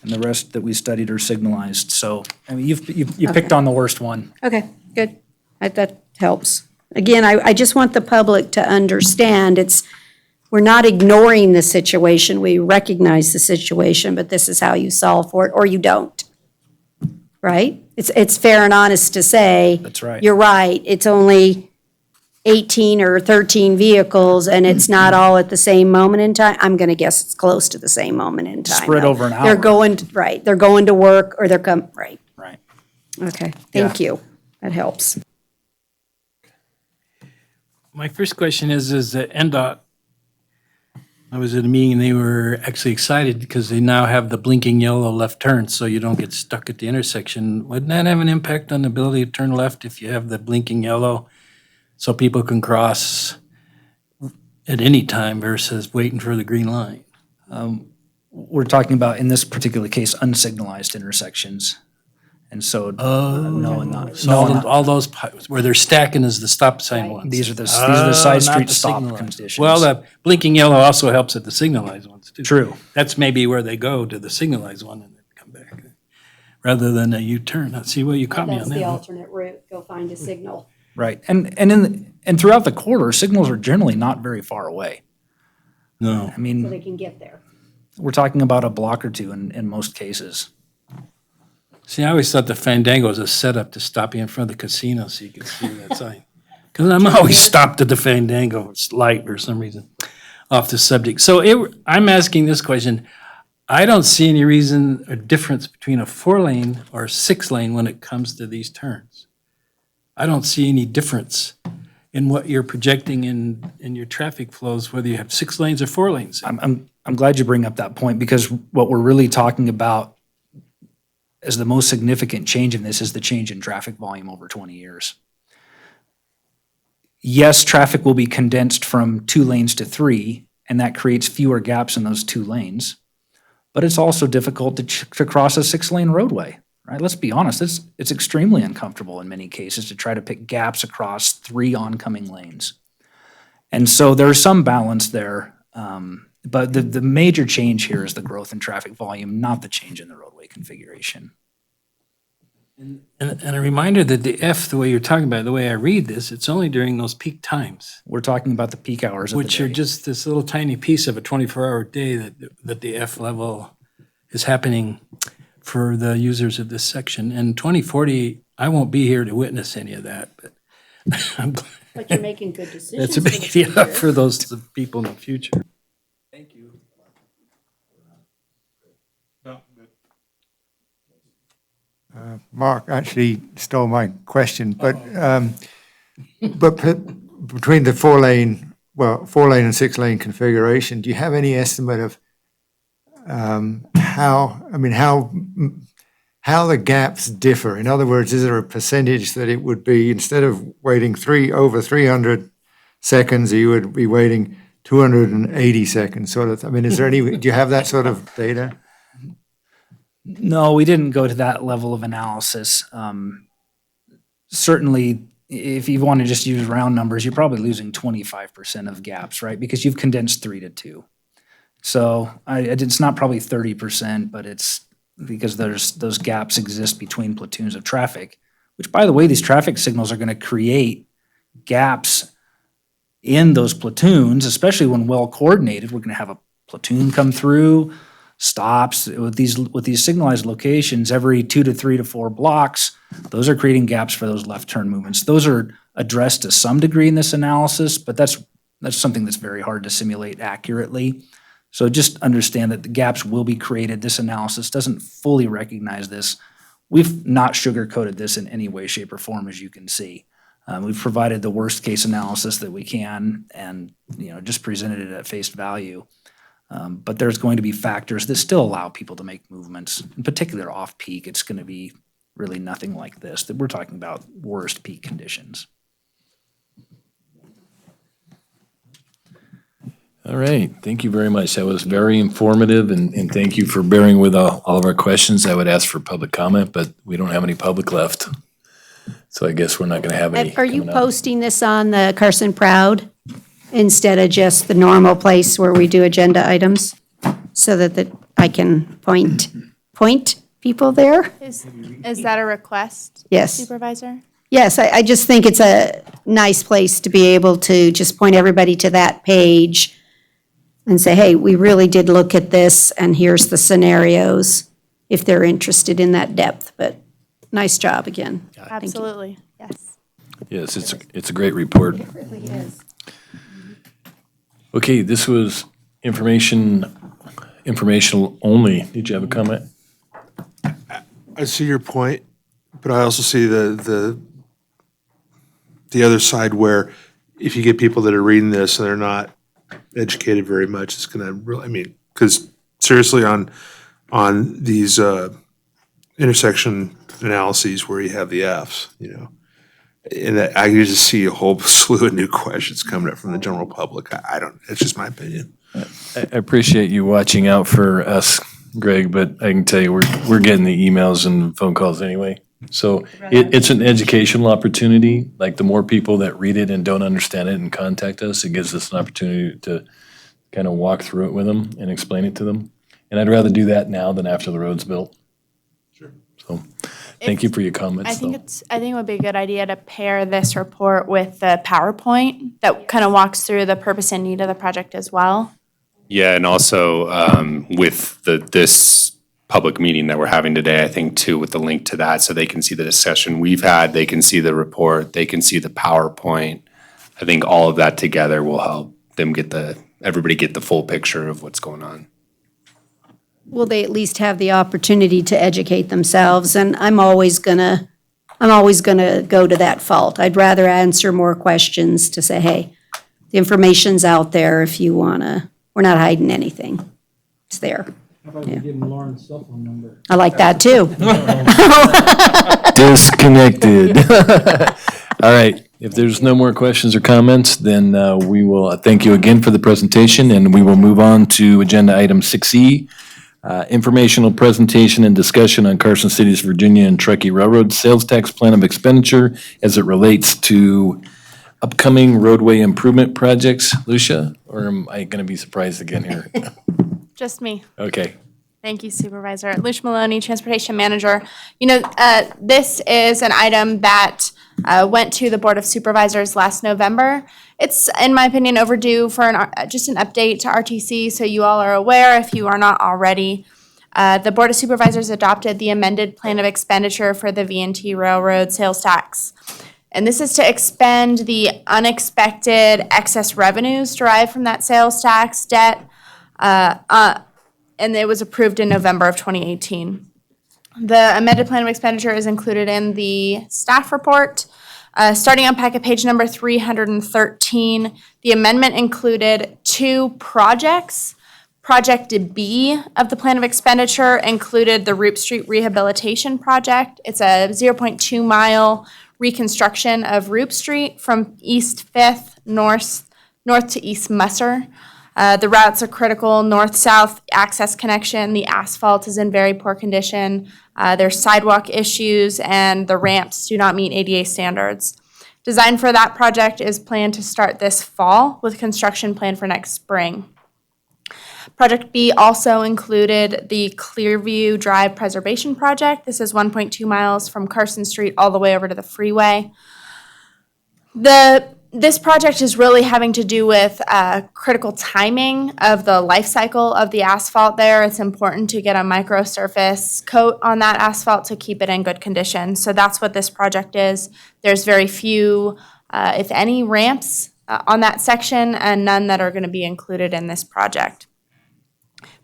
Speaker 17: And the rest that we studied are signalized. So, I mean, you picked on the worst one.
Speaker 4: Okay, good. That helps. Again, I just want the public to understand, we're not ignoring the situation. We recognize the situation, but this is how you solve for it, or you don't. Right? It's fair and honest to say.
Speaker 17: That's right.
Speaker 4: You're right, it's only 18 or 13 vehicles, and it's not all at the same moment in time. I'm gonna guess it's close to the same moment in time.
Speaker 17: Spread
Speaker 4: though.
Speaker 17: over an hour.
Speaker 4: They're going, right, they're going to work, or right.
Speaker 17: Right.
Speaker 4: Okay, thank you. That helps.
Speaker 1: My first question is that NDOT, I was at a meeting and they were actually excited because they now have the blinking yellow left turn, so you don't get stuck at the intersection. Wouldn't that have an impact on the ability to turn left if you have the blinking yellow so people can cross at any time versus waiting for the green line?
Speaker 17: We're talking about, in this particular case, unsignalized intersections. And so, no, not.
Speaker 1: So all those where they're stacking is the stop sign ones?
Speaker 17: These are the side
Speaker 1: not
Speaker 17: street
Speaker 1: the
Speaker 17: stop
Speaker 1: signalized.
Speaker 17: conditions.
Speaker 1: Well, the blinking yellow also helps at the signalized ones too.
Speaker 17: True.
Speaker 1: That's maybe where they go to the signalized one and then come back, rather than a U-turn. Let's see, well, you caught me on
Speaker 4: That's the
Speaker 1: that.
Speaker 4: alternate route, go find a signal.
Speaker 17: Right. And throughout the corridor, signals are generally not very far away.
Speaker 1: No.
Speaker 17: I mean,
Speaker 4: So they can get there.
Speaker 17: we're talking about a block or two in most cases.
Speaker 1: See, I always thought the Fandango was a setup to stop you in front of the casino so you could see that sign. Because I'm always stopped at the Fandango, it's light for some reason, off the subject. So I'm asking this question. I don't see any reason or difference between a 4-lane or a 6-lane when it comes to these turns. I don't see any difference in what you're projecting in your traffic flows, whether you have 6 lanes or 4 lanes.
Speaker 17: I'm glad you bring up that point, because what we're really talking about as the most significant change in this is the change in traffic volume over 20 years. Yes, traffic will be condensed from 2 lanes to 3, and that creates fewer gaps in those 2 lanes. But it's also difficult to cross a 6-lane roadway, right? Let's be honest, it's extremely uncomfortable in many cases to try to pick gaps across 3 oncoming lanes. And so there's some balance there, but the major change here is the growth in traffic volume, not the change in the roadway configuration.
Speaker 1: And a reminder that the F, the way you're talking about it, the way I read this, it's only during those peak times.
Speaker 17: We're talking about the peak hours of the
Speaker 1: Which
Speaker 17: day.
Speaker 1: are just this little tiny piece of a 24-hour day that the F level is happening for the users of this section. And 2040, I won't be here to witness any of that, but I'm glad.
Speaker 4: But you're making good decisions.
Speaker 1: That's a big deal for those people in the future. Thank you.
Speaker 12: Mark actually stole my question, but between the 4-lane and 6-lane configuration, do you have any estimate of how the gaps differ? In other words, is there a percentage that it would be, instead of waiting over 300 seconds, you would be waiting 280 seconds, sort of? I mean, is there any? Do you have that sort of data?
Speaker 17: No, we didn't go to that level of analysis. Certainly, if you want to just use round numbers, you're probably losing 25% of gaps, right? Because you've condensed 3 to 2. So it's not probably 30%, but it's because those gaps exist between platoons of traffic, which, by the way, these traffic signals are going to create gaps in those platoons, especially when well coordinated. We're going to have platoon come through, stops. With these signalized locations, every 2 to 3 to 4 blocks, those are creating gaps for those left turn movements. Those are addressed to some degree in this analysis, but that's something that's very hard to simulate accurately. So just understand that the gaps will be created. This analysis doesn't fully recognize this. We've not sugarcoated this in any way, shape, or form, as you can see. We've provided the worst case analysis that we can and, just presented it at face value. But there's going to be factors that still allow people to make movements. In particular, off-peak, it's going to be really nothing like this. That we're talking about worst peak conditions.
Speaker 3: All right, thank you very much. That was very informative, and thank you for bearing with all of our questions. I would ask for public comment, but we don't have any public left. So I guess we're not going to have any.
Speaker 4: Are you
Speaker 3: coming up.
Speaker 4: posting this on the Carson Proud instead of just the normal place where we do agenda items? So that I can point people there?
Speaker 2: Is that a request?
Speaker 4: Yes.
Speaker 2: Supervisor?
Speaker 4: Yes, I just think it's a nice place to be able to just point everybody to that page and say, hey, we really did look at this, and here's the scenarios, if they're interested in that depth. But nice job again. Thank you.
Speaker 2: Absolutely, yes.
Speaker 3: Yes, it's a great report.
Speaker 4: It really is.
Speaker 3: Okay, this was informational only. Did you have a comment?
Speaker 13: I see your point, but I also see the other side where if you get people that are reading this and they're not educated very much, it's gonna really, because seriously on these intersection analyses where you have the Fs, and I just see a whole slew of new questions coming up from the general public. I don't, it's just my opinion.
Speaker 3: I appreciate you watching out for us, Greg, but I can tell you, we're getting the emails and phone calls anyway. So it's an educational opportunity. Like, the more people that read it and don't understand it and contact us, it gives us an opportunity to kind of walk through it with them and explain it to them. And I'd rather do that now than after the road's built.
Speaker 13: Sure.
Speaker 3: So, thank you for your comments,
Speaker 2: I think
Speaker 3: though.
Speaker 2: it would be a good idea to pair this report with the PowerPoint that kind of walks through the purpose and need of the project as well.
Speaker 16: Yeah, and also with this public meeting that we're having today, I think too, with the link to that, so they can see the discussion we've had, they can see the report, they can see the PowerPoint. I think all of that together will help them everybody get the full picture of what's going on.
Speaker 4: Will they at least have the opportunity to educate themselves? And I'm always gonna go to that fault. I'd rather answer more questions to say, hey, the information's out there if you wanna, we're not hiding anything. It's there.
Speaker 17: How about you give them Lauren's cell phone number?
Speaker 4: I like that too.
Speaker 3: Disconnected. All right, if there's no more questions or comments, then we will thank you again for the presentation, and we will move on to agenda item 6E, informational presentation and discussion on Carson City's Virginia and Truckee Railroad sales tax plan of expenditure as it relates to upcoming roadway improvement projects. Lucia, or am I going to be surprised again here?
Speaker 2: Just me.
Speaker 3: Okay.
Speaker 2: Thank you, Supervisor. Lucia Maloney, Transportation Manager. This is an item that went to the Board of Supervisors last November. It's, in my opinion, overdue for just an update to RTC, so you all are aware if you are not already. The Board of Supervisors adopted the amended plan of expenditure for the V&T Railroad sales tax. And this is to expend the unexpected excess revenues derived from that sales tax debt. And it was approved in November of 2018. The amended plan of expenditure is included in the staff report. Starting on packet page number 313, the amendment included 2 projects. Project B of the plan of expenditure included the Roop Street Rehabilitation Project. It's a 0.2 mile reconstruction of Roop Street from East 5th north to East Musser. The routes are critical, north-south access connection. The asphalt is in very poor condition. There's sidewalk issues, and the ramps do not meet ADA standards. Design for that project is planned to start this fall with construction planned for next spring. Project B also included the Clearview Drive Preservation Project. This is 1.2 miles from Carson Street all the way over to the freeway. The This project is really having to do with critical timing of the life cycle of the asphalt there. It's important to get a microsurface coat on that asphalt to keep it in good condition. So that's what this project is. There's very few, if any, ramps on that section, and none that are going to be included in this project.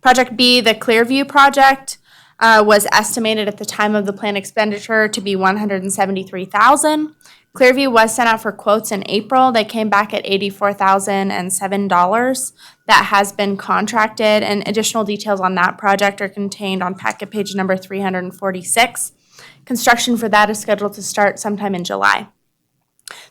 Speaker 2: Project B, the Clearview project, was estimated at the time of the planned expenditure to be $173,000. Clearview was sent out for quotes in April. They came back at $84,007. That has been contracted, and additional details on that project are contained on packet page number 346. Construction for that is scheduled to start sometime in July.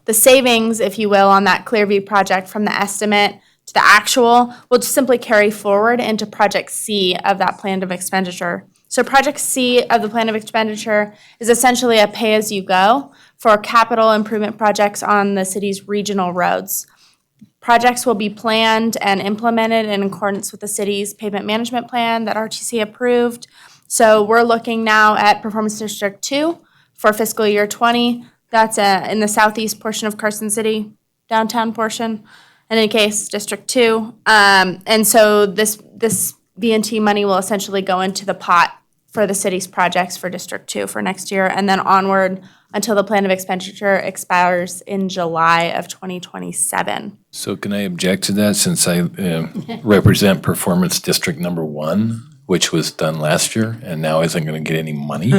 Speaker 2: The savings, if you will, on that Clearview project from the estimate to the actual will just simply carry forward into Project C of that plan of expenditure. So Project C of the plan of expenditure is essentially a pay-as-you-go for capital improvement projects on the city's regional roads. Projects will be planned and implemented in accordance with the city's pavement management plan that RTC approved. So we're looking now at Performance District 2 for fiscal year 20. That's in the southeast portion of Carson City, downtown portion. In any case, District 2. And so this V&T money will essentially go into the pot for the city's projects for District 2 for next year, and then onward until the plan of expenditure expires in July of 2027.
Speaker 3: So can I object to that since I represent Performance District Number 1, which was done last year and now isn't going to get any money?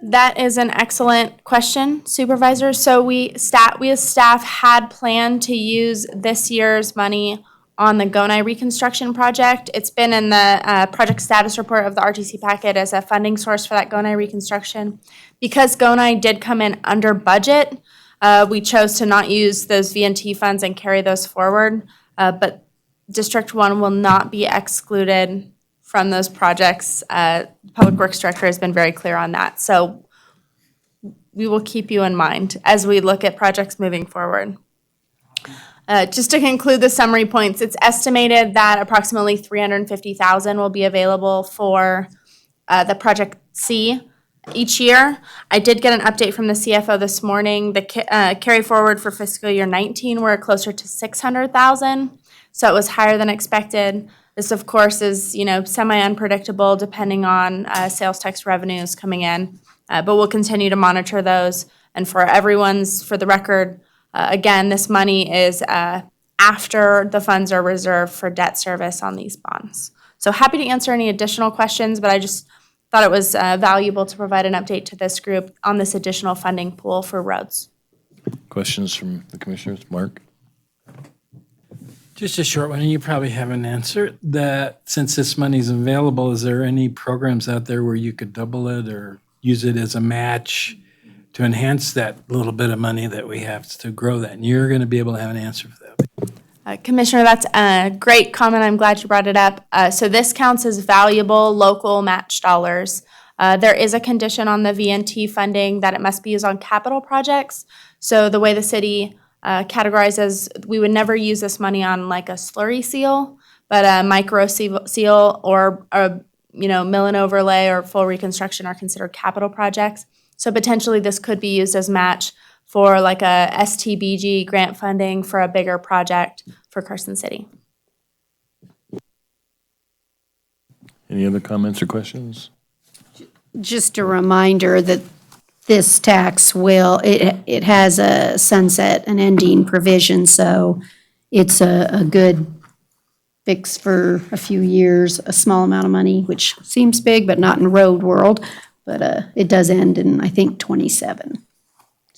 Speaker 2: That is an excellent question, Supervisor. So we as staff had planned to use this year's money on the Gonai reconstruction project. It's been in the project status report of the RTC packet as a funding source for that Gonai reconstruction. Because Gonai did come in under budget, we chose to not use those V&T funds and carry those forward. But District 1 will not be excluded from those projects. Public Works Director has been very clear on that. So we will keep you in mind as we look at projects moving forward. Just to conclude the summary points, it's estimated that approximately $350,000 will be available for the Project C each year. I did get an update from the CFO this morning. The carry forward for fiscal year 19, we're closer to $600,000, so it was higher than expected. This, of course, is semi-unpredictable depending on sales tax revenues coming in, but we'll continue to monitor those. And for the record, again, this money is after the funds are reserved for debt service on these bonds. So happy to answer any additional questions, but I just thought it was valuable to provide an update to this group on this additional funding pool for roads.
Speaker 3: Questions from the commissioners? Mark?
Speaker 1: Just a short one, and you probably have an answer. That since this money's available, is there any programs out there where you could double it or use it as a match to enhance that little bit of money that we have to grow that? And you're going to be able to have an answer for that.
Speaker 2: Commissioner, that's a great comment. I'm glad you brought it up. So this counts as valuable local match dollars. There is a condition on the V&T funding that it must be used on capital projects. So the way the city categorizes, we would never use this money on like a slurry seal, but a micro seal or a mill and overlay or full reconstruction are considered capital projects. So potentially this could be used as match for like a STBG grant funding for a bigger project for Carson City.
Speaker 3: Any other comments or questions?
Speaker 4: Just a reminder that this tax it has a sunset and ending provision, so it's a good fix for a few years, a small amount of money, which seems big, but not in road world. But it does end in, I think, 27.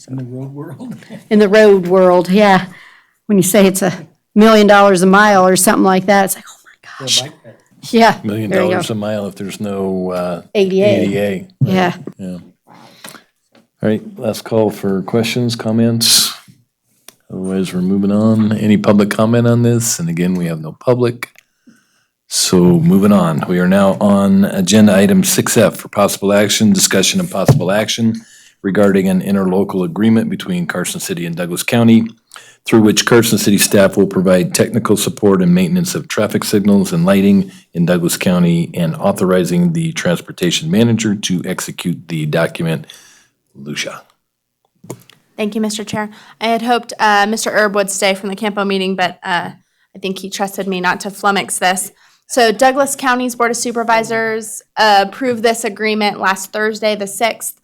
Speaker 1: In the road world?
Speaker 4: In the road world, yeah. When you say it's $1 million a mile or something like that, it's like, oh my gosh. Yeah.
Speaker 3: $1 million
Speaker 4: there you
Speaker 3: a
Speaker 4: go.
Speaker 3: mile if there's no
Speaker 4: ADA. Yeah.
Speaker 3: Yeah. All right, last call for questions, comments. Otherwise, we're moving on. Any public comment on this? And again, we have no public. So moving on, we are now on agenda item 6F for possible action, discussion and possible action regarding an interlocal agreement between Carson City and Douglas County, through which Carson City staff will provide technical support and maintenance of traffic signals and lighting in Douglas County, and authorizing the transportation manager to execute the document. Lucia.
Speaker 2: Thank you, Mr. Chair. I had hoped Mr. Erb would stay from the CAMPO meeting, but I think he trusted me not to flummox this. So Douglas County's Board of Supervisors approved this agreement last Thursday, the 6th.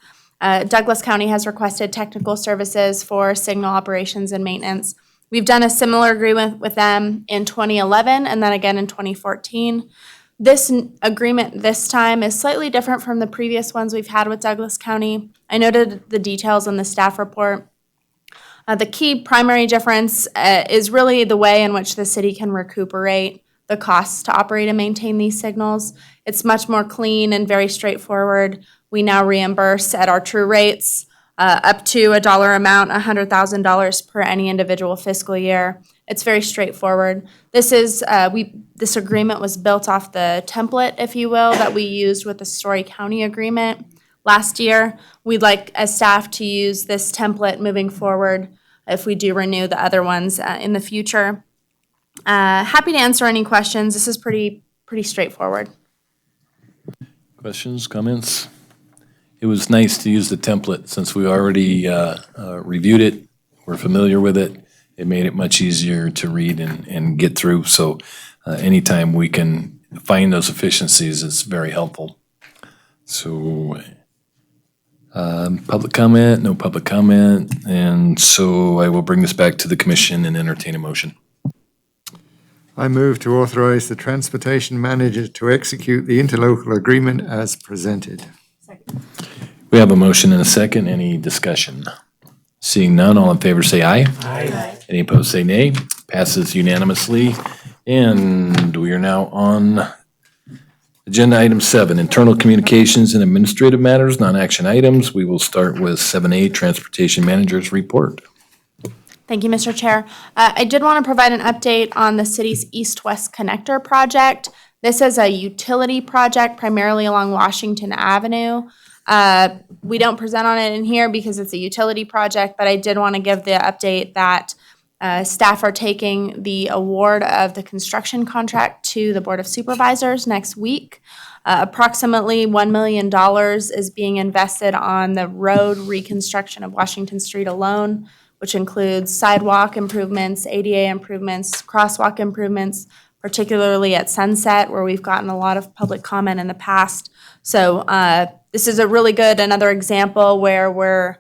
Speaker 2: Douglas County has requested technical services for signal operations and maintenance. We've done a similar agreement with them in 2011 and then again in 2014. This agreement this time is slightly different from the previous ones we've had with Douglas County. I noted the details in the staff report. The key primary difference is really the way in which the city can recuperate the costs to operate and maintain these signals. It's much more clean and very straightforward. We now reimburse at our true rates up to a dollar amount, $100,000 per any individual fiscal year. It's very straightforward. This agreement was built off the template, if you will, that we used with the Story County agreement last year. We'd like as staff to use this template moving forward if we do renew the other ones in the future. Happy to answer any questions. This is pretty straightforward.
Speaker 3: Questions, comments? It was nice to use the template since we already reviewed it. We're familiar with it. It made it much easier to read and get through. So anytime we can find those efficiencies, it's very helpful. So public comment, no public comment. And so I will bring this back to the commission and entertain a motion.
Speaker 12: I move to authorize the transportation manager to execute the interlocal agreement as presented.
Speaker 3: We have a motion and a second. Any discussion? Seeing none, all in favor say aye. Aye. Any opposed say nay. Passes unanimously. And we are now on agenda item 7, internal communications and administrative matters, non-action items. We will start with 7A, transportation manager's report.
Speaker 2: Thank you, Mr. Chair. I did want to provide an update on the city's east-west connector project. This is a utility project primarily along Washington Avenue. We don't present on it in here because it's a utility project, but I did want to give the update that staff are taking the award of the construction contract to the Board of Supervisors next week. Approximately $1 million is being invested on the road reconstruction of Washington Street alone, which includes sidewalk improvements, ADA improvements, crosswalk improvements, particularly at Sunset, where we've gotten a lot of public comment in the past. So this is a really good, another example where we're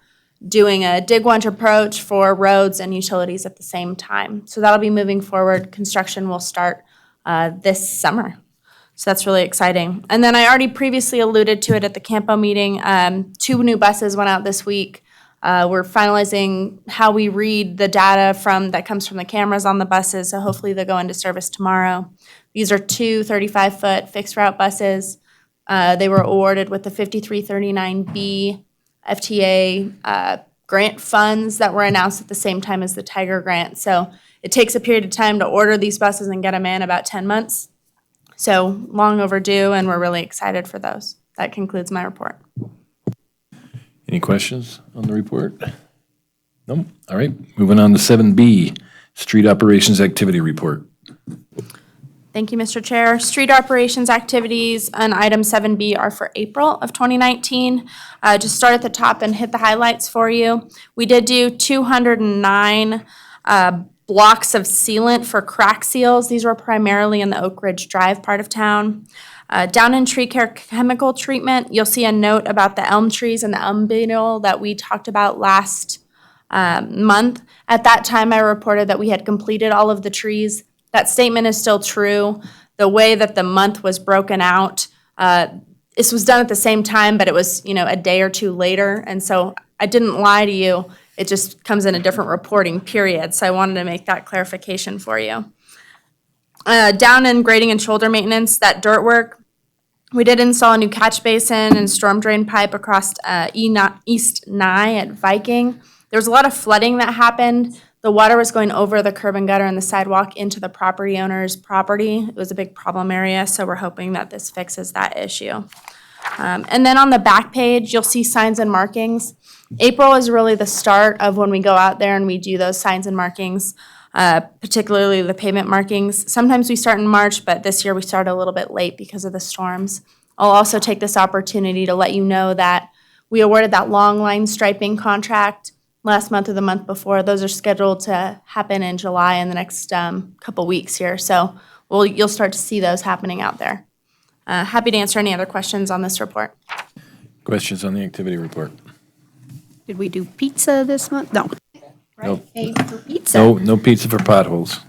Speaker 2: doing a dig once approach for roads and utilities at the same time. So that'll be moving forward. Construction will start this summer. So that's really exciting. And then I already previously alluded to it at the CAMPO meeting. 2 new buses went out this week. We're finalizing how we read the data that comes from the cameras on the buses, so hopefully they'll go into service tomorrow. These are 2 35-foot fixed route buses. They were awarded with the 5339B FTA grant funds that were announced at the same time as the Tiger grant. So it takes a period of time to order these buses and get them in, about 10 months. So long overdue, and we're really excited for those. That concludes my report.
Speaker 3: Any questions on the report? No? All right, moving on to 7B, street operations activity report.
Speaker 2: Thank you, Mr. Chair. Street operations activities on item 7B are for April of 2019. Just start at the top and hit the highlights for you. We did do 209 blocks of sealant for crack seals. These were primarily in the Oak Ridge Drive part of town. Down in tree care chemical treatment, you'll see a note about the elm trees and the elm beetle that we talked about last month. At that time, I reported that we had completed all of the trees. That statement is still true. The way that the month was broken out, this was done at the same time, but it was, a day or 2 later. And so I didn't lie to you. It just comes in a different reporting period. So I wanted to make that clarification for you. Down in grading and shoulder maintenance, that dirt work, we did install a new catch basin and storm drain pipe across East Nye at Viking. There was a lot of flooding that happened. The water was going over the curb and gutter and the sidewalk into the property owner's property. It was a big problem area, so we're hoping that this fixes that issue. And then on the back page, you'll see signs and markings. April is really the start of when we go out there and we do those signs and markings, particularly the pavement markings. Sometimes we start in March, but this year we started a little bit late because of the storms. I'll also take this opportunity to let you know that we awarded that long line striping contract last month or the month before. Those are scheduled to happen in July in the next couple weeks here. So you'll start to see those happening out there. Happy to answer any other questions on this report.
Speaker 3: Questions on the activity report?
Speaker 4: Did we do pizza this month? No.
Speaker 3: Nope.
Speaker 4: Pay for pizza.
Speaker 3: No pizza for potholes.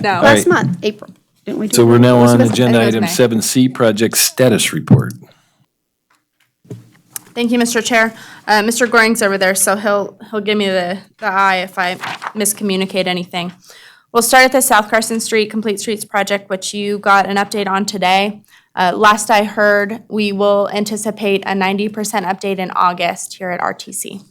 Speaker 2: No.
Speaker 4: Last month, April. Didn't we do?
Speaker 3: So we're now on
Speaker 2: Elizabeth,
Speaker 3: agenda
Speaker 2: I think it
Speaker 3: item
Speaker 2: was
Speaker 3: 7C, project status report.
Speaker 2: Thank you, Mr. Chair. Mr. Goring's over there, so he'll give me the eye if I miscommunicate anything. We'll start at the South Carson Street Complete Streets project, which you got an update on today. Last I heard, we will anticipate a 90% update in August here at RTC.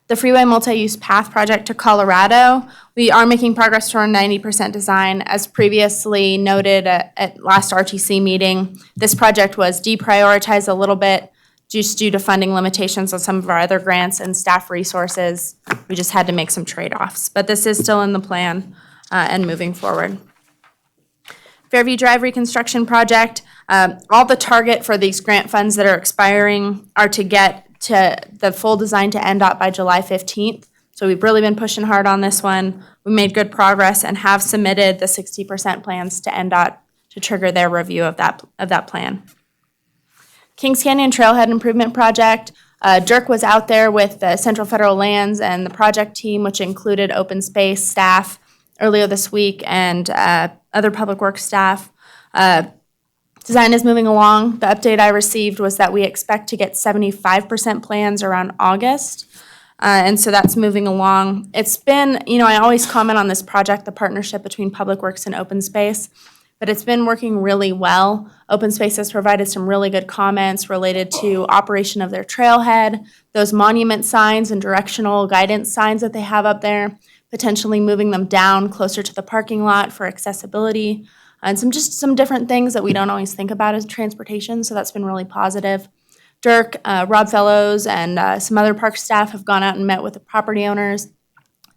Speaker 2: The Freeway Multi-Use Path project to Colorado, we are making progress toward 90% design. As previously noted at last RTC meeting, this project was deprioritized a little bit just due to funding limitations on some of our other grants and staff resources. We just had to make some trade-offs, but this is still in the plan and moving forward. Fairview Drive reconstruction project, all the target for these grant funds that are expiring are to get to the full design to NDOT by July 15th. So we've really been pushing hard on this one. We made good progress and have submitted the 60% plans to NDOT to trigger their review of that plan. Kings Canyon Trailhead Improvement Project, Dirk was out there with the Central Federal Lands and the project team, which included open space staff earlier this week and other public works staff. Design is moving along. The update I received was that we expect to get 75% plans around August. And so that's moving along. It's been, I always comment on this project, the partnership between Public Works and Open Space, but it's been working really well. Open Space has provided some really good comments related to operation of their trailhead, those monument signs and directional guidance signs that they have up there, potentially moving them down closer to the parking lot for accessibility, and some different things that we don't always think about as transportation, so that's been really positive. Dirk, Rob Fellows, and some other park staff have gone out and met with the property owners.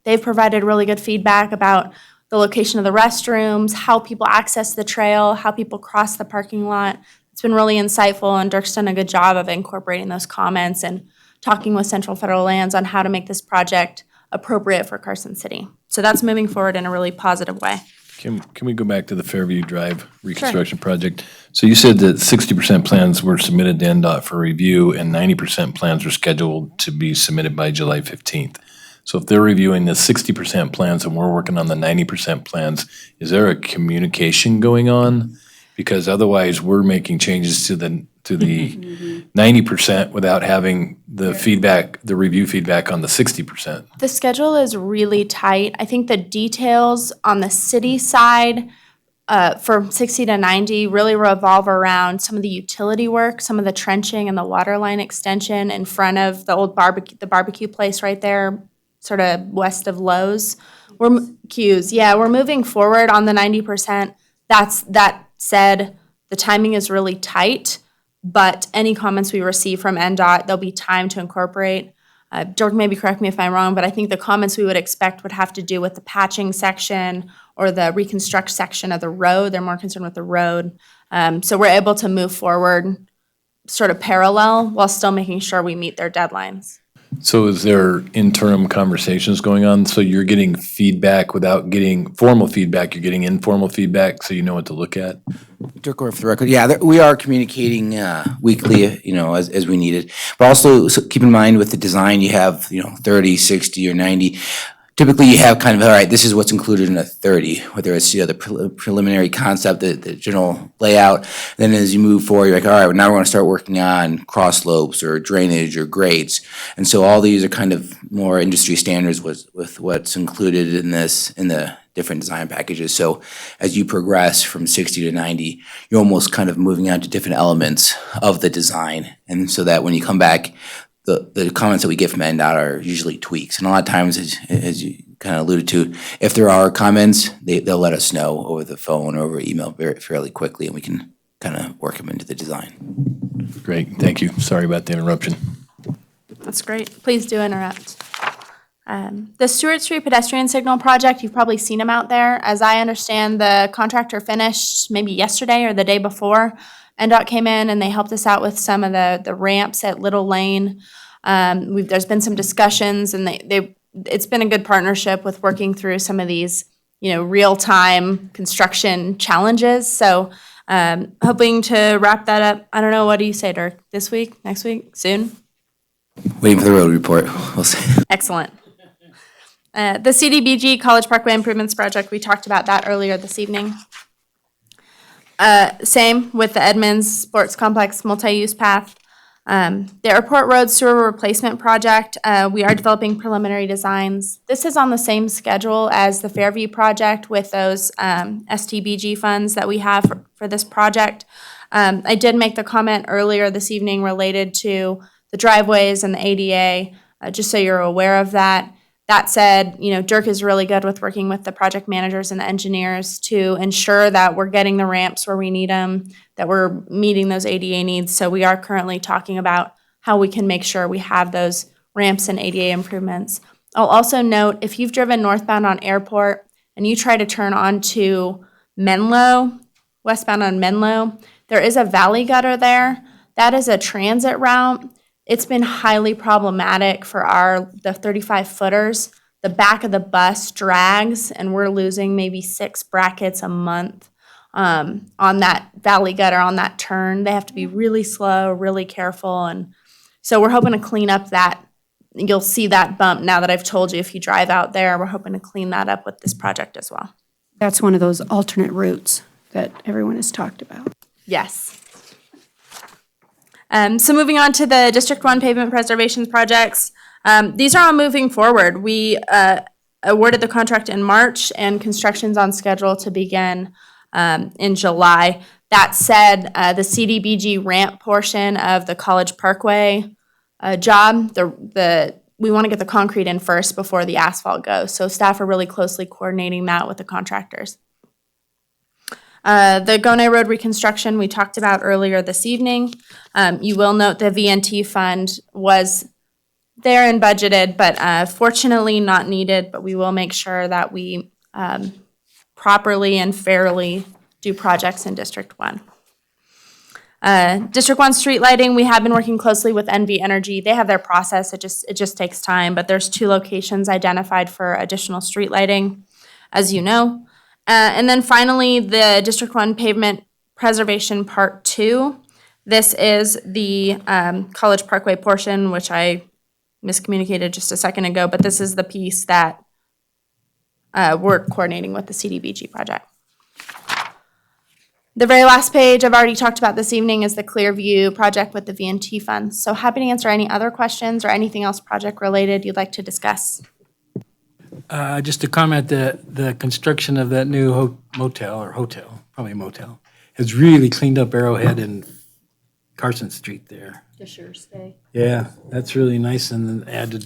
Speaker 2: They've provided really good feedback about the location of the restrooms, how people access the trail, how people cross the parking lot. It's been really insightful, and Dirk's done a good job of incorporating those comments and talking with Central Federal Lands on how to make this project appropriate for Carson City. So that's moving forward in a really positive way.
Speaker 3: Can we go back to the Fairview Drive reconstruction project? So you said that 60% plans were submitted to NDOT for review and 90% plans were scheduled to be submitted by July 15th. So if they're reviewing the 60% plans and we're working on the 90% plans, is there a communication going on? Because otherwise we're making changes to the 90% without having the feedback, the review feedback on the 60%.
Speaker 2: The schedule is really tight. I think the details on the city side from 60 to 90 really revolve around some of the utility work, some of the trenching and the water line extension in front of the old barbecue place right there, sort of west of Lowe's. We're moving forward on the 90%. That said, the timing is really tight, but any comments we receive from NDOT, there'll be time to incorporate. Dirk, maybe correct me if I'm wrong, but I think the comments we would expect would have to do with the patching section or the reconstruct section of the road. They're more concerned with the road. So we're able to move forward sort of parallel while still making sure we meet their deadlines.
Speaker 3: So is there interim conversations going on? So you're getting feedback without getting formal feedback, you're getting informal feedback so you know what to look at?
Speaker 6: Dirk, for the record, yeah, we are communicating weekly, as we need it. But also, so keep in mind with the design, you have, 30, 60, or 90. Typically, you have kind of, all right, this is what's included in a 30, whether it's the preliminary concept, the general layout. Then as you move forward, you're like, all right, well, now we're going to start working on cross slopes or drainage or grades. And so all these are kind of more industry standards with what's included in the different design packages. So as you progress from 60 to 90, you're almost kind of moving on to different elements of the design. And so that when you come back, the comments that we get from NDOT are usually tweaks. And a lot of times, as you kind of alluded to, if there are comments, they'll let us know over the phone or over email fairly quickly, and we can kind of work them into the design.
Speaker 3: Great, thank you. Sorry about the interruption.
Speaker 2: That's great. Please do interrupt. The Stewart Street pedestrian signal project, you've probably seen them out there. As I understand, the contractor finished maybe yesterday or the day before. NDOT came in and they helped us out with some of the ramps at Little Lane. There's been some discussions, and it's been a good partnership with working through some of these, real-time construction challenges. So hoping to wrap that up. I don't know, what do you say, Dirk? This week, next week, soon?
Speaker 6: Waiting for the road report. We'll see.
Speaker 2: Excellent. The CDBG College Parkway Improvements Project, we talked about that earlier this evening. Same with the Edmonds Sports Complex multi-use path. The Airport Road Sewer Replacement Project, we are developing preliminary designs. This is on the same schedule as the Fairview project with those STBG funds that we have for this project. I did make the comment earlier this evening related to the driveways and the ADA, just so you're aware of that. That said, Dirk is really good with working with the project managers and the engineers to ensure that we're getting the ramps where we need them, that we're meeting those ADA needs. So we are currently talking about how we can make sure we have those ramps and ADA improvements. I'll also note, if you've driven northbound on Airport and you try to turn onto Menlo, westbound on Menlo, there is a valley gutter there. That is a transit route. It's been highly problematic for the 35-footers. The back of the bus drags, and we're losing maybe 6 brackets a month on that valley gutter, on that turn. They have to be really slow, really careful, and so we're hoping to clean up that. You'll see that bump now that I've told you if you drive out there. We're hoping to clean that up with this project as well.
Speaker 4: That's one of those alternate routes that everyone has talked about.
Speaker 2: Yes. So moving on to the District 1 pavement preservations projects. These are all moving forward. We awarded the contract in March, and construction's on schedule to begin in July. That said, the CDBG ramp portion of the College Parkway job, we want to get the concrete in first before the asphalt goes. So staff are really closely coordinating that with the contractors. The Gonai Road reconstruction we talked about earlier this evening. You will note the VNT fund was there and budgeted, but fortunately not needed, but we will make sure that we properly and fairly do projects in District 1. District 1 street lighting, we have been working closely with NV Energy. They have their process, it just takes time, but there's 2 locations identified for additional street lighting, as you know. And then finally, the District 1 pavement preservation part 2. This is the College Parkway portion, which I miscommunicated just a second ago, but this is the piece that we're coordinating with the CDBG project. The very last page I've already talked about this evening is the Clearview project with the VNT funds. So happy to answer any other questions or anything else project related you'd like to discuss.
Speaker 1: Just to comment that the construction of that new hotel, probably a motel, has really cleaned up Arrowhead and Carson Street there.
Speaker 4: To sure stay.
Speaker 1: Yeah, that's really nice, and added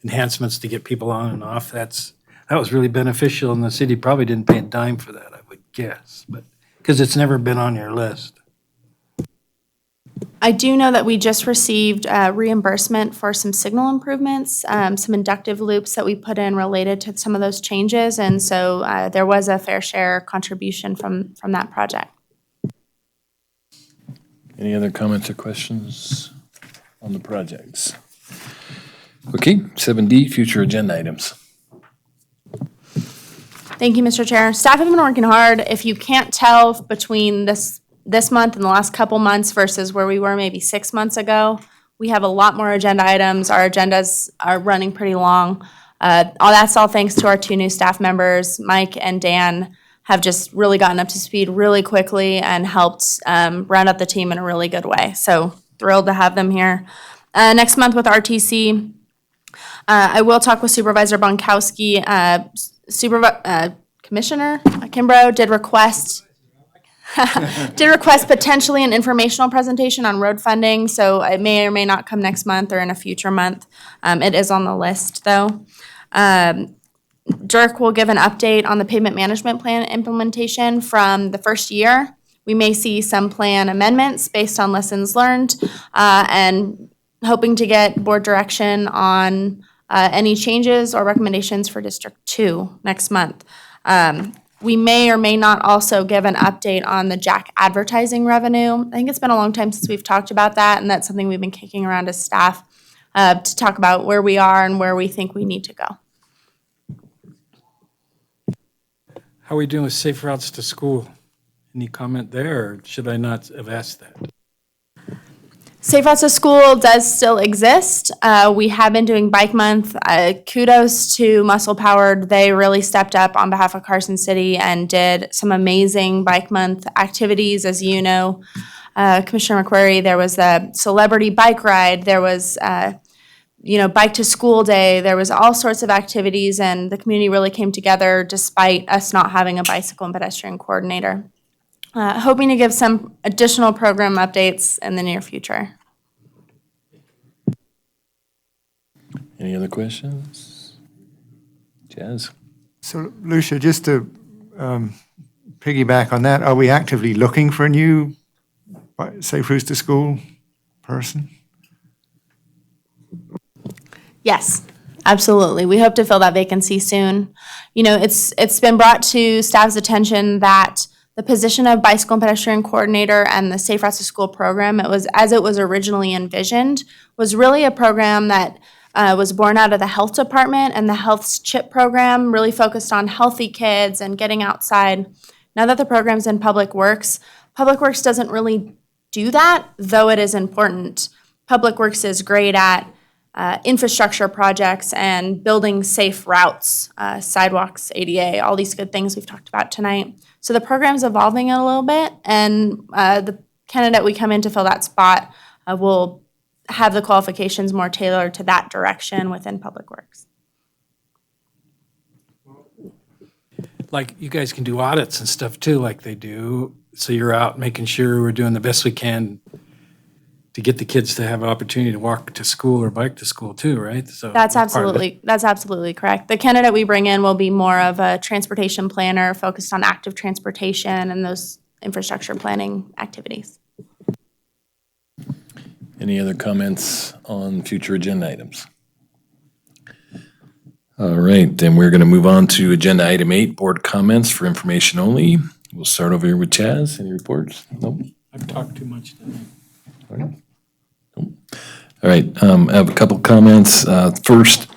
Speaker 1: enhancements to get people on and off. That was really beneficial, and the city probably didn't pay a dime for that, I would guess, but because it's never been on your list.
Speaker 2: I do know that we just received reimbursement for some signal improvements, some inductive loops that we put in related to some of those changes, and so there was a fair share contribution from that project.
Speaker 3: Any other comments or questions on the projects? Okay, 7D, future agenda items.
Speaker 2: Thank you, Mr. Chair. Staff have been working hard. If you can't tell between this month and the last couple months versus where we were maybe 6 months ago, we have a lot more agenda items. Our agendas are running pretty long. That's all thanks to our 2 new staff members. Mike and Dan have just really gotten up to speed really quickly and helped round up the team in a really good way. So thrilled to have them here. Next month with RTC, I will talk with Supervisor Bonkowski. Commissioner Kimbrough did request potentially an informational presentation on road funding, so it may or may not come next month or in a future month. It is on the list, though. Dirk will give an update on the pavement management plan implementation from the first year. We may see some plan amendments based on lessons learned, and hoping to get board direction on any changes or recommendations for District 2 next month. We may or may not also give an update on the Jack advertising revenue. I think it's been a long time since we've talked about that, and that's something we've been kicking around as staff. to talk about where we are and where we think we need to go.
Speaker 1: How are we doing with safe routes to school? Any comment there, or should I not have asked that?
Speaker 2: Safe Routes to School does still exist. We have been doing Bike Month. Kudos to Muscle Powered. They really stepped up on behalf of Carson City and did some amazing Bike Month activities. As you know, Commissioner McQuarrie, there was a celebrity bike ride. There was, Bike to School Day. There was all sorts of activities, and the community really came together despite us not having a bicycle and pedestrian coordinator. Hoping to give some additional program updates in the near future.
Speaker 3: Any other questions? Jazz?
Speaker 12: So Lucia, just to piggyback on that, are we actively looking for a new safe routes to school person?
Speaker 2: Yes, absolutely. We hope to fill that vacancy soon. It's been brought to staff's attention that the position of bicycle and pedestrian coordinator and the Safe Routes to School program, it was originally envisioned, was really a program that was born out of the health department, and the health's CHIP program really focused on healthy kids and getting outside. Now that the program's in Public Works doesn't really do that, though it is important. Public Works is great at infrastructure projects and building safe routes, sidewalks, ADA, all these good things we've talked about tonight. So the program's evolving a little bit, and the candidate we come in to fill that spot will have the qualifications more tailored to that direction within Public Works.
Speaker 1: Like, you guys can do audits and stuff too, like they do. So you're out making sure we're doing the best we can to get the kids to have an opportunity to walk to school or bike to school too, right? So
Speaker 2: That's
Speaker 1: part of it.
Speaker 2: absolutely correct. The candidate we bring in will be more of a transportation planner focused on active transportation and those infrastructure planning activities.
Speaker 3: Any other comments on future agenda items? All right, then we're going to move on to agenda item 8, board comments for information only. We'll start over here with Chaz. Any reports? Nope.
Speaker 1: I've talked too much tonight.
Speaker 3: Nope. All right, I have a couple comments. First,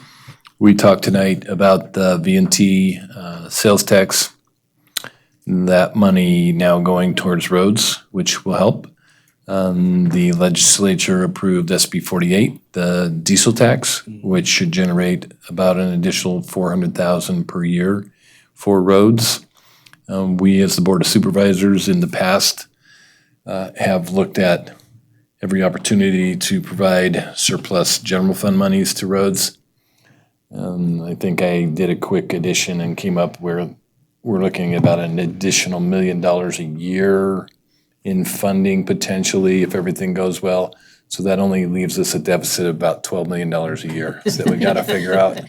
Speaker 3: we talked tonight about the V&T sales tax. That money now going towards roads, which will help. The legislature approved SB 48, the diesel tax, which should generate about an additional $400,000 per year for roads. We, as the Board of Supervisors in the past, have looked at every opportunity to provide surplus general fund monies to roads. I think I did a quick addition and came up where we're looking at about an additional $1 million a year in funding potentially if everything goes well. So that only leaves us a deficit of about $12 million a year that we gotta figure out.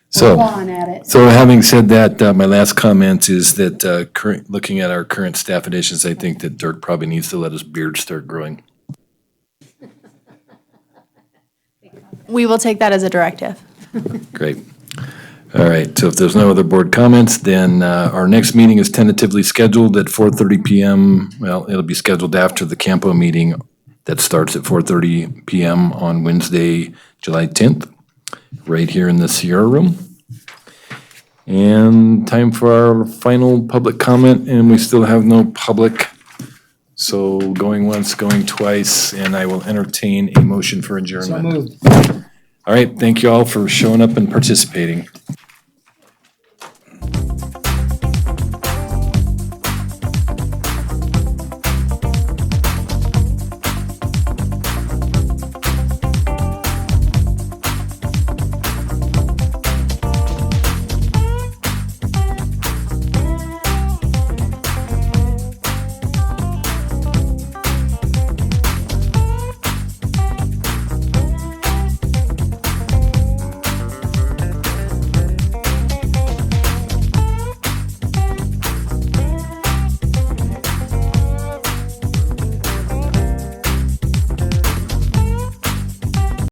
Speaker 3: So having said that, my last comment is that looking at our current staff additions, I think that Dirk probably needs to let his beard start growing.
Speaker 2: We will take that as a directive.
Speaker 3: Great. All right, so if there's no other board comments, then our next meeting is tentatively scheduled at 4:30 PM. Well, it'll be scheduled after the CAMPO meeting that starts at 4:30 PM on Wednesday, July 10th, right here in the Sierra Room. And time for our final public comment, and we still have no public. So going once, going twice, and I will entertain a motion for adjournment.
Speaker 1: So moved.
Speaker 3: All right, thank you all for showing up and participating.